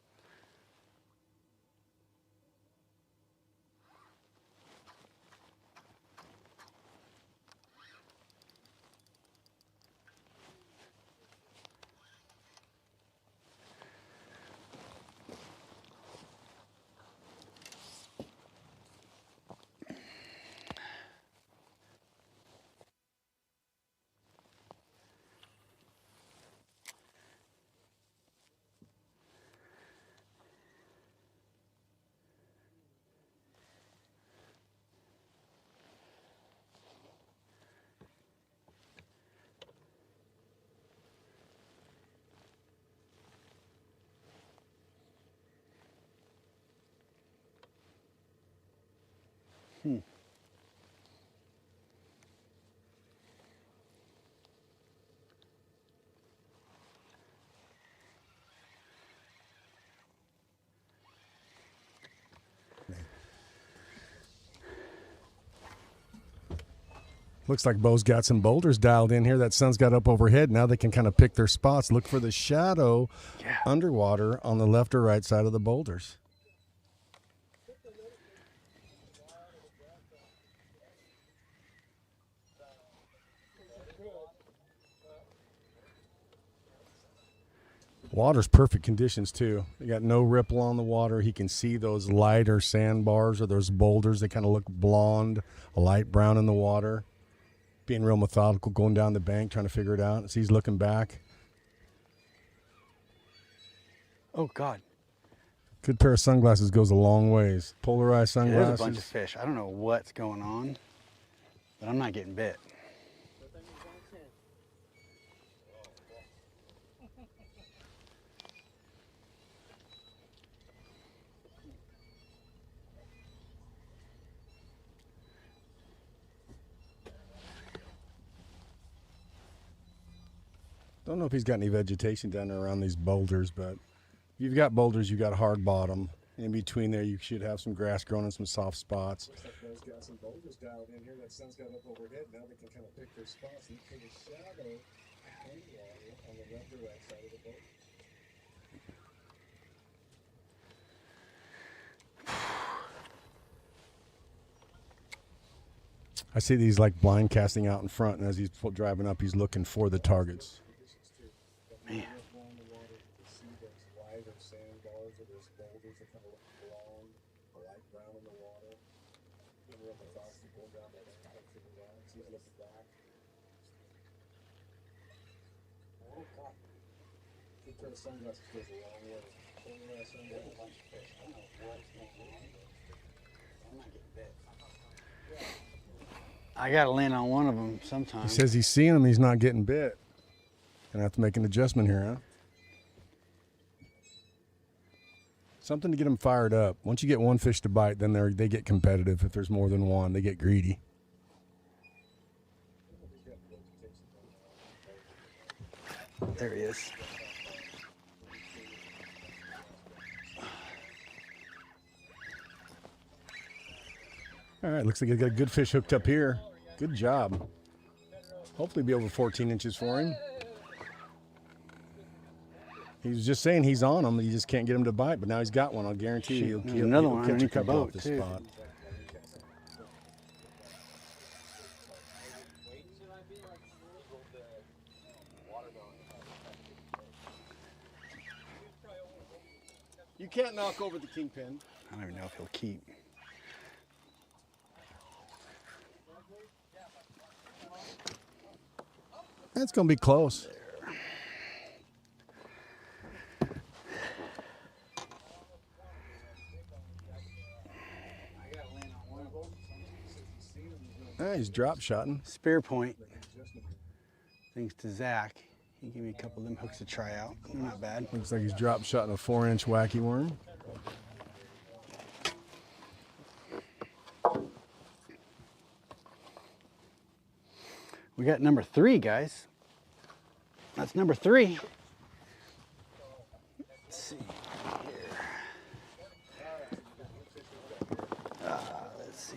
Looks like Bo's got some boulders dialed in here. That sun's got up overhead. Now they can kind of pick their spots. Look for the shadow underwater on the left or right side of the boulders. Water's perfect conditions too. You got no ripple on the water. He can see those lighter sandbars or those boulders. They kind of look blonde, a light brown in the water. Being real methodical, going down the bank, trying to figure it out. As he's looking back. Oh God. Good pair of sunglasses goes a long ways. Polarized sunglasses. There's a bunch of fish. I don't know what's going on, but I'm not getting bit. Don't know if he's got any vegetation down there around these boulders, but if you've got boulders, you've got a hard bottom. In between there, you should have some grass growing in some soft spots. Looks like those got some boulders dialed in here. That sun's got up overhead. Now they can kind of pick their spots and look for the shadow underwater on the left or right side of the boat. I see these like blind casting out in front, and as he's driving up, he's looking for the targets. Man. Sunglasses goes a long way. There's a bunch of fish. I don't know what's going on. I'm not getting bit. I got to land on one of them sometime. He says he's seeing them, he's not getting bit. Gonna have to make an adjustment here, huh? Something to get them fired up. Once you get one fish to bite, then they get competitive. If there's more than one, they get greedy. There he is. All right, looks like he's got a good fish hooked up here. Good job. Hopefully be over 14 inches for him. He was just saying he's on him, you just can't get him to bite, but now he's got one. I'll guarantee you. Another one catch a underneath the couple boat, off the too. spot. You can't knock over the kingpin. I don't even know if he'll keep. That's going to be close. He's drop shotting. Spear point. Thanks to Zach. He gave me a couple of them hooks to try out. They're not bad. Looks like he's drop shotting a 4-inch wacky worm. We got number 3, guys. That's number 3. Let's see here. Let's see.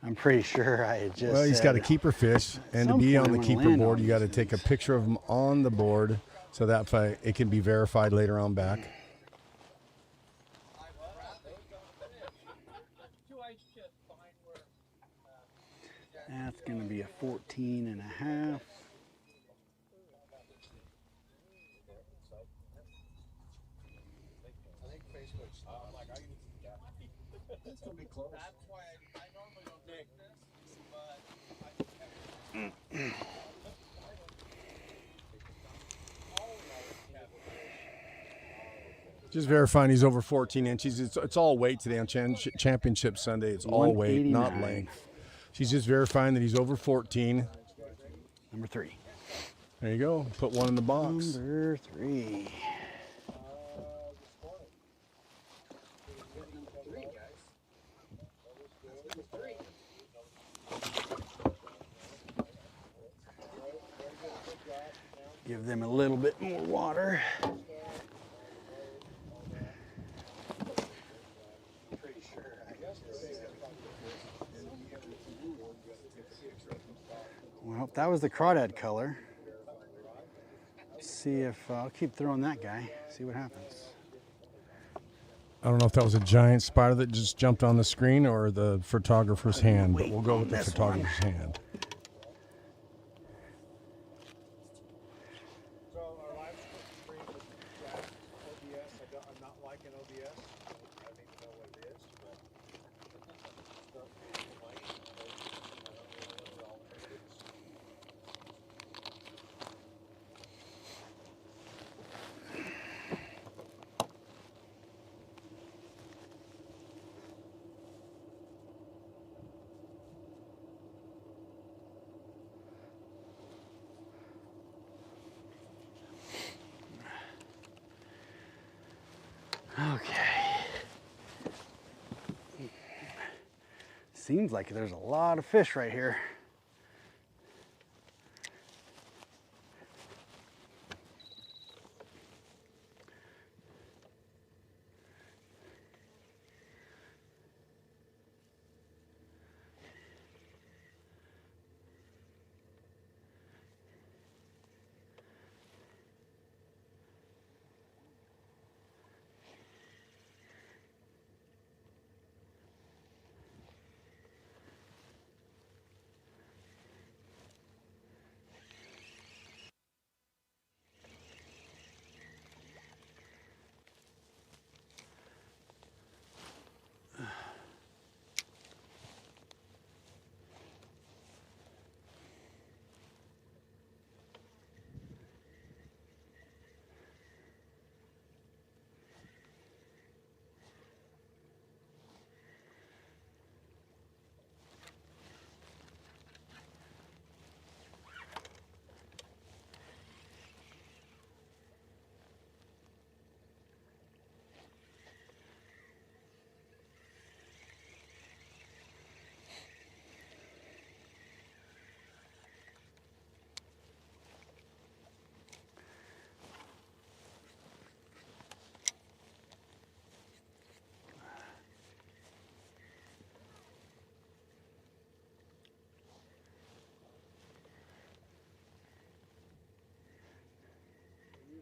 I'm pretty sure I had just. Well, he's got a said keeper fish, and to some be point on the I'm gonna keeper land board, on you got to take a picture of him on the board so that it can be verified later on back. That's going to be a 14 and a half. It's gonna be close. That's why I normally don't take this, but Just verifying he's over 14 inches. It's all weight today on Championship Sunday. It's all weight, not 189. length. She's just verifying that he's over 14. Number 3. There you go. Put one in the box. Number 3. Give them a little bit more water. Well, that was the crawdad color. Let's see if I'll keep throwing that guy. See what happens. I don't know if that was a giant spider that just jumped on the screen or the photographer's hand, but we'll go with the this photographer's hand. so our live stream is OBS. I'm not liking OBS. I don't even know what it is, but Okay. Seems like there's a lot of fish right here.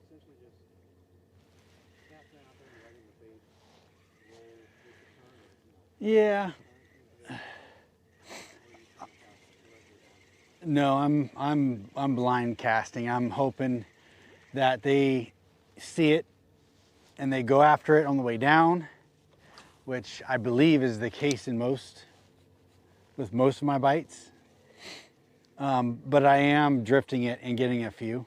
essentially just casting out there and letting the bait roll with the current? Yeah. No, I'm blind casting. I'm hoping that they see it and they go after it on the way down, which I believe is the case in with most of my bites. But I am drifting it and getting a few.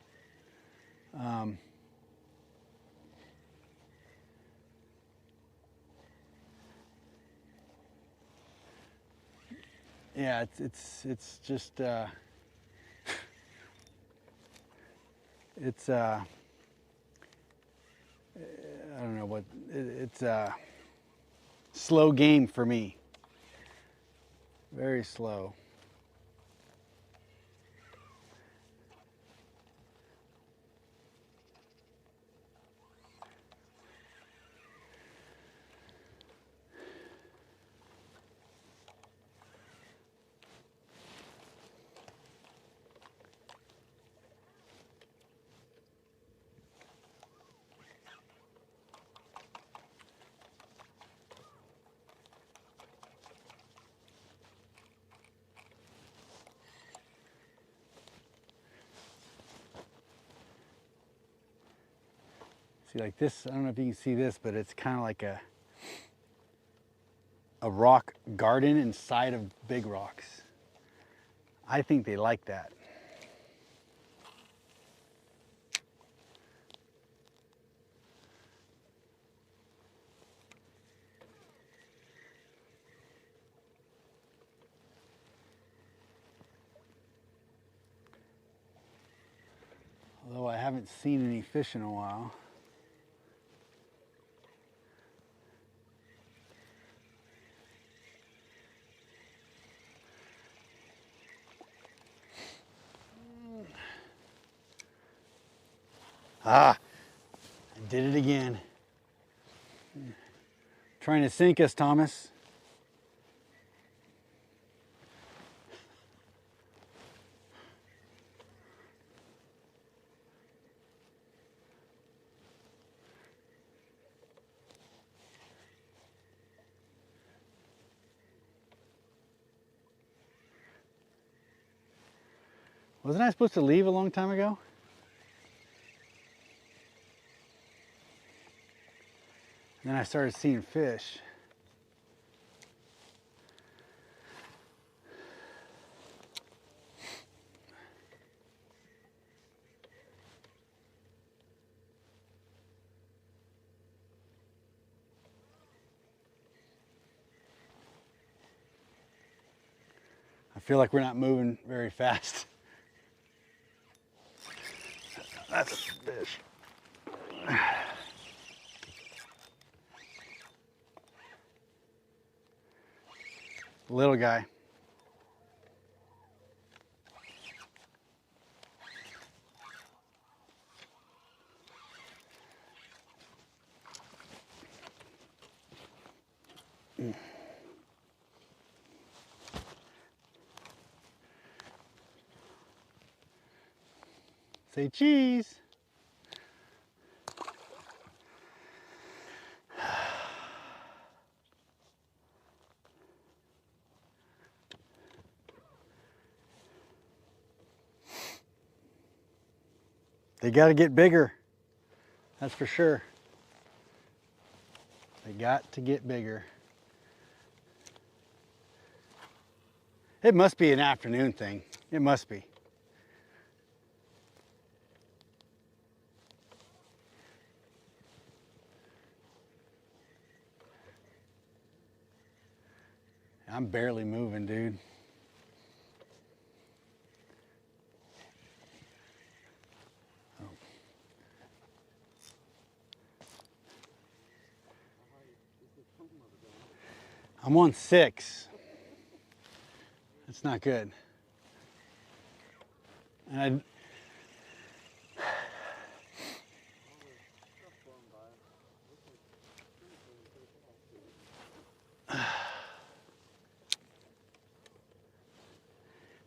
Yeah, it's just it's I don't know what it's a slow game for me. Very slow. See, like this, I don't know if you can see this, but it's kind of like a rock garden inside of big rocks. I think they like that. Although I haven't seen any fish in a while. Ah, I did it again. Trying to sink us, Thomas. Wasn't I supposed to leave a long time ago? And then I started seeing fish. I feel like we're not moving very fast. That's a fish. Little guy. Say cheese. They got to get bigger. That's for sure. They got to get bigger. It must be an afternoon thing. It must be. I'm barely moving, dude. I'm on 6. That's not good. And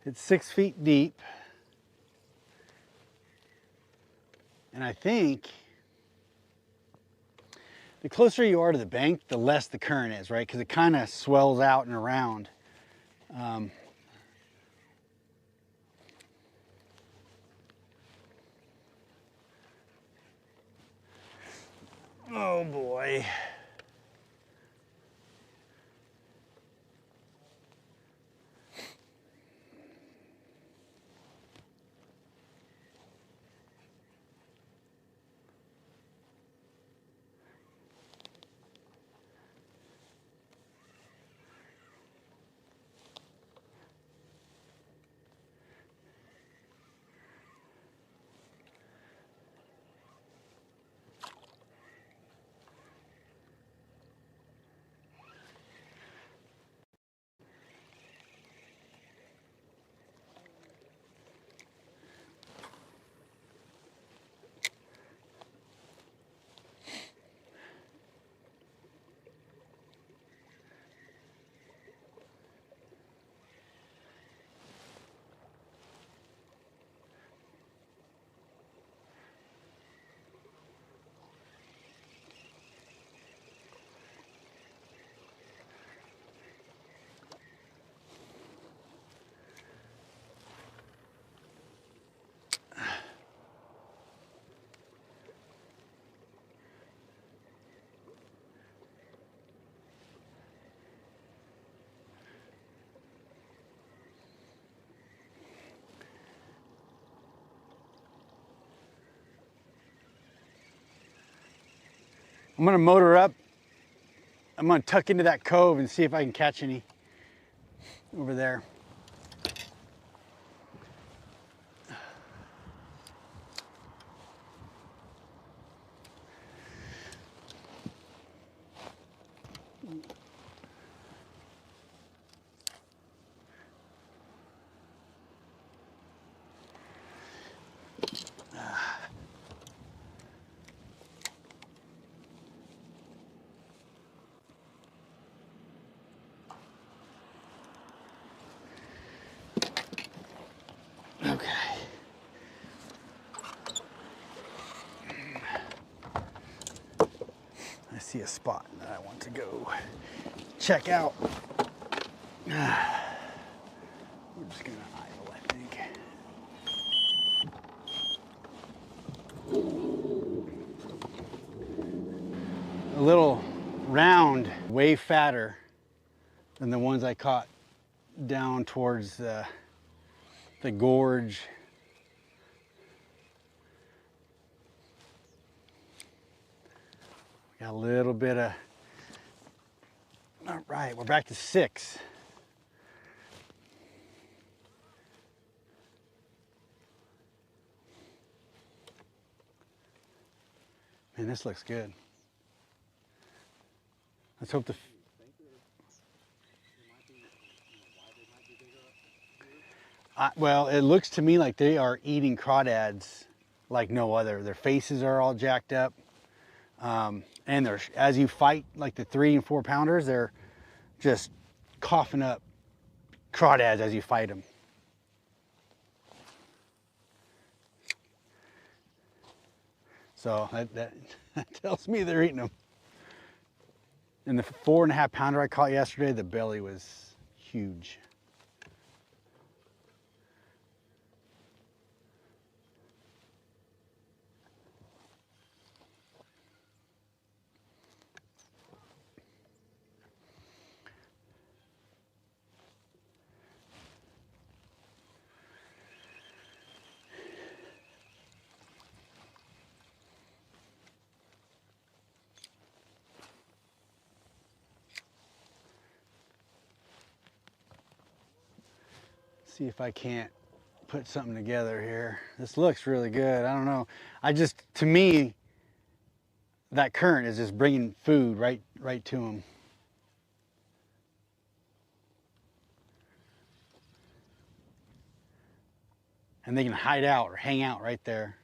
it's 6 feet deep. And I think the closer you are to the bank, the less the current is, right? Because it kind of swells out and around. Oh boy. I'm gonna motor up. I'm gonna tuck into that cove and see if I can catch any over there. Okay. I see a spot that I want to go check out. We're just gonna idle, I think. A little round, way fatter than the ones I caught down towards the gorge. Got a little bit of, all right, we're back to 6. Man, this looks good. Let's hope the, well, it looks to me like they are eating crawdads like no other. Their faces are all jacked up. And they're, as you fight like the 3 and 4 pounders, they're just coughing up crawdads as you fight them. So that tells me they're eating them. And the 4.5 pounder I caught yesterday, the belly was huge. See if I can't put something together here. This looks really good. I don't know. To me, that current is just bringing food right to them. And they can hide out or hang out right there.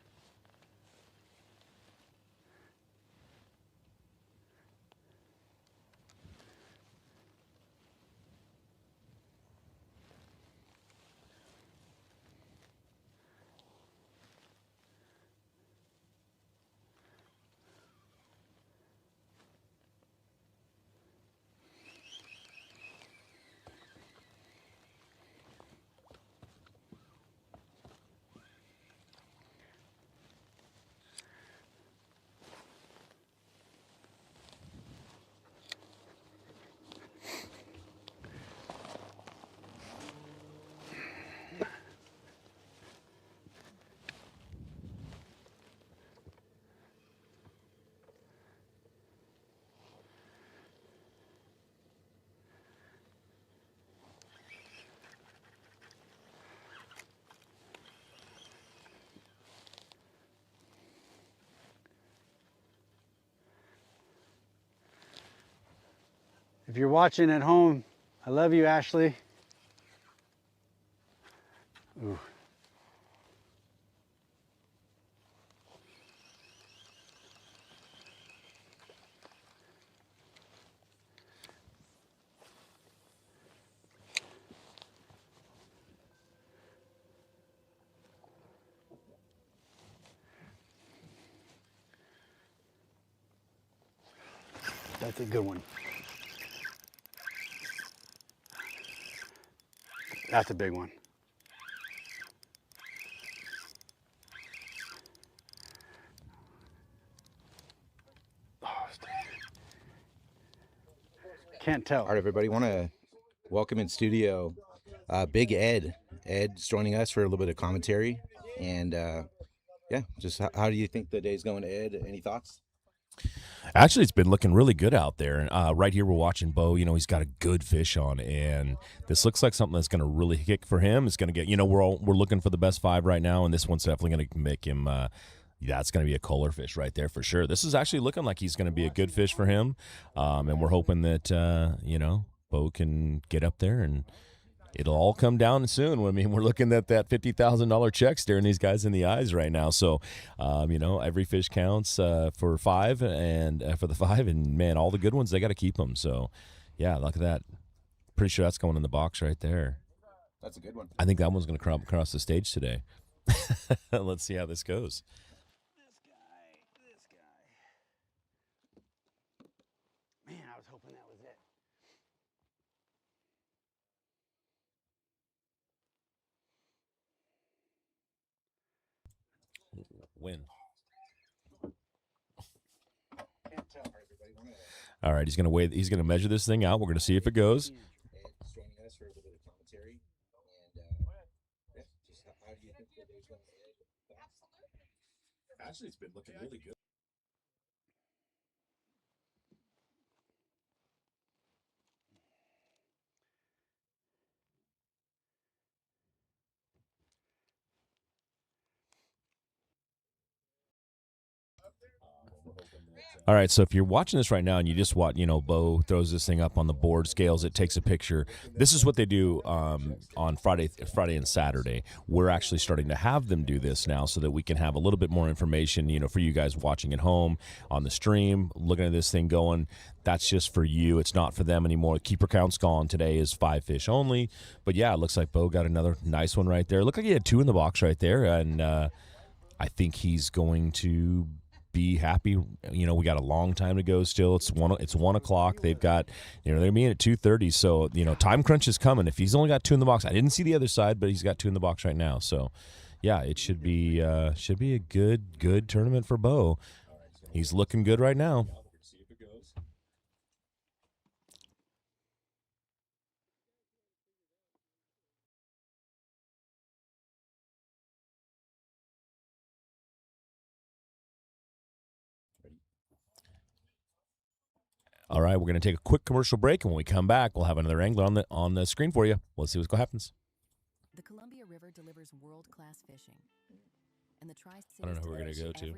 If you're watching at home, I love you, Ashley. Ooh. That's a good one. That's a big one. Can't tell. All right, everybody, want to welcome in studio Big Ed. Ed's joining us for a little bit of commentary. And yeah, just how do you think the day's going, Ed? Any thoughts? Actually, it's been looking really good out there. Right here, we're watching Bo. You know, he's got a good fish on, and this looks like something that's going to really kick for him. It's going to get, you know, we're looking for the best 5 right now, and this one's definitely going to make him. That's going to be a Kohler fish right there for sure. This is actually looking like he's going to be a good fish for him, and we're hoping that you know, Bo can get up there and it'll all come down soon. I mean, we're looking at that $50,000 check staring these guys in the eyes right now. So, you know, every fish counts for 5 and for the 5. And, man, all the good ones, they got to keep them. So, yeah, look at that. Pretty sure that's going in the box right there. That's a good one. I think that one's going to come across the stage today. Let's see how this goes. Man, I was hoping that was it. Win. All right, he's gonna weigh. He's gonna measure this thing out. We're gonna see if it goes. Ed's joining us for a little bit of commentary. And yeah, just how do you think the day's going, Ed? Actually, it's been looking really good. All right, so if you're watching this right now and you just watch, you know, Bo throws this thing up on the board, scales it, takes a picture. This is what they do on Friday and Saturday. We're actually starting to have them do this now so that we can have a little bit more information, you know, for you guys watching at home on the stream, looking at this thing going. That's just for you. It's not for them anymore. Keeper count's gone. Today is 5 fish only. But, yeah, it looks like Bo got another nice one right there. Looked like he had 2 in the box right there, and I think he's going to be happy. You know, we got a long time to go still. It's 1 o'clock. They've got, you know, they're meeting at 2:30. So, you know, time crunch is coming. If he's only got 2 in the box, I didn't see the other side, but he's got 2 in the box right now. So, yeah, it should be a good tournament for Bo. He's looking good right now. All right, we're going to take a quick commercial break, and when we come back, we'll have another angler on the screen for you. Let's see what happens. The Columbia River delivers world-class fishing. And the I don't know who we're going to go to.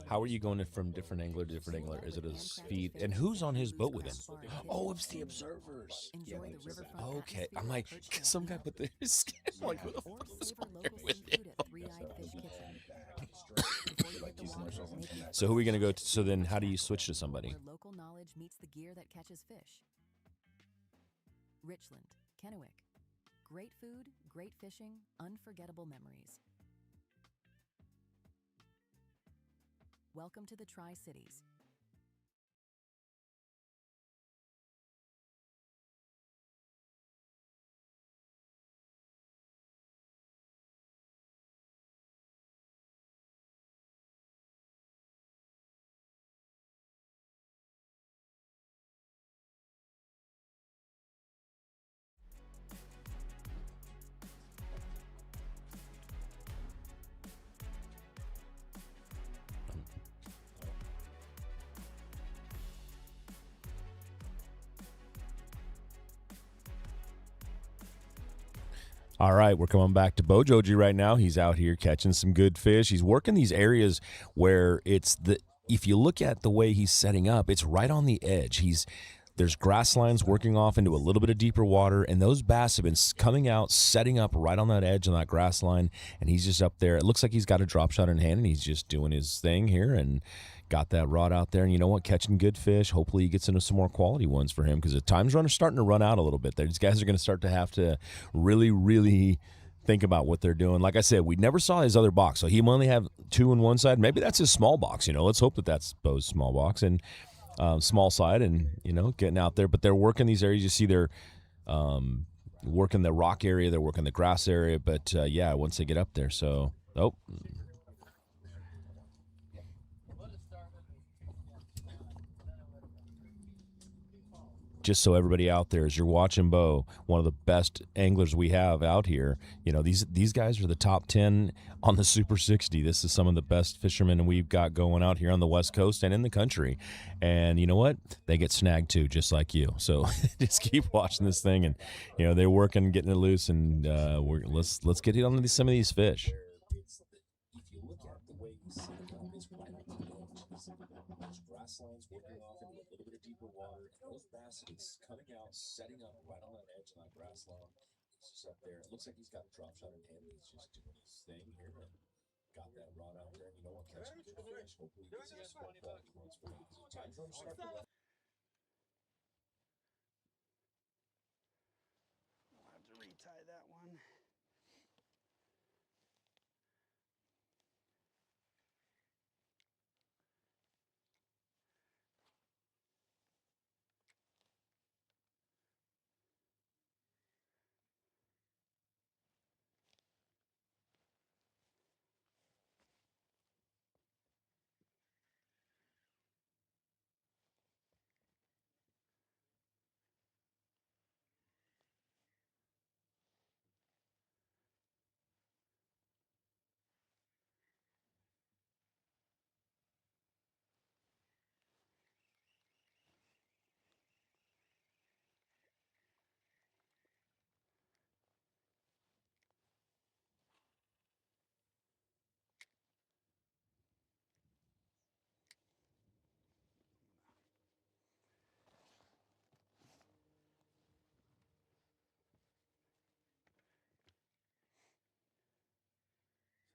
How are you going from different angler to different angler? Is it a speed? And who's on his boat with him? Oh, it's the observers. Okay. I'm like, some guy put his skin. Like, who the fuck is on there with him? So who are we going to go to? So then how do you switch to somebody? Where local knowledge meets the gear that catches fish. Richland, Kennewick. Great food, great fishing, unforgettable memories. Welcome to the Tri-Cities. All right, we're coming back to Bo Joji right now. He's out here catching some good fish. He's working these areas where if you look at the way he's setting up, it's right on the edge. He's There's grass lines working off into a little bit of deeper water, and those bass have been coming out, setting up right on that edge on that grass line, and he's just up there. It looks like he's got a drop shot in hand, and he's just doing his thing here and got that rod out there. And you know what? Catching good fish. Hopefully he gets into some more quality ones for him, because the time's starting to run out a little bit there. These guys are going to start to have to really, really think about what they're doing. Like I said, we never saw his other box, so he only have 2 on one side. Maybe that's his small box. Let's hope that that's Bo's small box and small side, and getting out there. But they're working these areas. You see they're working the rock area, they're working the grass area. But yeah, once they get up there, so just so everybody out there, as you're watching Bo, one of the best anglers we have out here, these guys are the top 10 on the Super 60. This is some of the best fishermen we've got going out here on the West Coast and in the country. And you know what? They get snagged too, just like you. So just keep watching this thing, and they're working, getting it loose, and let's get it on some of these fish. If you look at the way you see it, it's right on the edge. There's grass lines working off into a little bit of deeper water, and those bass is coming out, setting up right on that edge on that grass line. He's just up there. It looks like he's got a drop shot in hand. He's just doing his thing here and got that rod out there. You know what? Catching good fish. Hopefully he gets some more quality ones for you. Time for him to start to run. I'll have to retie that one.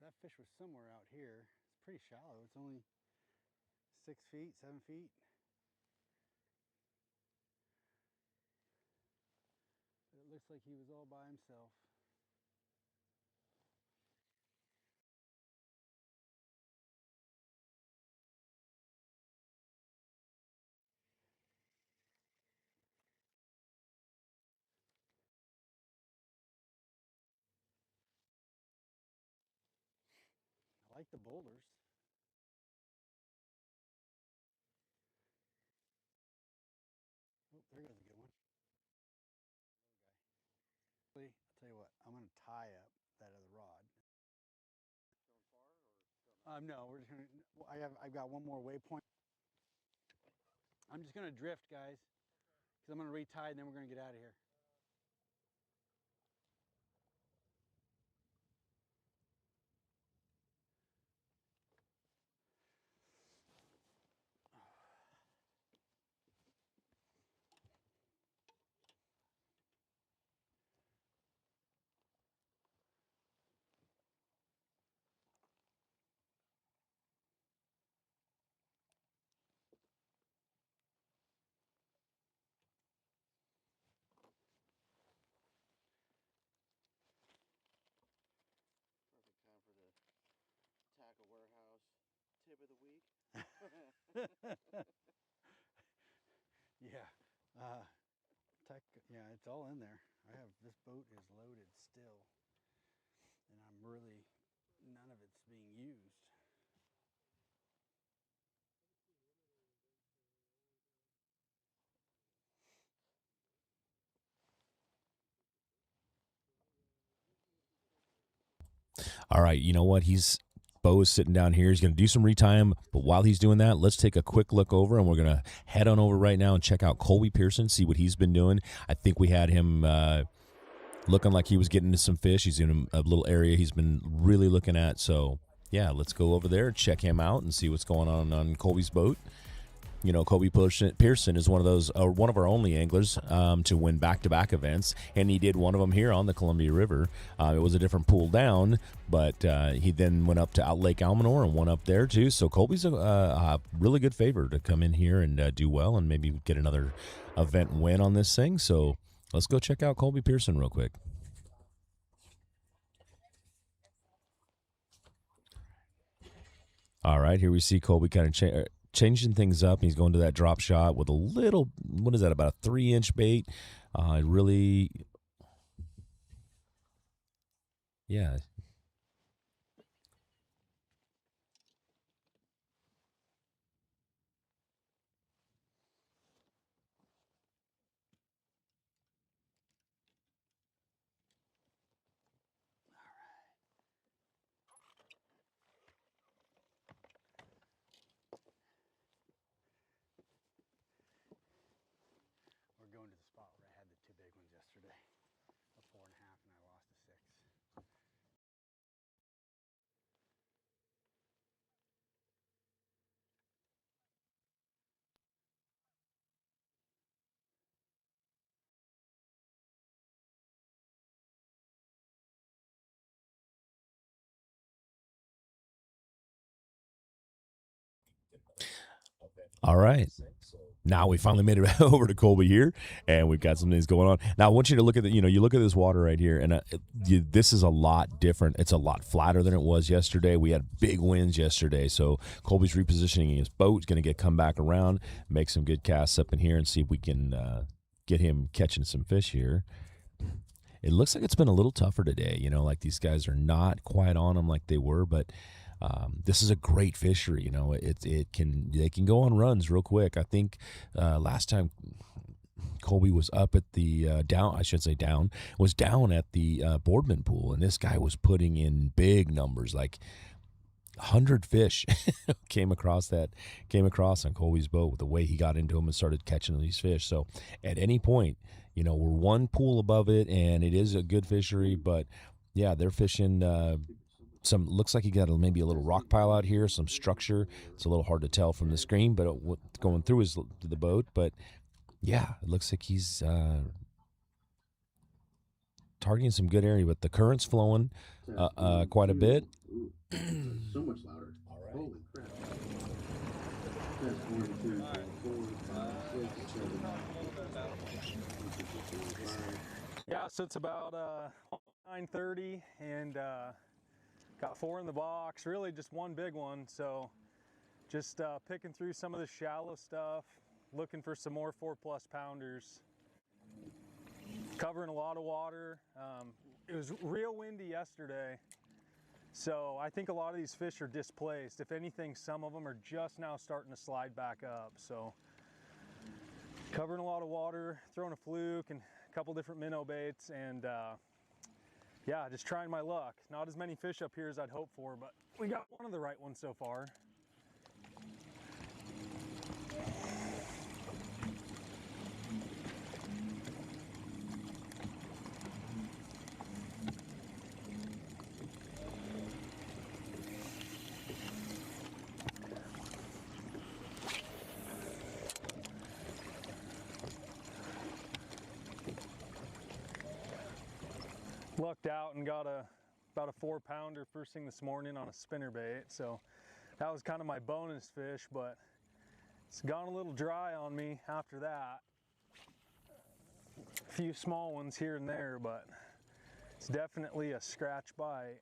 That fish was somewhere out here. It's pretty shallow. It's only 6 feet, 7 feet. But it looks like he was all by himself. I like the boulders. Oh, there goes a good one. I'll tell you what, I'm going to tie up that other rod. No, we're just going to, I've got one more waypoint. I'm just going to drift, guys, because I'm going to retie and then we're going to get out of here. Tackle Warehouse tip of the week. Yeah, yeah, it's all in there. This boat is loaded still, and none of it's being used. All right, you know what? Bo is sitting down here. He's going to do some retime, but while he's doing that, let's take a quick look over, and we're going to head on over right now and check out Colby Pearson, see what he's been doing. I think we had him looking like he was getting into some fish. He's in a little area he's been really looking at. So, yeah, let's go over there, check him out, and see what's going on Colby's boat. You know, Colby Pearson is one of those, one of our only anglers to win back-to-back events, and he did one of them here on the Columbia River. It was a different pool down, but he then went up to Lake Almanor and won up there too. So Colby's a really good favor to come in here and do well and maybe get another event win on this thing. So let's go check out Colby Pearson real quick. All right, here we see Colby kind of changing things up. He's going to that drop shot with a little, what is that, about a 3-inch bait. Really, yeah. We're going to the spot where I had the 2 big ones yesterday, a 4.5, and I lost a 6. All right. Now we finally made it over to Colby here, and we've got some things going on. Now I want you to look at you look at this water right here, and this is a lot different. It's a lot flatter than it was yesterday. We had big winds yesterday, so Colby's repositioning his boat. He's going to come back around, make some good casts up in here, and see if we can get him catching some fish here. It looks like it's been a little tougher today. You know, like these guys are not quite on them like they were, but this is a great fishery. You know, they can go on runs real quick. I think last time Colby was up at the was down at the Boardman pool, and this guy was putting in big numbers, like 100 fish came across on Colby's boat with the way he got into them and started catching these fish. So at any point, you know, we're one pool above it, and it is a good fishery, but yeah, they're fishing looks like you got maybe a little rock pile out here, some structure. It's a little hard to tell from the screen, but going through the boat. But yeah, it looks like he's targeting some good area. But the current's flowing quite a bit. So much louder. All right. Holy crap. That's 1, 2, 3, 4, 5, 6, 7. Yeah, so it's about 9:30 and got 4 in the box, really just one big one. So just picking through some of the shallow stuff, looking for some more 4+ pounders. Covering a lot of water. It was real windy yesterday, so I think a lot of these fish are displaced. If anything, some of them are just now starting to slide back up. So covering a lot of water, throwing a fluke and a couple different minnow baits, and yeah, just trying my luck. Not as many fish up here as I'd hoped for, but we got one of the right ones so far. Lucked out and got about a 4 pounder first thing this morning on a spinnerbait, so that was kind of my bonus fish, but it's gone a little dry on me after that. A few small ones here and there, but it's definitely a scratch bite.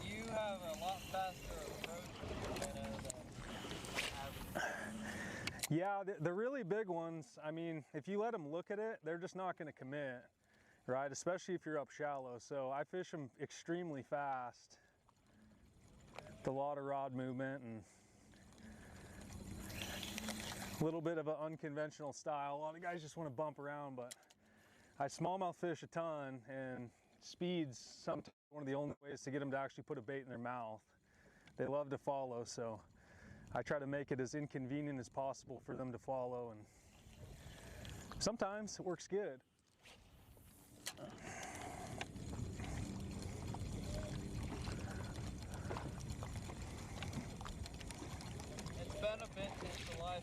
You have a lot faster approach. Yeah, the really big ones, I mean, if you let them look at it, they're just not going to commit, right? Especially if you're up shallow. So I fish them extremely fast. With a lot of rod movement and a little bit of an unconventional style. A lot of guys just want to bump around, but I smallmouth fish a ton, and speed's sometimes one of the only ways to get them to actually put a bait in their mouth. They love to follow, so I try to make it as inconvenient as possible for them to follow, and sometimes it works good.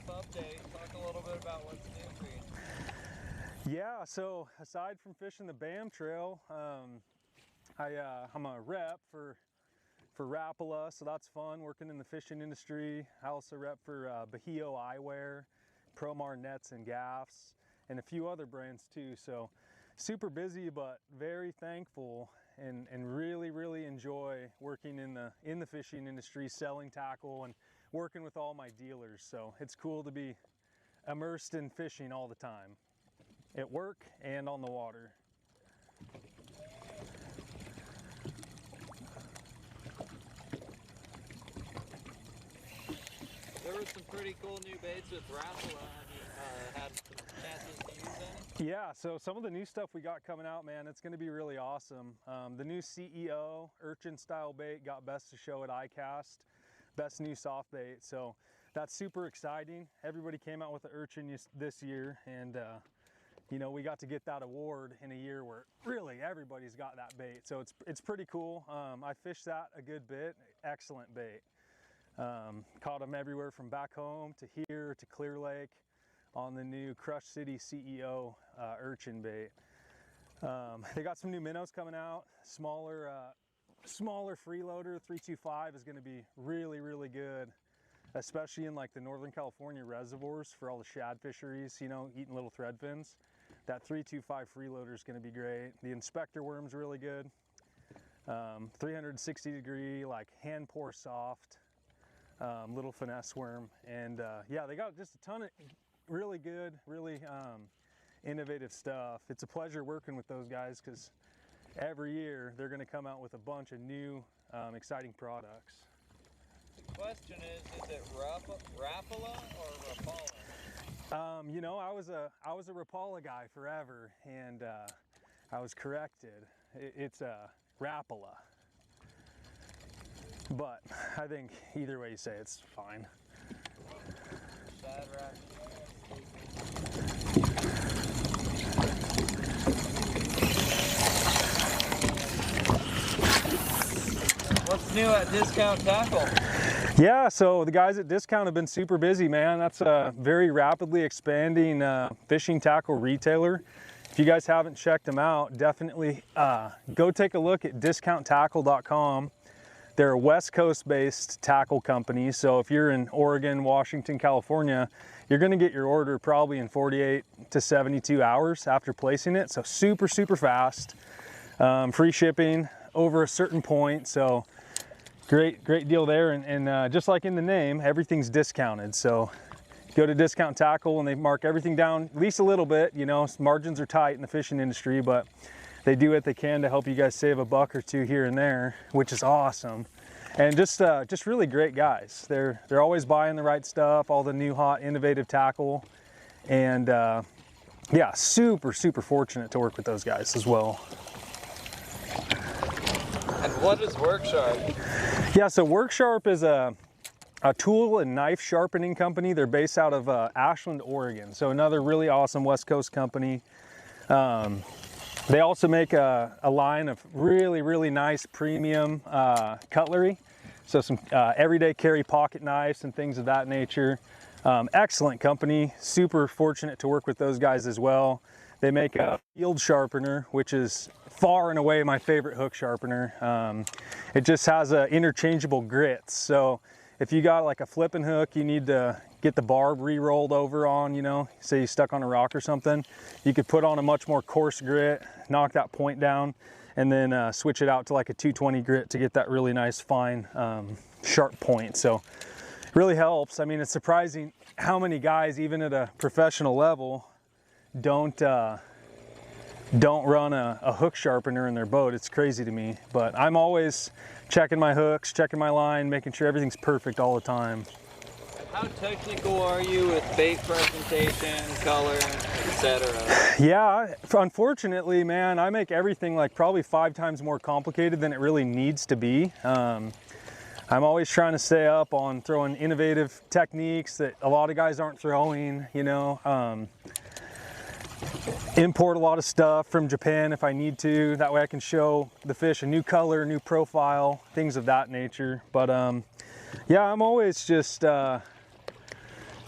life update. Talk a little bit about what's new for you. Yeah, so aside from fishing the BAM Trail, I'm a rep for Rapala, so that's fun, working in the fishing industry. I also rep for Bahio Eyewear, Promar Nets and Gaffs, and a few other brands too. So super busy, but very thankful and really enjoy working in the fishing industry, selling tackle and working with all my dealers. So it's cool to be immersed in fishing all the time, at work and on the water. There were some pretty cool new baits with Rapala. Have you had some chances to use any? Yeah, so some of the new stuff we got coming out, man, it's going to be really awesome. The new CEO urchin style bait got best of show at ICAST, best new soft bait. So that's super exciting. Everybody came out with the urchin this year, and you know, we got to get that award in a year where really everybody's got that bait. So it's pretty cool. I fished that a good bit. Excellent bait. Caught them everywhere from back home to here to Clear Lake on the new Crush City CEO urchin bait. They got some new minnows coming out. Smaller freeloader 325 is going to be really good, especially in like the Northern California reservoirs for all the shad fisheries, you know, eating little thread fins. That 325 freeloader is going to be great. The Inspector worm's really good. 360 degree, like hand pour soft. Little finesse worm, and yeah, they got just a ton of really good, really innovative stuff. It's a pleasure working with those guys because every year they're going to come out with a bunch of new exciting products. The question is it Rapala or Rapala? You know, I was a Rapala guy forever, and I was corrected. It's a Rapala. But I think either way you say it's fine. What's new at Discount Tackle? Yeah, so the guys at Discount have been super busy, man. That's a very rapidly expanding fishing tackle retailer. If you guys haven't checked them out, definitely go take a look at discounttackle.com. They're a West Coast based tackle company. So if you're in Oregon, Washington, California, you're gonna get your order probably in 48 to 72 hours after placing it. So super fast, free shipping over a certain point. So great deal there. And just like in the name, everything's discounted. So go to Discount Tackle and they mark everything down at least a little bit. You know, margins are tight in the fishing industry, but they do what they can to help you guys save a buck or two here and there, which is awesome. And just really great guys. They're always buying the right stuff, all the new hot innovative tackle. And yeah, super fortunate to work with those guys as well. And what is Worksharp? Yeah, so Worksharp is a tool and knife sharpening company. They're based out of Ashland, Oregon. So another really awesome West Coast company. They also make a line of really nice premium cutlery. So some everyday carry pocket knives and things of that nature. Excellent company, super fortunate to work with those guys as well. They make a field sharpener, which is far and away my favorite hook sharpener. It just has interchangeable grits. So if you got like a flipping hook you need to get the barb re-rolled over on, you know, say you stuck on a rock or something, you could put on a much more coarse grit, knock that point down, and then switch it out to like a 220 grit to get that really nice fine sharp point. So really helps. I mean, it's surprising how many guys, even at a professional level, don't run a hook sharpener in their boat. It's crazy to me, but I'm always checking my hooks, checking my line, making sure everything's perfect all the time. How technical are you with bait presentation, color, etc.? Yeah, unfortunately, man, I make everything like probably 5 times more complicated than it really needs to be. I'm always trying to stay up on throwing innovative techniques that a lot of guys aren't throwing, you know. Import a lot of stuff from Japan if I need to. That way I can show the fish a new color, new profile, things of that nature. But yeah, I'm always just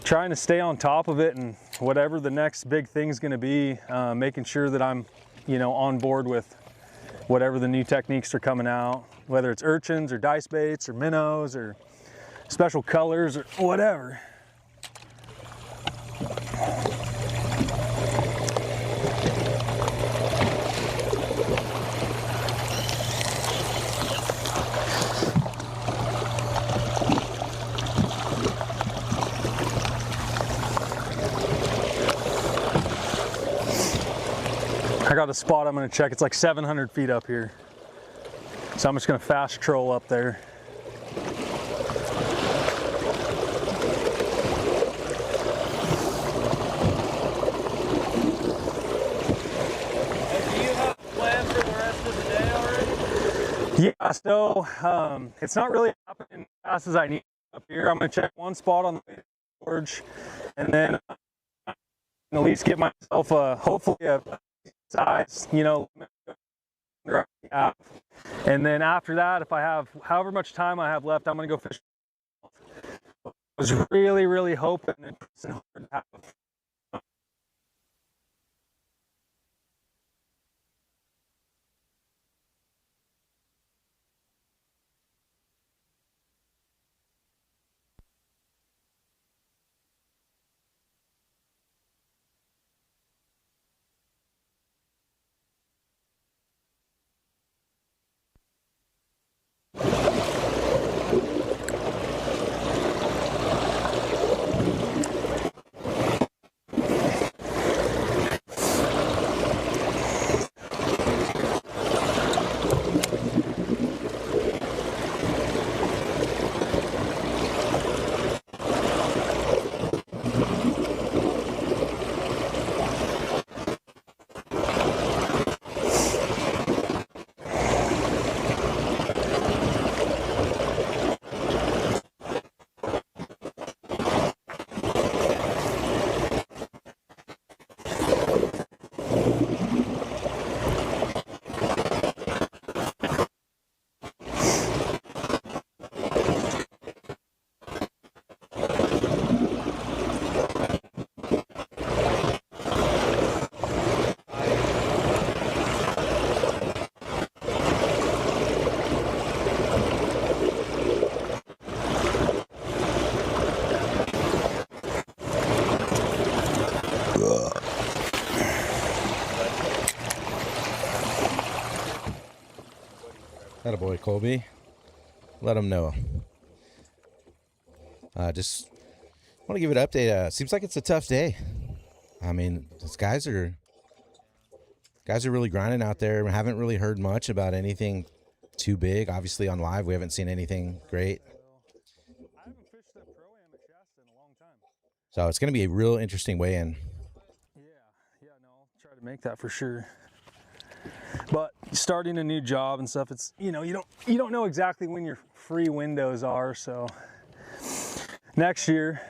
trying to stay on top of it, and whatever the next big thing's going to be, making sure that I'm, you know, on board with whatever the new techniques are coming out, whether it's urchins or dice baits or minnows or special colors or whatever. I got a spot I'm going to check. It's like 700 feet up here. So I'm just going to fast troll up there. Do you have a plan for the rest of the day already? Yeah, so it's not really happening as fast as I need up here. I'm going to check one spot on the way to George, and then at least get myself hopefully a size, you know, and then after that, if I have however much time I have left, I'm gonna go fish. I was really hoping that Attaboy, Colby. Let them know. Just want to give it an update. Seems like it's a tough day. I mean, these guys are really grinding out there. We haven't really heard much about anything too big. Obviously, on live, we haven't seen anything great. So it's going to be a real interesting weigh-in. Yeah, no, I'll try to make that for sure. But starting a new job and stuff, it's, you know, you don't know exactly when your free windows are. So next year,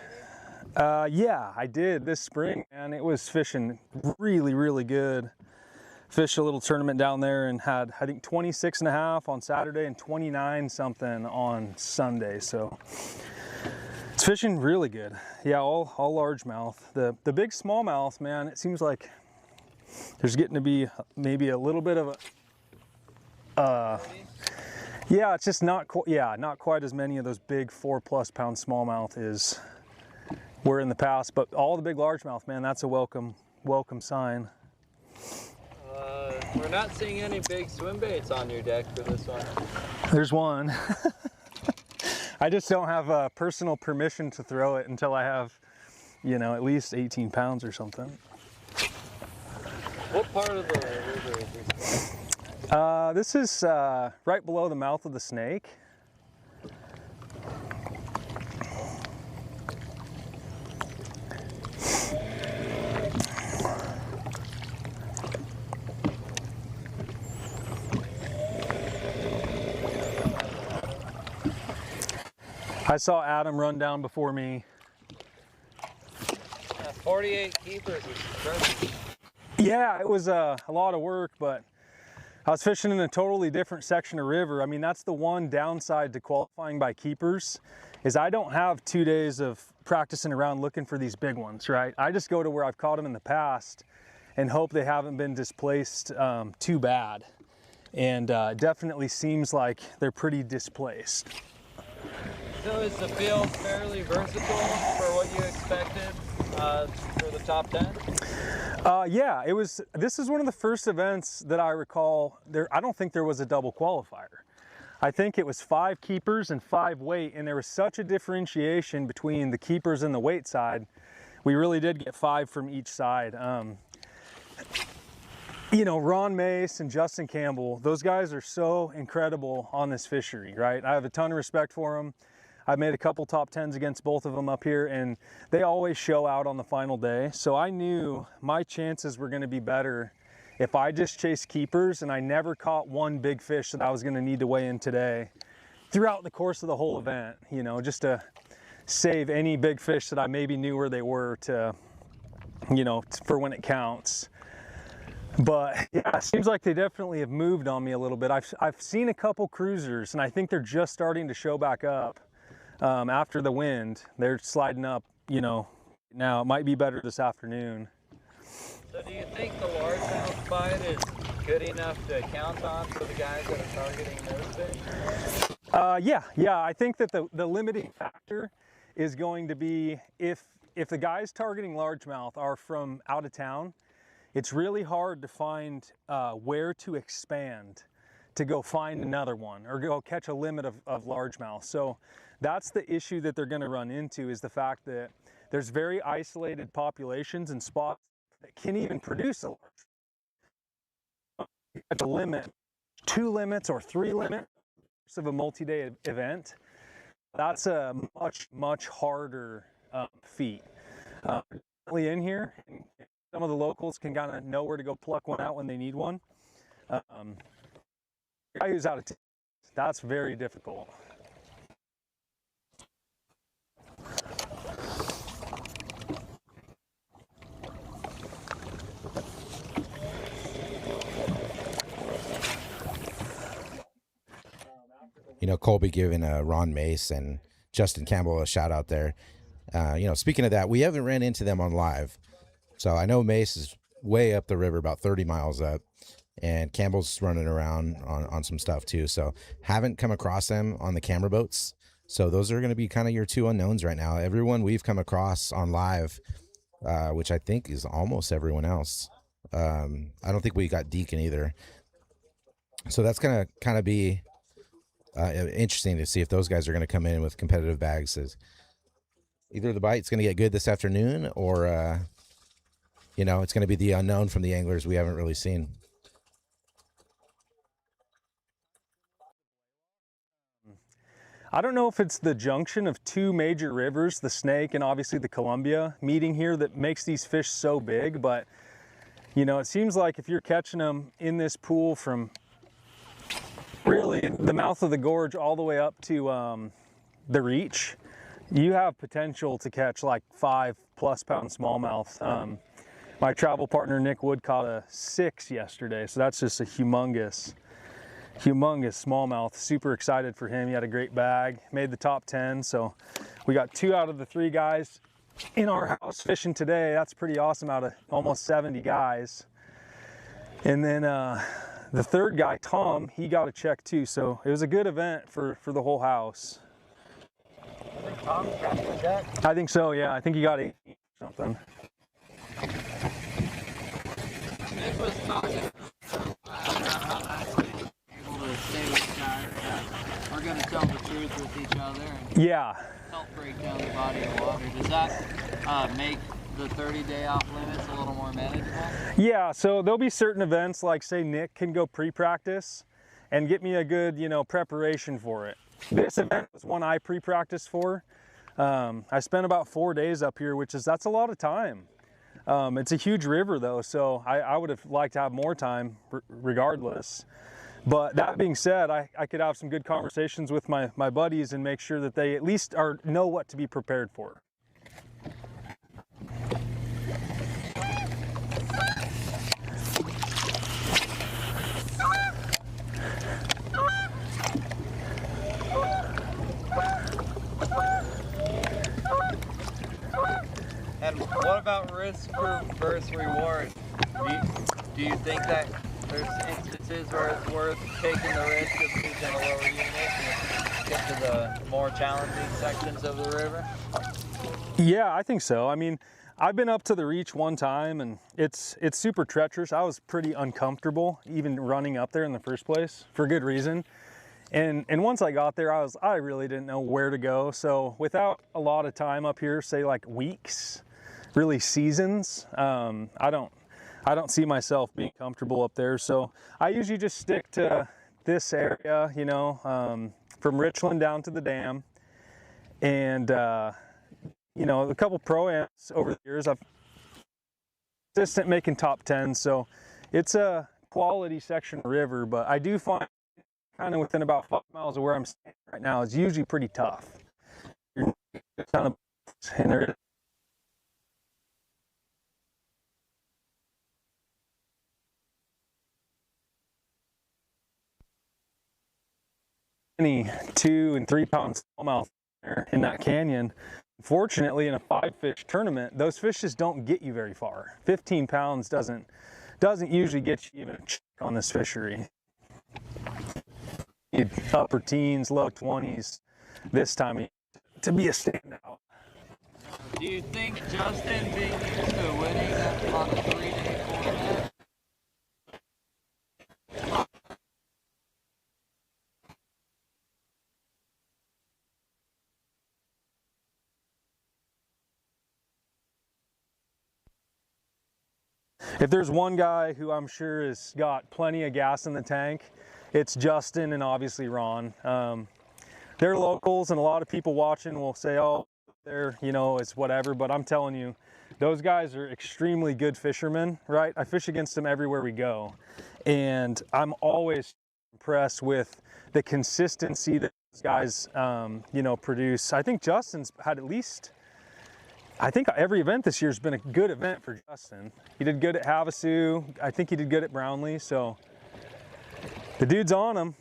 yeah, I did this spring, and it was fishing really good. Fished a little tournament down there and had, I think, 26.5 on Saturday and 29 something on Sunday. So it's fishing really good. Yeah, all largemouth. The big smallmouth, man, it seems like there's getting to be maybe a little bit of a, yeah, it's just not quite as many of those big 4+ pound smallmouth as were in the past. But all the big largemouth, man, that's a welcome sign. We're not seeing any big swim baits on your deck for this one. There's one. I just don't have personal permission to throw it until I have, you know, at least 18 pounds or something. What part of the river is this? This is right below the mouth of the Snake. I saw Adam run down before me. Yeah, 48 keepers is impressive. Yeah, it was a lot of work, but I was fishing in a totally different section of river. I mean, that's the one downside to qualifying by keepers, is I don't have 2 days of practicing around looking for these big ones, right? I just go to where I've caught them in the past and hope they haven't been displaced too bad. And it definitely seems like they're pretty displaced. So is the field fairly versatile for what you expected for the top 10? Yeah, this is one of the first events that I recall. I don't think there was a double qualifier. I think it was 5 keepers and 5 weight, and there was such a differentiation between the keepers and the weight side. We really did get 5 from each side. You know, Ron Mace and Justin Campbell, those guys are so incredible on this fishery, right? I have a ton of respect for them. I've made a couple top 10s against both of them up here, and they always show out on the final day. So I knew my chances were going to be better if I just chased keepers and I never caught one big fish that I was going to need to weigh in today throughout the course of the whole event, you know, just to save any big fish that I maybe knew where they were to, you know, for when it counts. But yeah, it seems like they definitely have moved on me a little bit. I've seen a couple cruisers, and I think they're just starting to show back up after the wind. They're sliding up, you know, now. It might be better this afternoon. So do you think the largemouth bite is good enough to count on for the guys that are targeting those fish? Yeah, I think that the limiting factor is going to be if the guys targeting largemouth are from out of town, it's really hard to find where to expand to go find another one or go catch a limit of largemouth. So that's the issue that they're going to run into, is the fact that there's very isolated populations and spots that can even produce a large. At the limit, 2 limits or 3 limits of a multi-day event, that's a much harder feat. In here, some of the locals can kind of know where to go pluck one out when they need one. I use out of town. That's very difficult. You know, Colby giving Ron Mace and Justin Campbell a shout out there. You know, speaking of that, we haven't ran into them on live. So I know Mace is way up the river, about 30 miles up, and Campbell's running around on some stuff too. So haven't come across them on the camera boats. So those are going to be kind of your 2 unknowns right now. Everyone we've come across on live, which I think is almost everyone else. I don't think we got Deacon either. So that's going to kind of be interesting to see if those guys are going to come in with competitive bags. As either the bite's going to get good this afternoon, or you know, it's going to be the unknown from the anglers we haven't really seen. I don't know if it's the junction of 2 major rivers, the Snake and obviously the Columbia, meeting here that makes these fish so big, but you know, it seems like if you're catching them in this pool from really the mouth of the gorge all the way up to the reach, you have potential to catch like 5+ pound smallmouth. My travel partner Nick Wood caught a 6 yesterday, so that's just a humongous smallmouth. Super excited for him. He had a great bag, made the top 10. So we got 2 out of the 3 guys in our house fishing today. That's pretty awesome out of almost 70 guys. And then the 3rd guy, Tom, he got a check too. So it was a good event for the whole house. I think Tom got the check. I think so, yeah. I think he got 8 something. Nick was talking. We're going to tell the truth with each other and help break down the body of water. Does that make the 30-day off limits a little more manageable? Yeah, so there'll be certain events, like say Nick can go pre-practice and get me a good, you know, preparation for it. This event was one I pre-practiced for. I spent about 4 days up here, that's a lot of time. It's a huge river though, so I would have liked to have more time regardless. But that being said, I could have some good conversations with my buddies and make sure that they at least know what to be prepared for. what about risk versus reward? Do you think that there's instances where it's worth taking the risk of using a lower unit to get to the more challenging sections of the river? Yeah, I think so. I mean, I've been up to the reach one time and it's super treacherous. I was pretty uncomfortable even running up there in the first place for good reason. And once I got there, I really didn't know where to go. So without a lot of time up here, say like weeks, really seasons, I don't see myself being comfortable up there. So I usually just stick to this area, you know, from Richland down to the dam. And, you know, a couple pro-ams over the years, I've consistent making top 10. So it's a quality section of river, but I do find kind of within about 5 miles of where I'm standing right now is usually pretty tough. You're kind of, and there, any 2 and 3 pound smallmouth in that canyon. Fortunately, in a 5-fish tournament, those fish just don't get you very far. 15 pounds doesn't usually get you even a check on this fishery. Upper teens, low 20s this time of year to be a standout. Do you think Justin being used to winning on a 3-day format? If there's one guy who I'm sure has got plenty of gas in the tank, it's Justin and obviously Ron. They're locals and a lot of people watching will say, oh, they're, you know, it's whatever, but I'm telling you, those guys are extremely good fishermen, right? I fish against them everywhere we go. And I'm always impressed with the consistency that those guys, you know, produce. I think Justin's had at least, I think every event this year has been a good event for Justin. He did good at Havasu. I think he did good at Brownlee. So the dude's on him,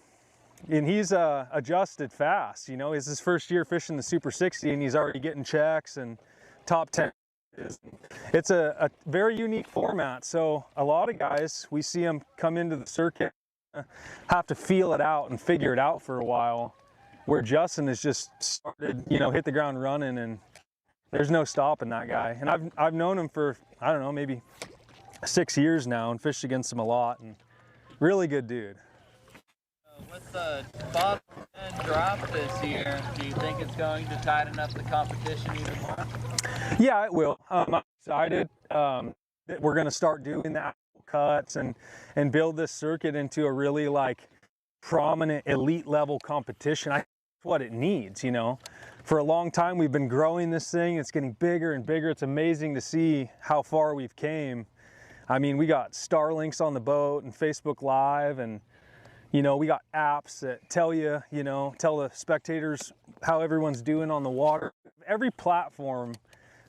and he's adjusted fast. You know, it's his first year fishing the Super 60, and he's already getting checks and top 10. It's a very unique format. So a lot of guys, we see them come into the circuit, have to feel it out and figure it out for a while, where Justin has just started, you know, hit the ground running, and there's no stopping that guy. And I've known him for, I don't know, maybe 6 years now and fished against him a lot, and really good dude. With the bottom 10 drop this year, do you think it's going to tighten up the competition even more? Yeah, it will. I'm excited that we're going to start doing the actual cuts and build this circuit into a really like prominent elite level competition. I think that's what it needs, you know. For a long time we've been growing this thing. It's getting bigger and bigger. It's amazing to see how far we've came. I mean, we got Starlinks on the boat and Facebook Live, and you know, we got apps that tell you, you know, tell the spectators how everyone's doing on the water. Every platform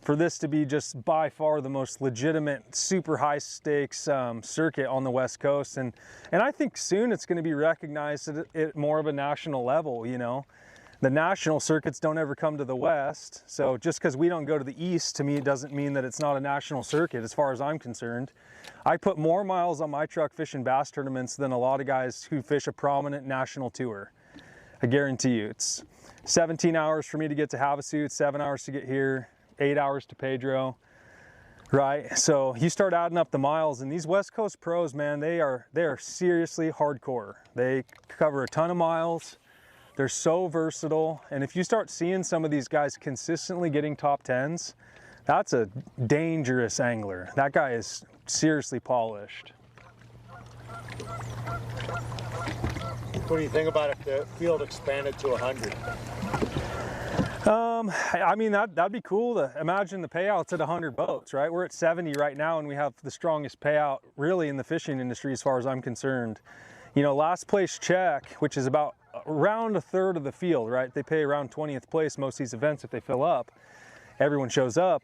for this to be just by far the most legitimate, super high stakes circuit on the West Coast. And I think soon it's going to be recognized at more of a national level, you know. The national circuits don't ever come to the West. So just because we don't go to the East, to me, it doesn't mean that it's not a national circuit as far as I'm concerned. I put more miles on my truck fishing bass tournaments than a lot of guys who fish a prominent national tour. I guarantee you, it's 17 hours for me to get to Havasu, 7 hours to get here, 8 hours to Pedro, right? So you start adding up the miles, and these West Coast pros, man, they are seriously hardcore. They cover a ton of miles. They're so versatile, and if you start seeing some of these guys consistently getting top 10s, that's a dangerous angler. That guy is seriously polished. What do you think about if the field expanded to 100? I mean, that'd be cool to imagine the payouts at 100 boats, right? We're at 70 right now, and we have the strongest payout really in the fishing industry as far as I'm concerned. You know, last place check, which is about around a third of the field, right? They pay around 20th place most of these events if they fill up. Everyone shows up,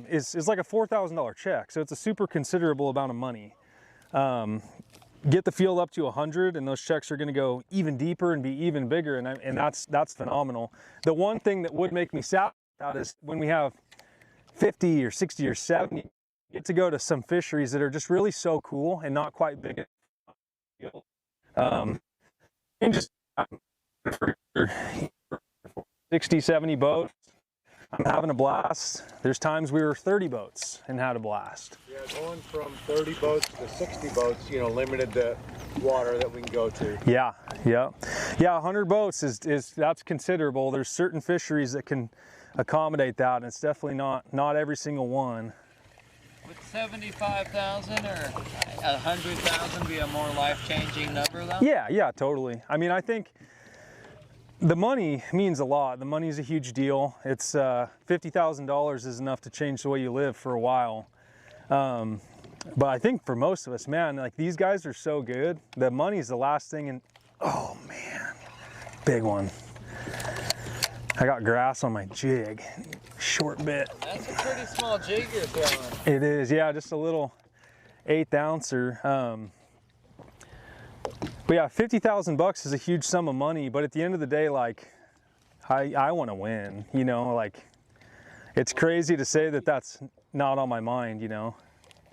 is like a $4,000 check. So it's a super considerable amount of money. Get the field up to 100 and those checks are gonna go even deeper and be even bigger, and that's phenomenal. The one thing that would make me sad about is when we have 50 or 60 or 70, you get to go to some fisheries that are just really so cool and not quite big. And just 60, 70 boats. I'm having a blast. There's times we were 30 boats and had a blast. Yeah, going from 30 boats to 60 boats, you know, limited the water that we can go to. Yeah, 100 boats is that's considerable. There's certain fisheries that can accommodate that, and it's definitely not every single one. Would 75,000 or 100,000 be a more life-changing number though? Yeah, totally. I mean, I think the money means a lot. The money is a huge deal. It's $50,000 is enough to change the way you live for a while. But I think for most of us, man, like these guys are so good. The money's the last thing, and oh man, big one. I got grass on my jig, short bit. That's a pretty small jig you're throwing. It is, yeah, just a little 1/8 ouncer. But yeah, 50,000 bucks is a huge sum of money, but at the end of the day, like, I want to win, you know, like, it's crazy to say that that's not on my mind, you know.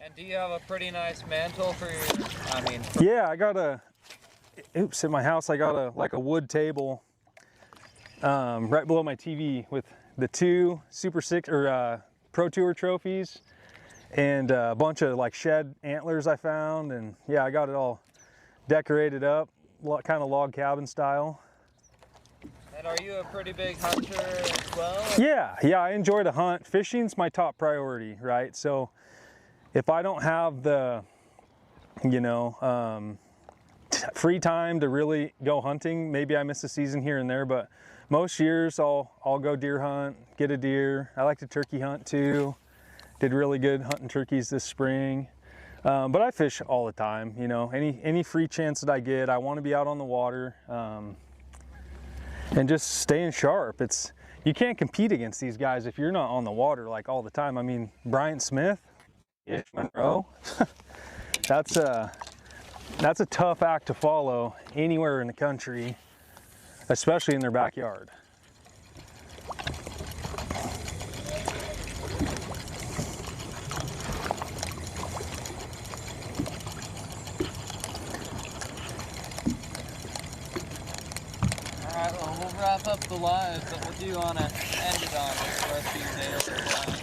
And do you have a pretty nice mantle for your, I mean? Yeah, I got at my house, I got like a wood table right below my TV with the 2 Super 6 or Pro Tour trophies and a bunch of like shed antlers I found, and yeah, I got it all decorated up, kind of log cabin style. And are you a pretty big hunter as well? Yeah, I enjoy to hunt. Fishing's my top priority, right? So if I don't have the, you know, free time to really go hunting, maybe I miss a season here and there, but most years I'll go deer hunt, get a deer. I like to turkey hunt too. Did really good hunting turkeys this spring. But I fish all the time, you know, any free chance that I get, I want to be out on the water, and just staying sharp. You can't compete against these guys if you're not on the water like all the time. I mean, Bryant Smith, Monroe, that's a tough act to follow anywhere in the country, especially in their backyard. Wrap up the live, but what do you want to end it on with the rest of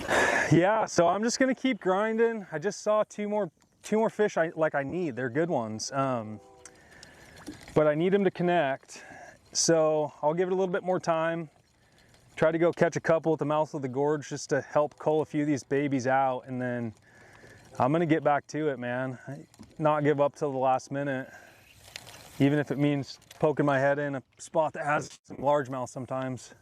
your day? Yeah, so I'm just gonna keep grinding. I just saw two more fish I need. They're good ones, but I need them to connect. So I'll give it a little bit more time. Try to go catch a couple at the mouth of the gorge just to help cull a few of these babies out, and then I'm gonna get back to it, man. Not give up till the last minute, even if it means poking my head in a spot that has some largemouth sometimes.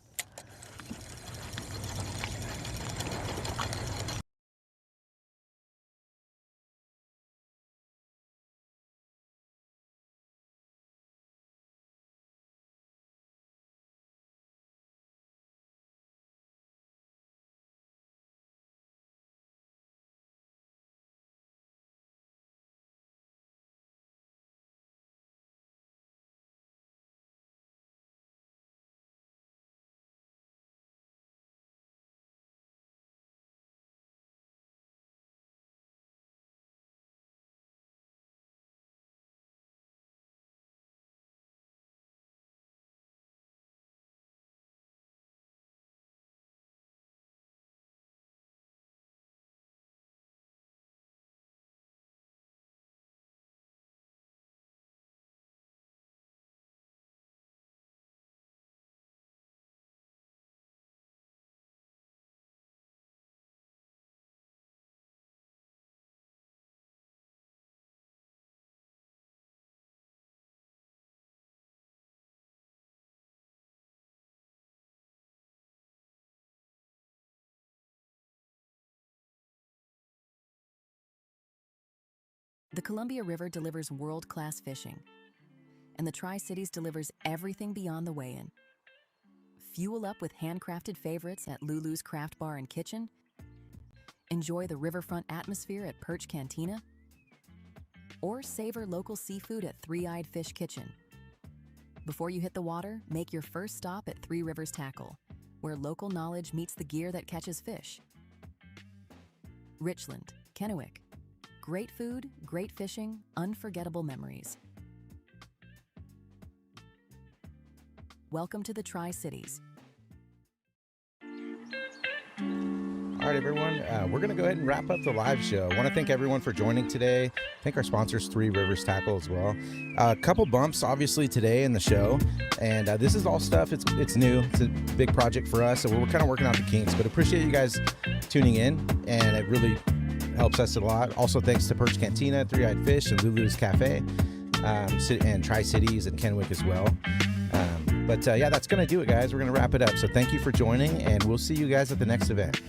The Columbia River delivers world-class fishing, and the Tri-Cities delivers everything beyond the weigh-in. Fuel up with handcrafted favorites at Lulu's Craft Bar and Kitchen. Enjoy the riverfront atmosphere at Perch Cantina. Or savor local seafood at Three Eyed Fish Kitchen. Before you hit the water, make your first stop at Three Rivers Tackle, where local knowledge meets the gear that catches fish. Richland, Kennewick. Great food, great fishing, unforgettable memories. Welcome to the Tri-Cities. All right, everyone, we're going to go ahead and wrap up the live show. I want to thank everyone for joining today. Thank our sponsors, Three Rivers Tackle, as well. A couple bumps, obviously, today in the show. And this is all stuff. It's new. It's a big project for us, so we're kind of working out the kinks. But appreciate you guys tuning in, and it really helps us a lot. Also, thanks to Perch Cantina, Three Eyed Fish, and Lulu's Cafe, and Tri-Cities and Kennewick as well. But yeah, that's going to do it, guys. We're going to wrap it up. So thank you for joining, and we'll see you guys at the next event.